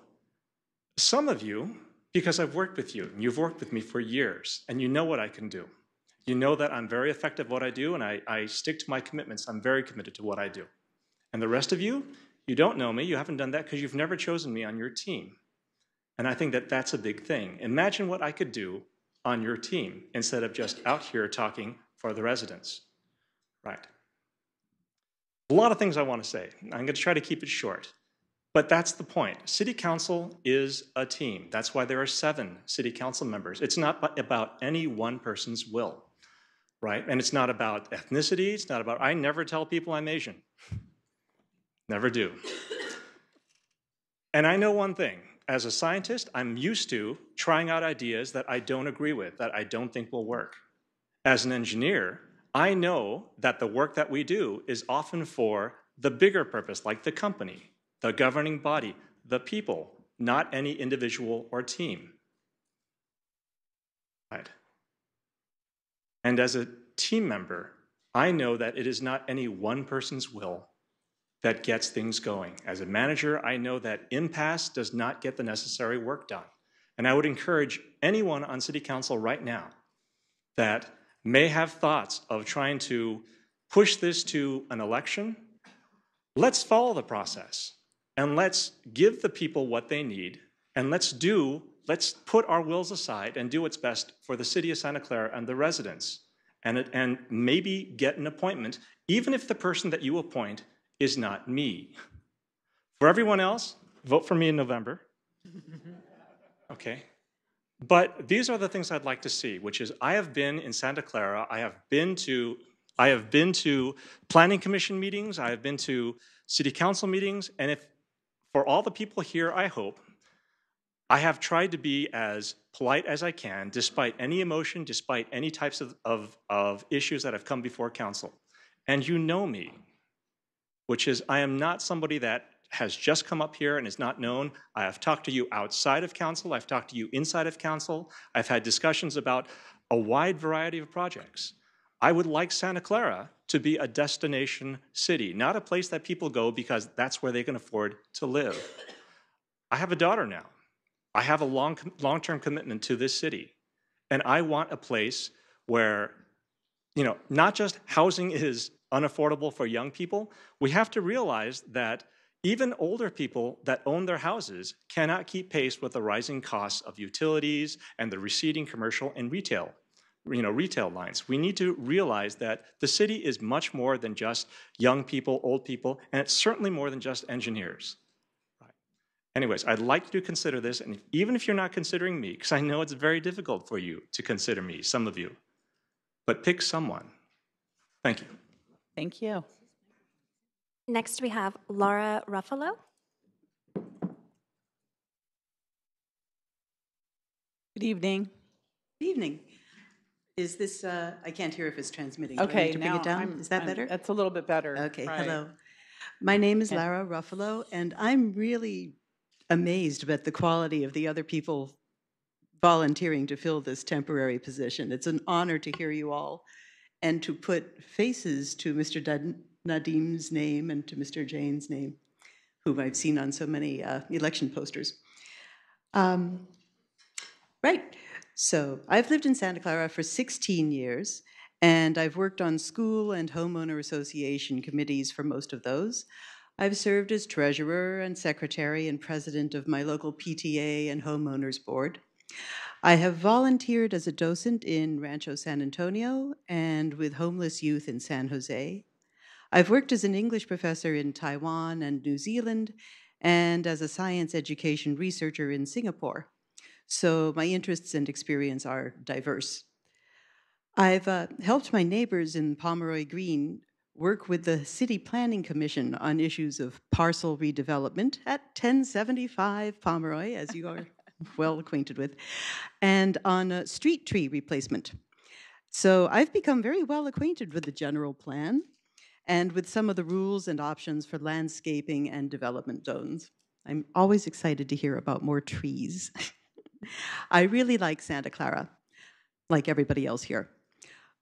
some of you, because I've worked with you, and you've worked with me for years, and you know what I can do. You know that I'm very effective at what I do, and I stick to my commitments. I'm very committed to what I do. And the rest of you, you don't know me. You haven't done that because you've never chosen me on your team. And I think that that's a big thing. Imagine what I could do on your team instead of just out here talking for the residents. Right. A lot of things I want to say. I'm going to try to keep it short. But that's the point. City council is a team. That's why there are 7 city council members. It's not about any one person's will, right? And it's not about ethnicity. It's not about, I never tell people I'm Asian. Never do. And I know one thing. As a scientist, I'm used to trying out ideas that I don't agree with, that I don't think will work. As an engineer, I know that the work that we do is often for the bigger purpose, like the company, the governing body, the people, not any individual or team. Right. And as a team member, I know that it is not any one person's will that gets things going. As a manager, I know that impasse does not get the necessary work done. And I would encourage anyone on City Council right now that may have thoughts of trying to push this to an election, let's follow the process and let's give the people what they need and let's put our wills aside and do what's best for the city of Santa Clara and the residents and maybe get an appointment, even if the person that you appoint is not me. For everyone else, vote for me in November. Okay. But these are the things I'd like to see, which is I have been in Santa Clara, I have been to planning commission meetings, I have been to city council meetings, and if for all the people here, I hope, I have tried to be as polite as I can, despite any emotion, despite any types of issues that have come before council. And you know me, which is I am not somebody that has just come up here and is not known. I have talked to you outside of council. I've talked to you inside of council. I've had discussions about a wide variety of projects. I would like Santa Clara to be a destination city, not a place that people go because that's where they can afford to live. I have a daughter now. I have a long-term commitment to this city. And I want a place where, not just housing is unaffordable for young people, we have to realize that even older people that own their houses cannot keep pace with the rising costs of utilities and the receding commercial and retail lines. We need to realize that the city is much more than just young people, old people, and it's certainly more than just engineers. Right. Anyways, I'd like you to consider this, and even if you're not considering me, because I know it's very difficult for you to consider me, some of you, but pick someone. Thank you. Thank you. Next, we have Laura Ruffalo. Good evening. Good evening. Is this, I can't hear if it's transmitting. Okay, Do I need to bring now it down? Is that better? That's a little bit better. Okay, right. hello. My name is Lara Ruffalo, and I'm really amazed at the quality of the other people volunteering to fill this temporary position. It's an honor to hear you all and to put faces to Mr. Nadim's name and to Mr. Jane's name, whom I've seen on so many election posters. Right. So I've lived in Santa Clara for 16 years, and I've worked on school and homeowner association committees for most of those. I've served as treasurer and secretary and president of my local PTA and homeowners board. I have volunteered as a docent in Rancho San Antonio and with homeless youth in San Jose. I've worked as an English professor in Taiwan and New Zealand and as a science education researcher in Singapore. So my interests and experience are diverse. I've helped my neighbors in Pomeroy Green work with the City Planning Commission on issues of parcel redevelopment at 1075 Pomeroy, as you are well acquainted with, and on street tree replacement. So I've become very well acquainted with the general plan and with some of the rules and options for landscaping and development zones. I'm always excited to hear about more trees. I really like Santa Clara, like everybody else here.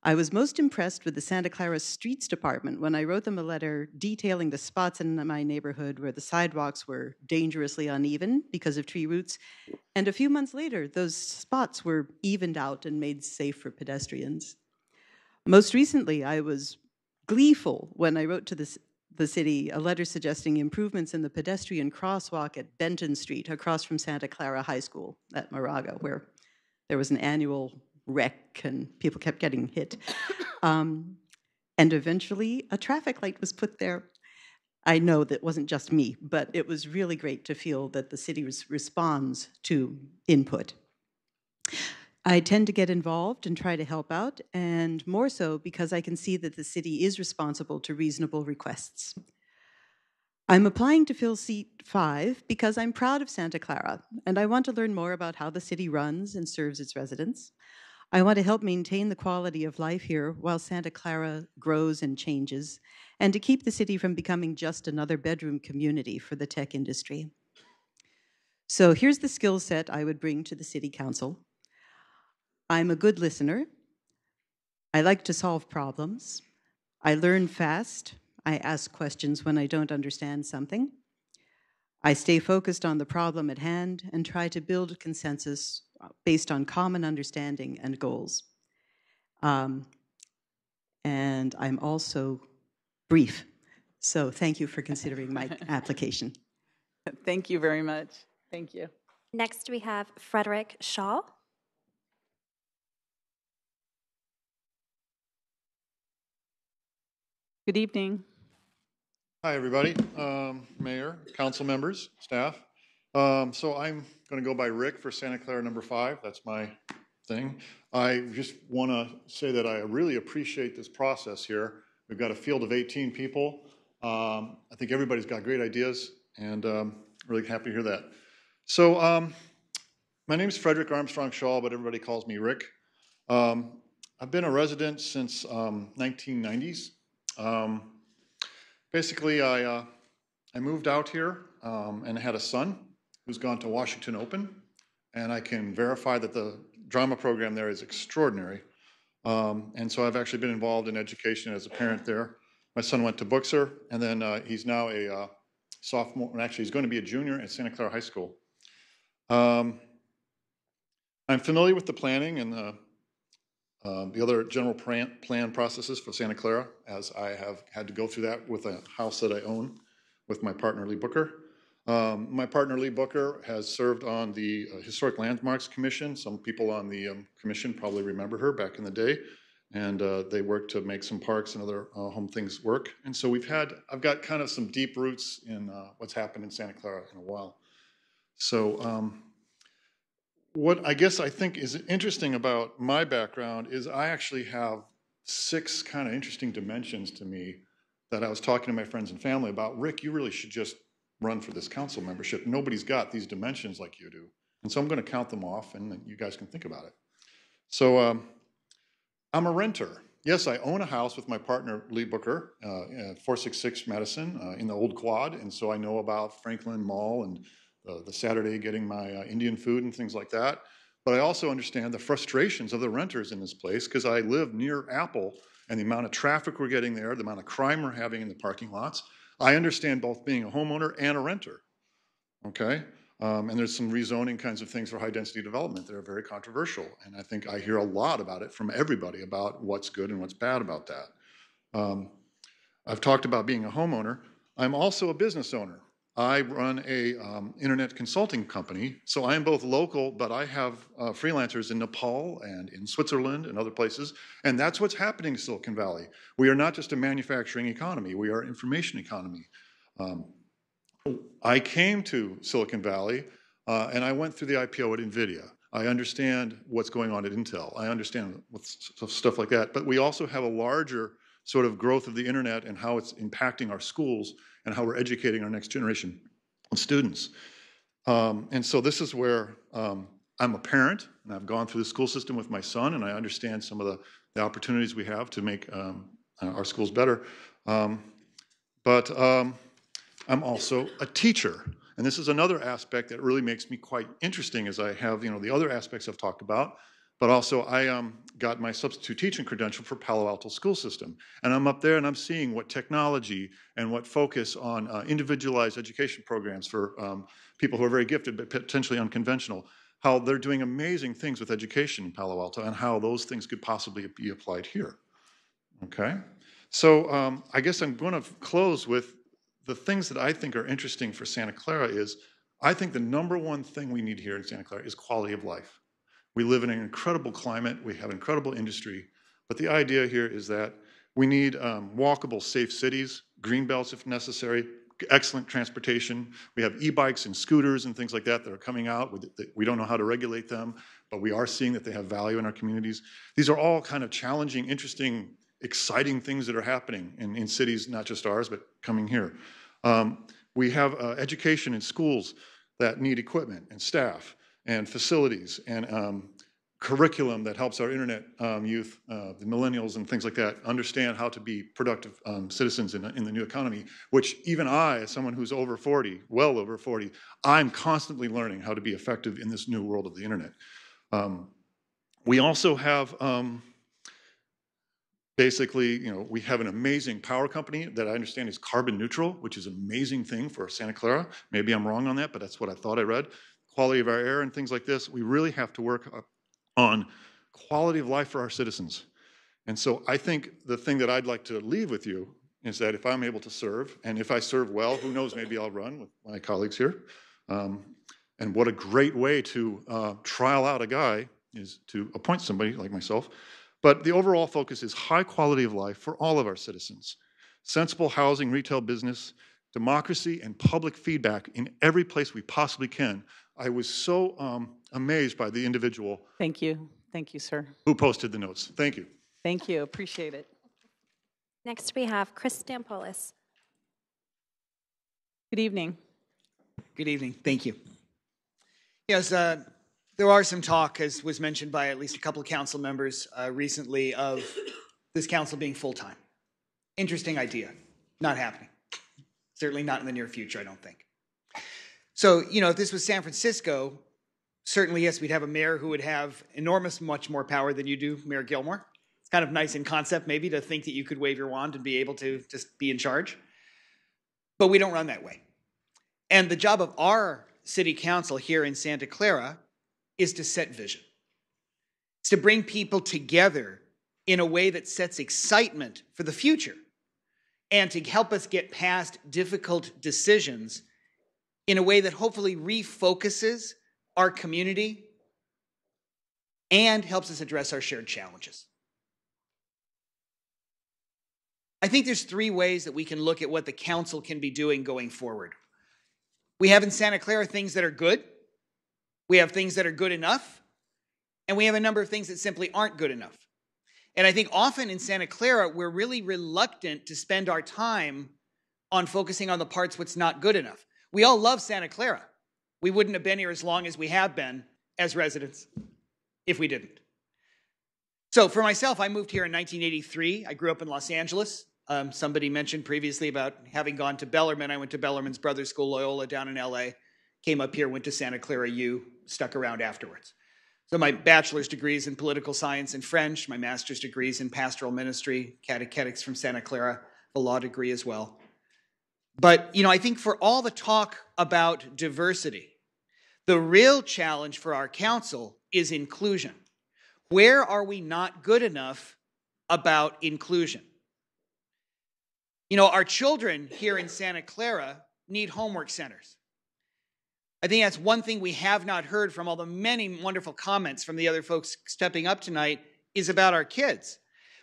I was most impressed with the Santa Clara Streets Department when I wrote them a letter detailing the spots in my neighborhood where the sidewalks were dangerously uneven because of tree roots. And a few months later, those spots were evened out and made safe for pedestrians. Most recently, I was gleeful when I wrote to the city a letter suggesting improvements in the pedestrian crosswalk at Benton Street across from Santa Clara High School at Moraga, where there was an annual wreck and people kept getting hit. And eventually a traffic light was put there. I know that wasn't just me, but it was really great to feel that the city responds to input. I tend to get involved and try to help out, and more so because I can see that the city is responsible to reasonable requests. I'm applying to fill seat 5 because I'm proud of Santa Clara, and I want to learn more about how the city runs and serves its residents. I want to help maintain the quality of life here while Santa Clara grows and changes, and to keep the city from becoming just another bedroom community for the tech industry. So here's the skill set I would bring to the city council. I'm a good listener. I like to solve problems. I learn fast. I ask questions when I don't understand something. I stay focused on the problem at hand and try to build a consensus based on common understanding and goals. And I'm also brief. So thank you for considering my application. Thank you very much. Thank you. Next, we have Frederick Shaw. Good evening. Hi, everybody. Mayor, council members, staff. So I'm going to go by Rick for Santa Clara number 5. That's my thing. I just want to say that I really appreciate this process here. We've got a field of 18 people. I think everybody's got great ideas, and really happy to hear that. So my name is Frederick Armstrong Shaw, but everybody calls me Rick. I've been a resident since 1990s. Basically, I moved out here and had a son who's gone to Washington Open, and I can verify that the drama program there is extraordinary. And so I've actually been involved in education as a parent there. My son went to Buxer, and then he's now a sophomore, and actually he's going to be a junior at Santa Clara High School. I'm familiar with the planning and the other general plan processes for Santa Clara, as I have had to go through that with a house that I own with my partner, Lee Booker. My partner, Lee Booker, has served on the Historic Landmarks Commission. Some people on the commission probably remember her back in the day, and they worked to make some parks and other home things work. And so I've got kind of some deep roots in what's happened in Santa Clara in a while. So what I guess I think is interesting about my background is I actually have 6 kind of interesting dimensions to me that I was talking to my friends and family about. Rick, you really should just run for this council membership. Nobody's got these dimensions like you do. And so I'm going to count them off, and then you guys can think about it. So I'm a renter. Yes, I own a house with my partner, Lee Booker, at 466 Madison in the Old Quad. And so I know about Franklin Mall and the Saturday getting my Indian food and things like that. But I also understand the frustrations of the renters in this place because I live near Apple, and the amount of traffic we're getting there, the amount of crime we're having in the parking lots. I understand both being a homeowner and a renter, okay? And there's some rezoning kinds of things for high density development that are very controversial. And I think I hear a lot about it from everybody about what's good and what's bad about that. I've talked about being a homeowner. I'm also a business owner. I run a internet consulting company, so I am both local, but I have freelancers in Nepal and in Switzerland and other places, and that's what's happening in Silicon Valley. We are not just a manufacturing economy, we are an information economy. I came to Silicon Valley, and I went through the IPO at NVIDIA. I understand what's going on at Intel. I understand stuff like that, but we also have a larger sort of growth of the internet and how it's impacting our schools and how we're educating our next generation of students. And so this is where I'm a parent, and I've gone through the school system with my son, and I understand some of the opportunities we have to make our schools better. But I'm also a teacher. And this is another aspect that really makes me quite interesting, as I have, the other aspects I've talked about. But also, I got my substitute teaching credential for Palo Alto School System. And I'm up there and I'm seeing what technology and what focus on individualized education programs for people who are very gifted but potentially unconventional, how they're doing amazing things with education in Palo Alto and how those things could possibly be applied here. Okay? So I guess I'm going to close with the things that I think are interesting for Santa Clara is, I think the number one thing we need here in Santa Clara is quality of life. We live in an incredible climate, we have incredible industry, but the idea here is that we need walkable, safe cities green belts if necessary, excellent transportation. We have e-bikes and scooters and things like that that are coming out. We don't know how to regulate them, but we are seeing that they have value in our communities. These are all kind of challenging, interesting, exciting things that are happening in cities, not just ours, but coming here. We have education in schools that need equipment and staff and facilities and curriculum that helps our internet youth, the millennials and things like that, understand how to be productive citizens in the new economy, which even I, as someone who's over 40, well over 40, I'm constantly learning how to be effective in this new world of the internet. We also have basically, we have an amazing power company that I understand is carbon neutral, which is an amazing thing for Santa Clara. Maybe I'm wrong on that, but that's what I thought I read. Quality of our air and things like this, we really have to work on quality of life for our citizens. And so I think the thing that I'd like to leave with you is that if I'm able to serve, and if I serve well, who knows, maybe I'll run with my colleagues here. And what a great way to trial out a guy is to appoint somebody like myself. But the overall focus is high quality of life for all of our citizens. Sensible housing, retail business, democracy, and public feedback in every place we possibly can. I was so amazed by the individual. Thank you. Thank you, sir. Who posted the notes. Thank you. Thank you. Appreciate it. Next, we have Chris Stampolis. Good evening. Good evening. Thank you. Yes, there are some talk, as was mentioned by at least a couple of council members recently, of this council being full-time. Interesting idea. Not happening. Certainly not in the near future, I don't think. So, if this was San Francisco, certainly, yes, we'd have a mayor who would have much more power than you do, Mayor Gilmore. It's kind of nice in concept, maybe, to think that you could wave your wand and be able to just be in charge. But we don't run that way. And the job of our city council here in Santa Clara is to set vision. It's to bring people together in a way that sets excitement for the future and to help us get past difficult decisions in a way that hopefully refocuses our community and helps us address our shared challenges. I think there's 3 ways that we can look at what the council can be doing going forward. We have in Santa Clara things that are good. We have things that are good enough. And we have a number of things that simply aren't good enough. And I think often in Santa Clara, we're really reluctant to spend our time on focusing on the parts what's not good enough. We all love Santa Clara. We wouldn't have been here as long as we have been as residents if we didn't. So for myself, I moved here in 1983. I grew up in Los Angeles. Somebody mentioned previously about having gone to Bellarmine. I went to Bellarmine's Brothers School, Loyola, down in LA. Came up here, went to Santa Clara U, stuck around afterwards. So my bachelor's degrees in political science and French, my master's degrees in pastoral ministry, catechetics from Santa Clara, a law degree as well. But, I think for all the talk about diversity, the real challenge for our council is inclusion. Where are we not good enough about inclusion? Our children here in Santa Clara need homework centers. I think that's one thing we have not heard from all the many wonderful comments from the other folks stepping up tonight is about our kids.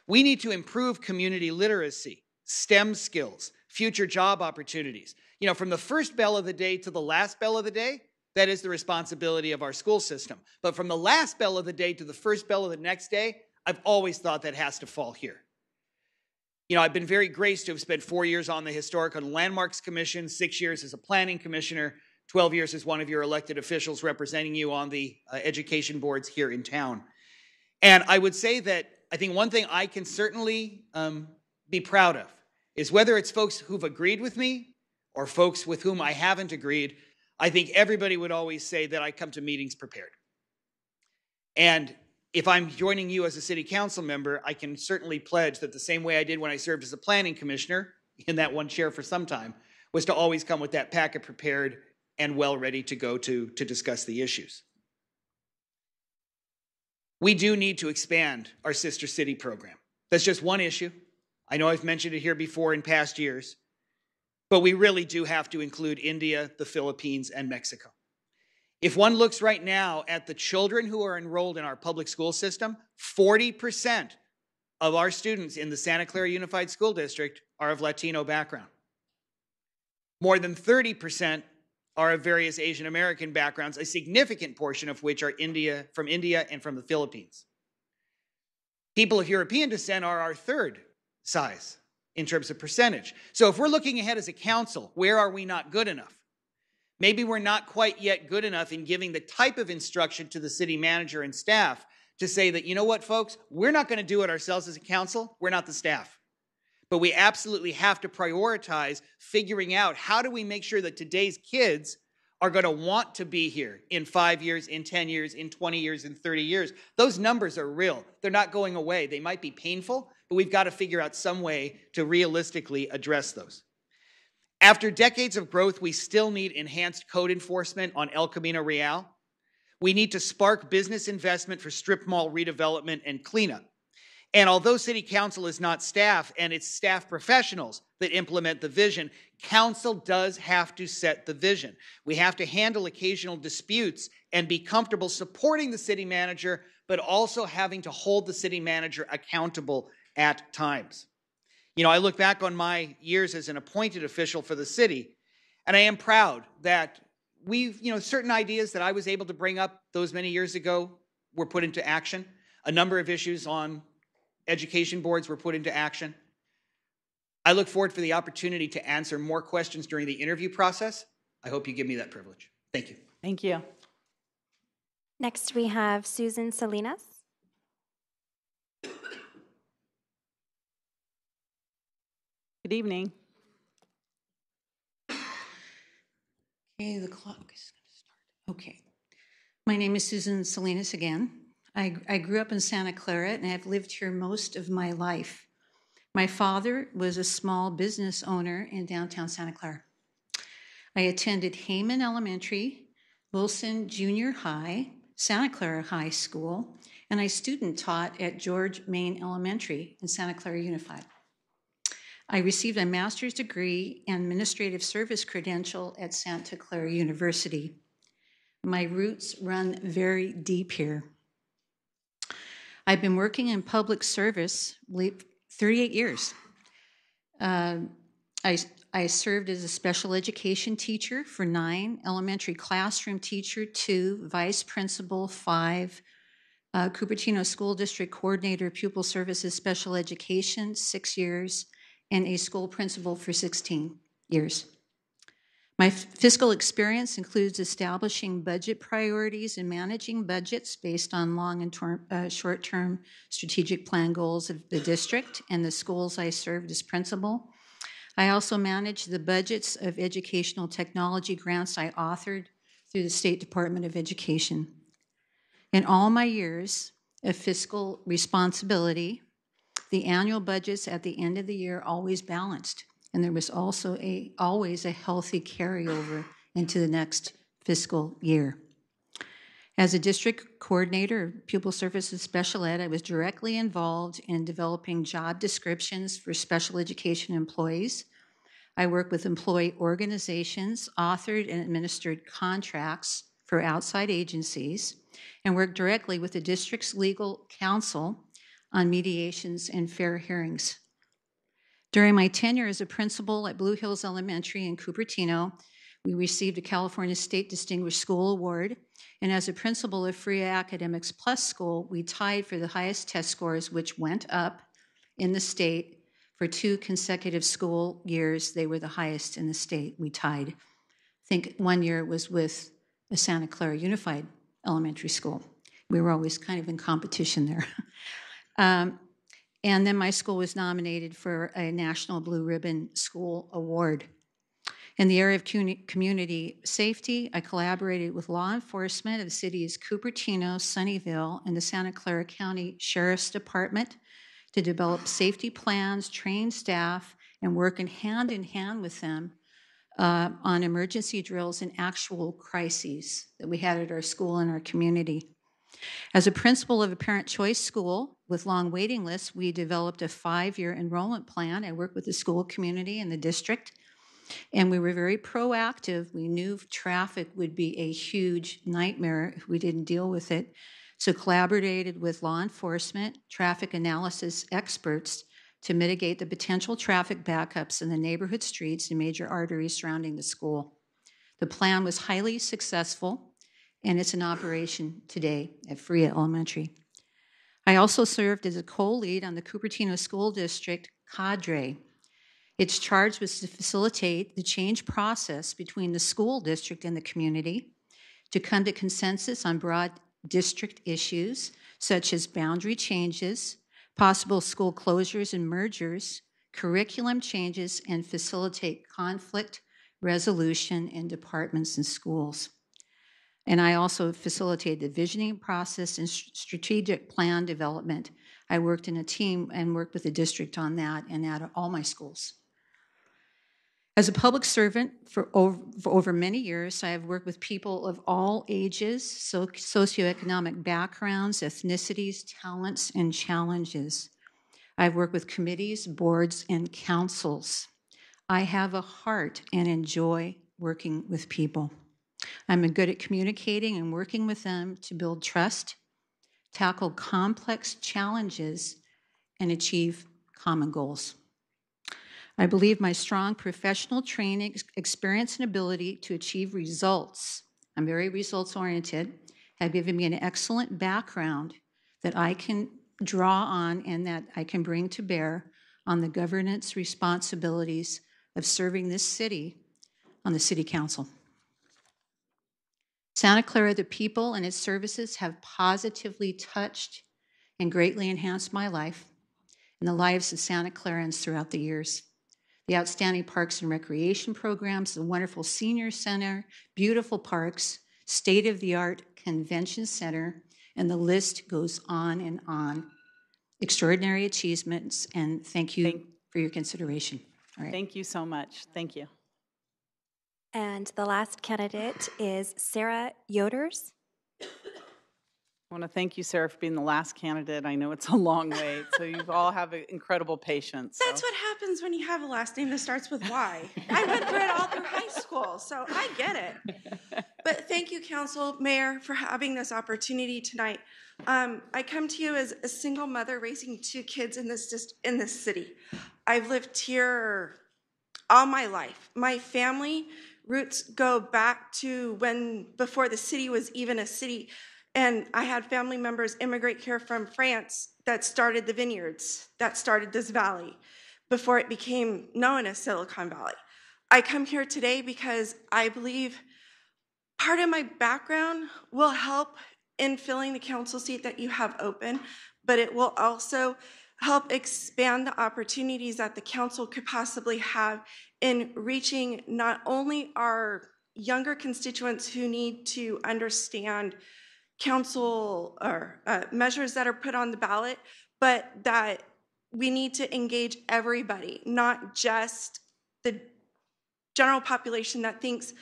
We need to improve community literacy, STEM skills, future job opportunities. From the first bell of the day to the last bell of the day, that is the responsibility of our school system. But from the last bell of the day to the first bell of the next day, I've always thought that has to fall here. I've been very graced to have spent 4 years on the Historic and Landmarks Commission, 6 years as a planning commissioner, 12 years as one of your elected officials representing you on the education boards here in town. And I would say that I think one thing I can certainly be proud of is whether it's folks who've agreed with me or folks with whom I haven't agreed, I think everybody would always say that I come to meetings prepared. And if I'm joining you as a city council member, I can certainly pledge that the same way I did when I served as a planning commissioner, in that one chair for some time, was to always come with that packet prepared and well ready to go to discuss the issues. We do need to expand our sister city program. That's just one issue. I know I've mentioned it here before in past years, but we really do have to include India, the Philippines, and Mexico. If one looks right now at the children who are enrolled in our public school system, 40% of our students in the Santa Clara Unified School District are of Latino background. More than 30% are of various Asian American backgrounds, a significant portion of which are from India and from the Philippines. People of European descent are our third size in terms of percentage. So if we're looking ahead as a council, where are we not good enough? Maybe we're not quite yet good enough in giving the type of instruction to the city manager and staff to say that, you know what, folks, we're not going to do it ourselves as a council. We're not the staff. But we absolutely have to prioritize figuring out how do we make sure that today's kids are going to want to be here in 5 years, in 10 years, in 20 years, in 30 years. Those numbers are real. They're not going away. They might be painful, but we've got to figure out some way to realistically address those. After decades of growth, we still need enhanced code enforcement on El Camino Real. We need to spark business investment for strip mall redevelopment and cleanup. And although City Council is not staff and it's staff professionals that implement the vision, Council does have to set the vision. We have to handle occasional disputes and be comfortable supporting the city manager, but also having to hold the city manager accountable at times. You know, I look back on my years as an appointed official for the city, and I am proud that certain ideas that I was able to bring up those many years ago were put into action. A number of issues on education boards were put into action. I look forward for the opportunity to answer more questions during the interview process. I hope you give me that privilege. Thank you. Thank you. Next, we have Susan Salinas. Good evening. Okay, the clock is going to start. Okay. My name is Susan Salinas again. I grew up in Santa Clara, and I've lived here most of my life. My father was a small business owner in downtown Santa Clara. I attended Heyman Elementary, Wilson Junior High, Santa Clara High School, and I student taught at George Main Elementary in Santa Clara Unified. I received a master's degree and administrative service credential at Santa Clara University. My roots run very deep here. I've been working in public service 38 years. I served as a special education teacher for 9, elementary classroom teacher 2, vice principal 5, Cupertino School District Coordinator, Pupil Services Special Education 6 years, and a school principal for 16 years. My fiscal experience includes establishing budget priorities and managing budgets based on long and short-term strategic plan goals of the district and the schools I served as principal. I also managed the budgets of educational technology grants I authored through the State Department of Education. In all my years of fiscal responsibility, the annual budgets at the end of the year always balanced, and there was also always a healthy carryover into the next fiscal year. As a district coordinator of Pupil Services Special Ed, I was directly involved in developing job descriptions for special education employees. I worked with employee organizations, authored and administered contracts for outside agencies, and worked directly with the district's legal counsel on mediations and fair hearings. During my tenure as a principal at Blue Hills Elementary in Cupertino, we received a California State Distinguished School Award, and as a principal of Free Academics Plus School, we tied for the highest test scores, which went up in the state for 2 consecutive school years. They were the highest in the state. We tied. I think one year it was with the Santa Clara Unified Elementary School. We were always kind of in competition there. And then my school was nominated for a National Blue Ribbon School Award. In the area of community safety, I collaborated with law enforcement of the cities Cupertino, Sunnyvale, and the Santa Clara County Sheriff's Department to develop safety plans, train staff, and work in hand with them on emergency drills and actual crises that we had at our school and our community. As a principal of a parent choice school with long waiting lists, we developed a 5-year enrollment plan. I worked with the school community and the district, and we were very proactive. We knew traffic would be a huge nightmare if we didn't deal with it. So collaborated with law enforcement, traffic analysis experts to mitigate the potential traffic backups in the neighborhood streets and major arteries surrounding the school. The plan was highly successful, and it's in operation today at Freya Elementary. I also served as a co-lead on the Cupertino School District cadre. Its charge was to facilitate the change process between the school district and the community, to come to consensus on broad district issues such as boundary changes, possible school closures and mergers, curriculum changes, and facilitate conflict resolution in departments and schools. And I also facilitated the visioning process and strategic plan development. I worked in a team and worked with the district on that and at all my schools. As a public servant for over many years, I have worked with people of all ages, socioeconomic backgrounds, ethnicities, talents, and challenges. I've worked with committees, boards, and councils. I have a heart and enjoy working with people. I'm good at communicating and working with them to build trust, tackle complex challenges, and achieve common goals. I believe my strong professional training, experience, and ability to achieve results, I'm very results-oriented, have given me an excellent background that I can draw on and that I can bring to bear on the governance responsibilities of serving this city on the City Council. Santa Clara, the people and its services have positively touched and greatly enhanced my life and the lives of Santa Clarans throughout the years. The outstanding parks and recreation programs, the wonderful senior center, beautiful parks, state-of-the-art convention center, and the list goes on and on. Extraordinary achievements, and thank you for your consideration. All right. Thank you so much. Thank you. And the last candidate is Sarah Yoders. I want to thank you, Sarah, for being the last candidate. I know it's a long wait, so you all have incredible patience. That's what happens when you have a last name that starts with Y. I went through it all through high school, so I get it. But thank you, Council, Mayor, for having this opportunity tonight. I come to you as a single mother raising 2 kids in this city. I've lived here all my life. My family roots go back to before the city was even a city. And I had family members immigrate here from France that started the vineyards, that started this valley, before it became known as Silicon Valley. I come here today because I believe part of my background will help in filling the council seat that you have open, but it will also help expand the opportunities that the council could possibly have in reaching not only our younger constituents who need to understand council or measures that are put on the ballot, but that we need to engage everybody, not just the general population that thinks,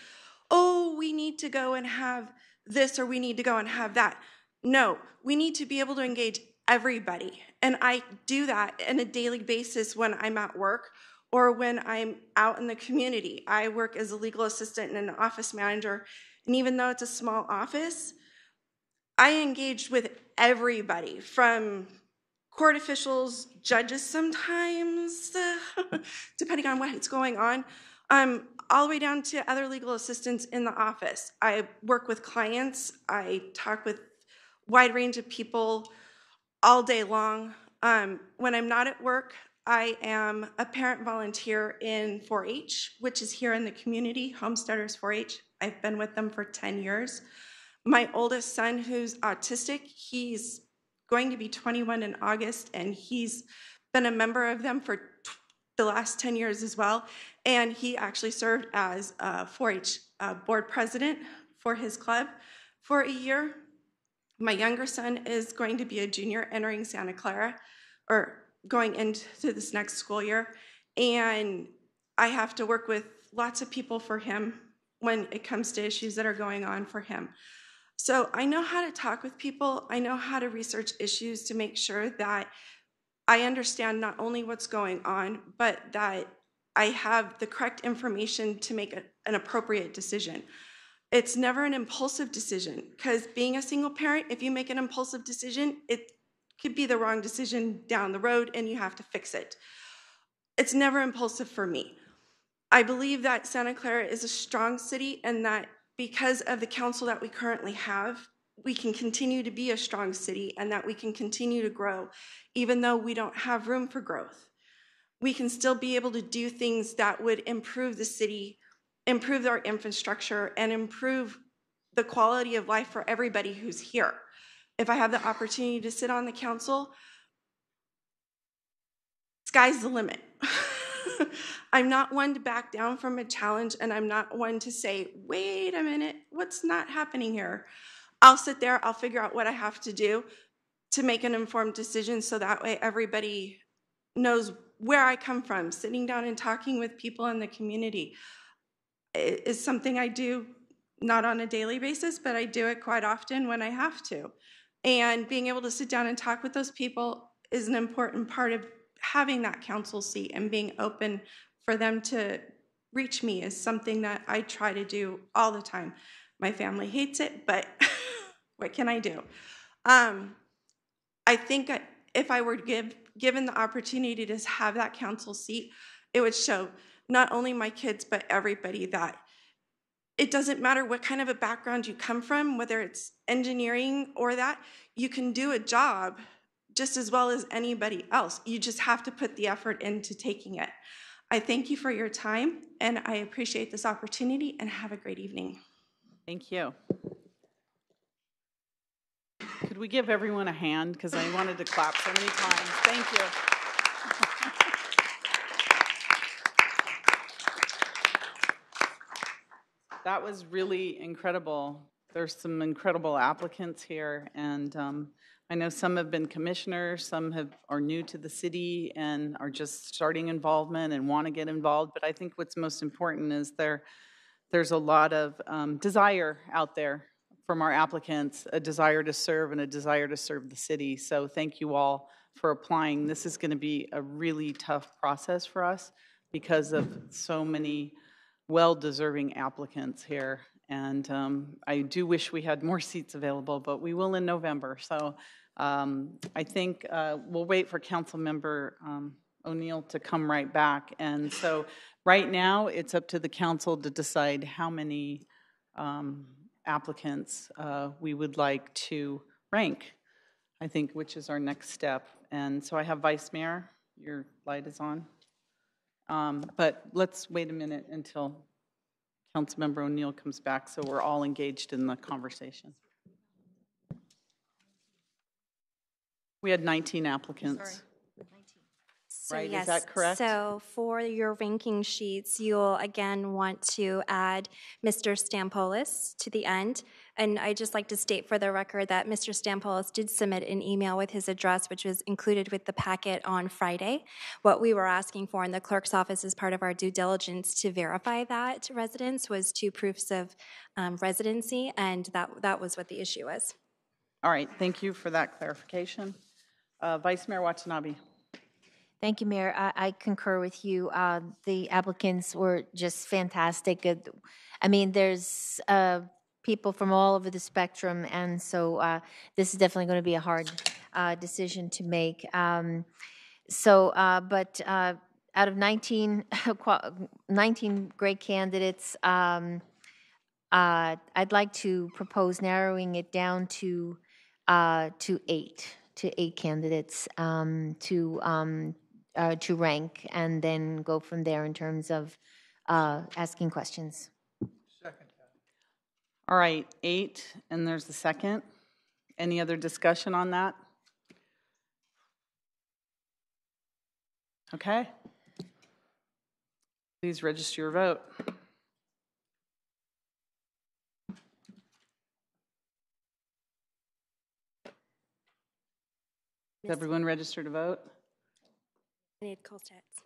oh, we need to go and have this or we need to go and have that. No, we need to be able to engage everybody. And I do that on a daily basis when I'm at work or when I'm out in the community. I work as a legal assistant and an office manager, and even though it's a small office, I engaged with everybody, from court officials, judges sometimes, depending on what's going on, all the way down to other legal assistants in the office. I work with clients. I talk with a wide range of people all day long. When I'm not at work, I am a parent volunteer in 4-H, which is here in the community, Homesteaders 4-H. I've been with them for 10 years. My oldest son, who's autistic, he's going to be 21 in August, and he's been a member of them for the last 10 years as well. And he actually served as a 4-H board president for his club for a year. My younger son is going to be a junior entering Santa Clara, or going into this next school year. And I have to work with lots of people for him when it comes to issues that are going on for him. So I know how to talk with people. I know how to research issues to make sure that I understand not only what's going on, but that I have the correct information to make an appropriate decision. It's never an impulsive decision, because being a single parent, if you make an impulsive decision, it could be the wrong decision down the road and you have to fix it. It's never impulsive for me. I believe that Santa Clara is a strong city and that because of the council that we currently have, we can continue to be a strong city and that we can continue to grow, even though we don't have room for growth. We can still be able to do things that would improve the city, improve our infrastructure, and improve the quality of life for everybody who's here. If I have the opportunity to sit on the council, sky's the limit. I'm not one to back down from a challenge, and I'm not one to say, wait a minute, what's not happening here? I'll sit there, I'll figure out what I have to do to make an informed decision so that way everybody knows where I come from. Sitting down and talking with people in the community is something I do not on a daily basis, but I do it quite often when I have to. And being able to sit down and talk with those people is an important part of having that council seat, and being open for them to reach me is something that I try to do all the time. My family hates it, but what can I do? I think if I were given the opportunity to have that council seat, it would show not only my kids, but everybody that it doesn't matter what kind of a background you come from, whether it's engineering or that, you can do a job just as well as anybody else. You just have to put the effort into taking it. I thank you for your time, and I appreciate this opportunity, and have a great evening. Thank you. Could we give everyone a hand? Because I wanted to clap so many times. Thank you. That was really incredible. There's some incredible applicants here, and I know some have been commissioners, some are new to the city and are just starting involvement and want to get involved. But I think what's most important is there's a lot of desire out there from our applicants, a desire to serve and a desire to serve the city. So thank you all for applying. This is going to be a really tough process for us because of so many well-deserving applicants here. And I do wish we had more seats available, but we will in November. So I think we'll wait for Councilmember O'Neill to come right back. And so right now, it's up to the council to decide how many applicants we would like to rank, I think, which is our next step. And so I have Vice Mayor, your light is on. But let's wait a minute until Councilmember O'Neill comes back so we're all engaged in the conversation. We had 19 applicants. Sorry. So right, yes, is that correct? So for your ranking sheets, you'll again want to add Mr. Stampolis to the end. And I'd just like to state for the record that Mr. Stampolis did submit an email with his address, which was included with the packet on Friday. What we were asking for in the clerk's office as part of our due diligence to verify that residence was 2 proofs of residency, and that was what the issue was. All right, thank you for that clarification. Vice Mayor Watanabe. Thank you, Mayor. I concur with you. The applicants were just fantastic. I mean, there's people from all over the spectrum, and so this is definitely going to be a hard decision to make. But out of 19 great candidates, I'd like to propose narrowing it down to 8 candidates to rank, and then go from there in terms of asking questions. Second. All right, 8, and there's the second. Any other discussion on that? Okay. Please register your vote. Is everyone registered to vote? I need call stats.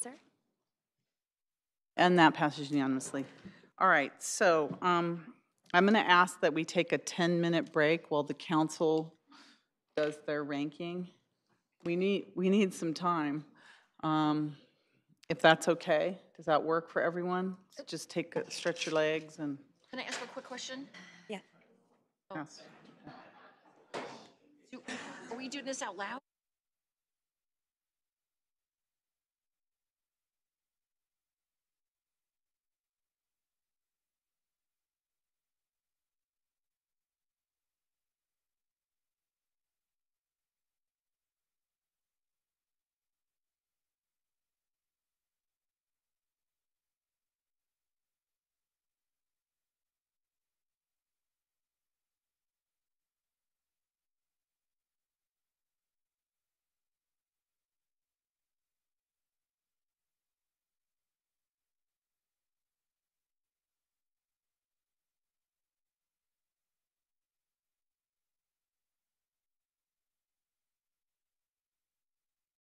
Sir? And that passes unanimously. All right, so I'm going to ask that we take a 10-minute break while the council does their ranking. We need some time. If that's okay, does that work for everyone? Just stretch your legs and. Can I ask a quick question? Yeah. Yes. Are we doing this out loud?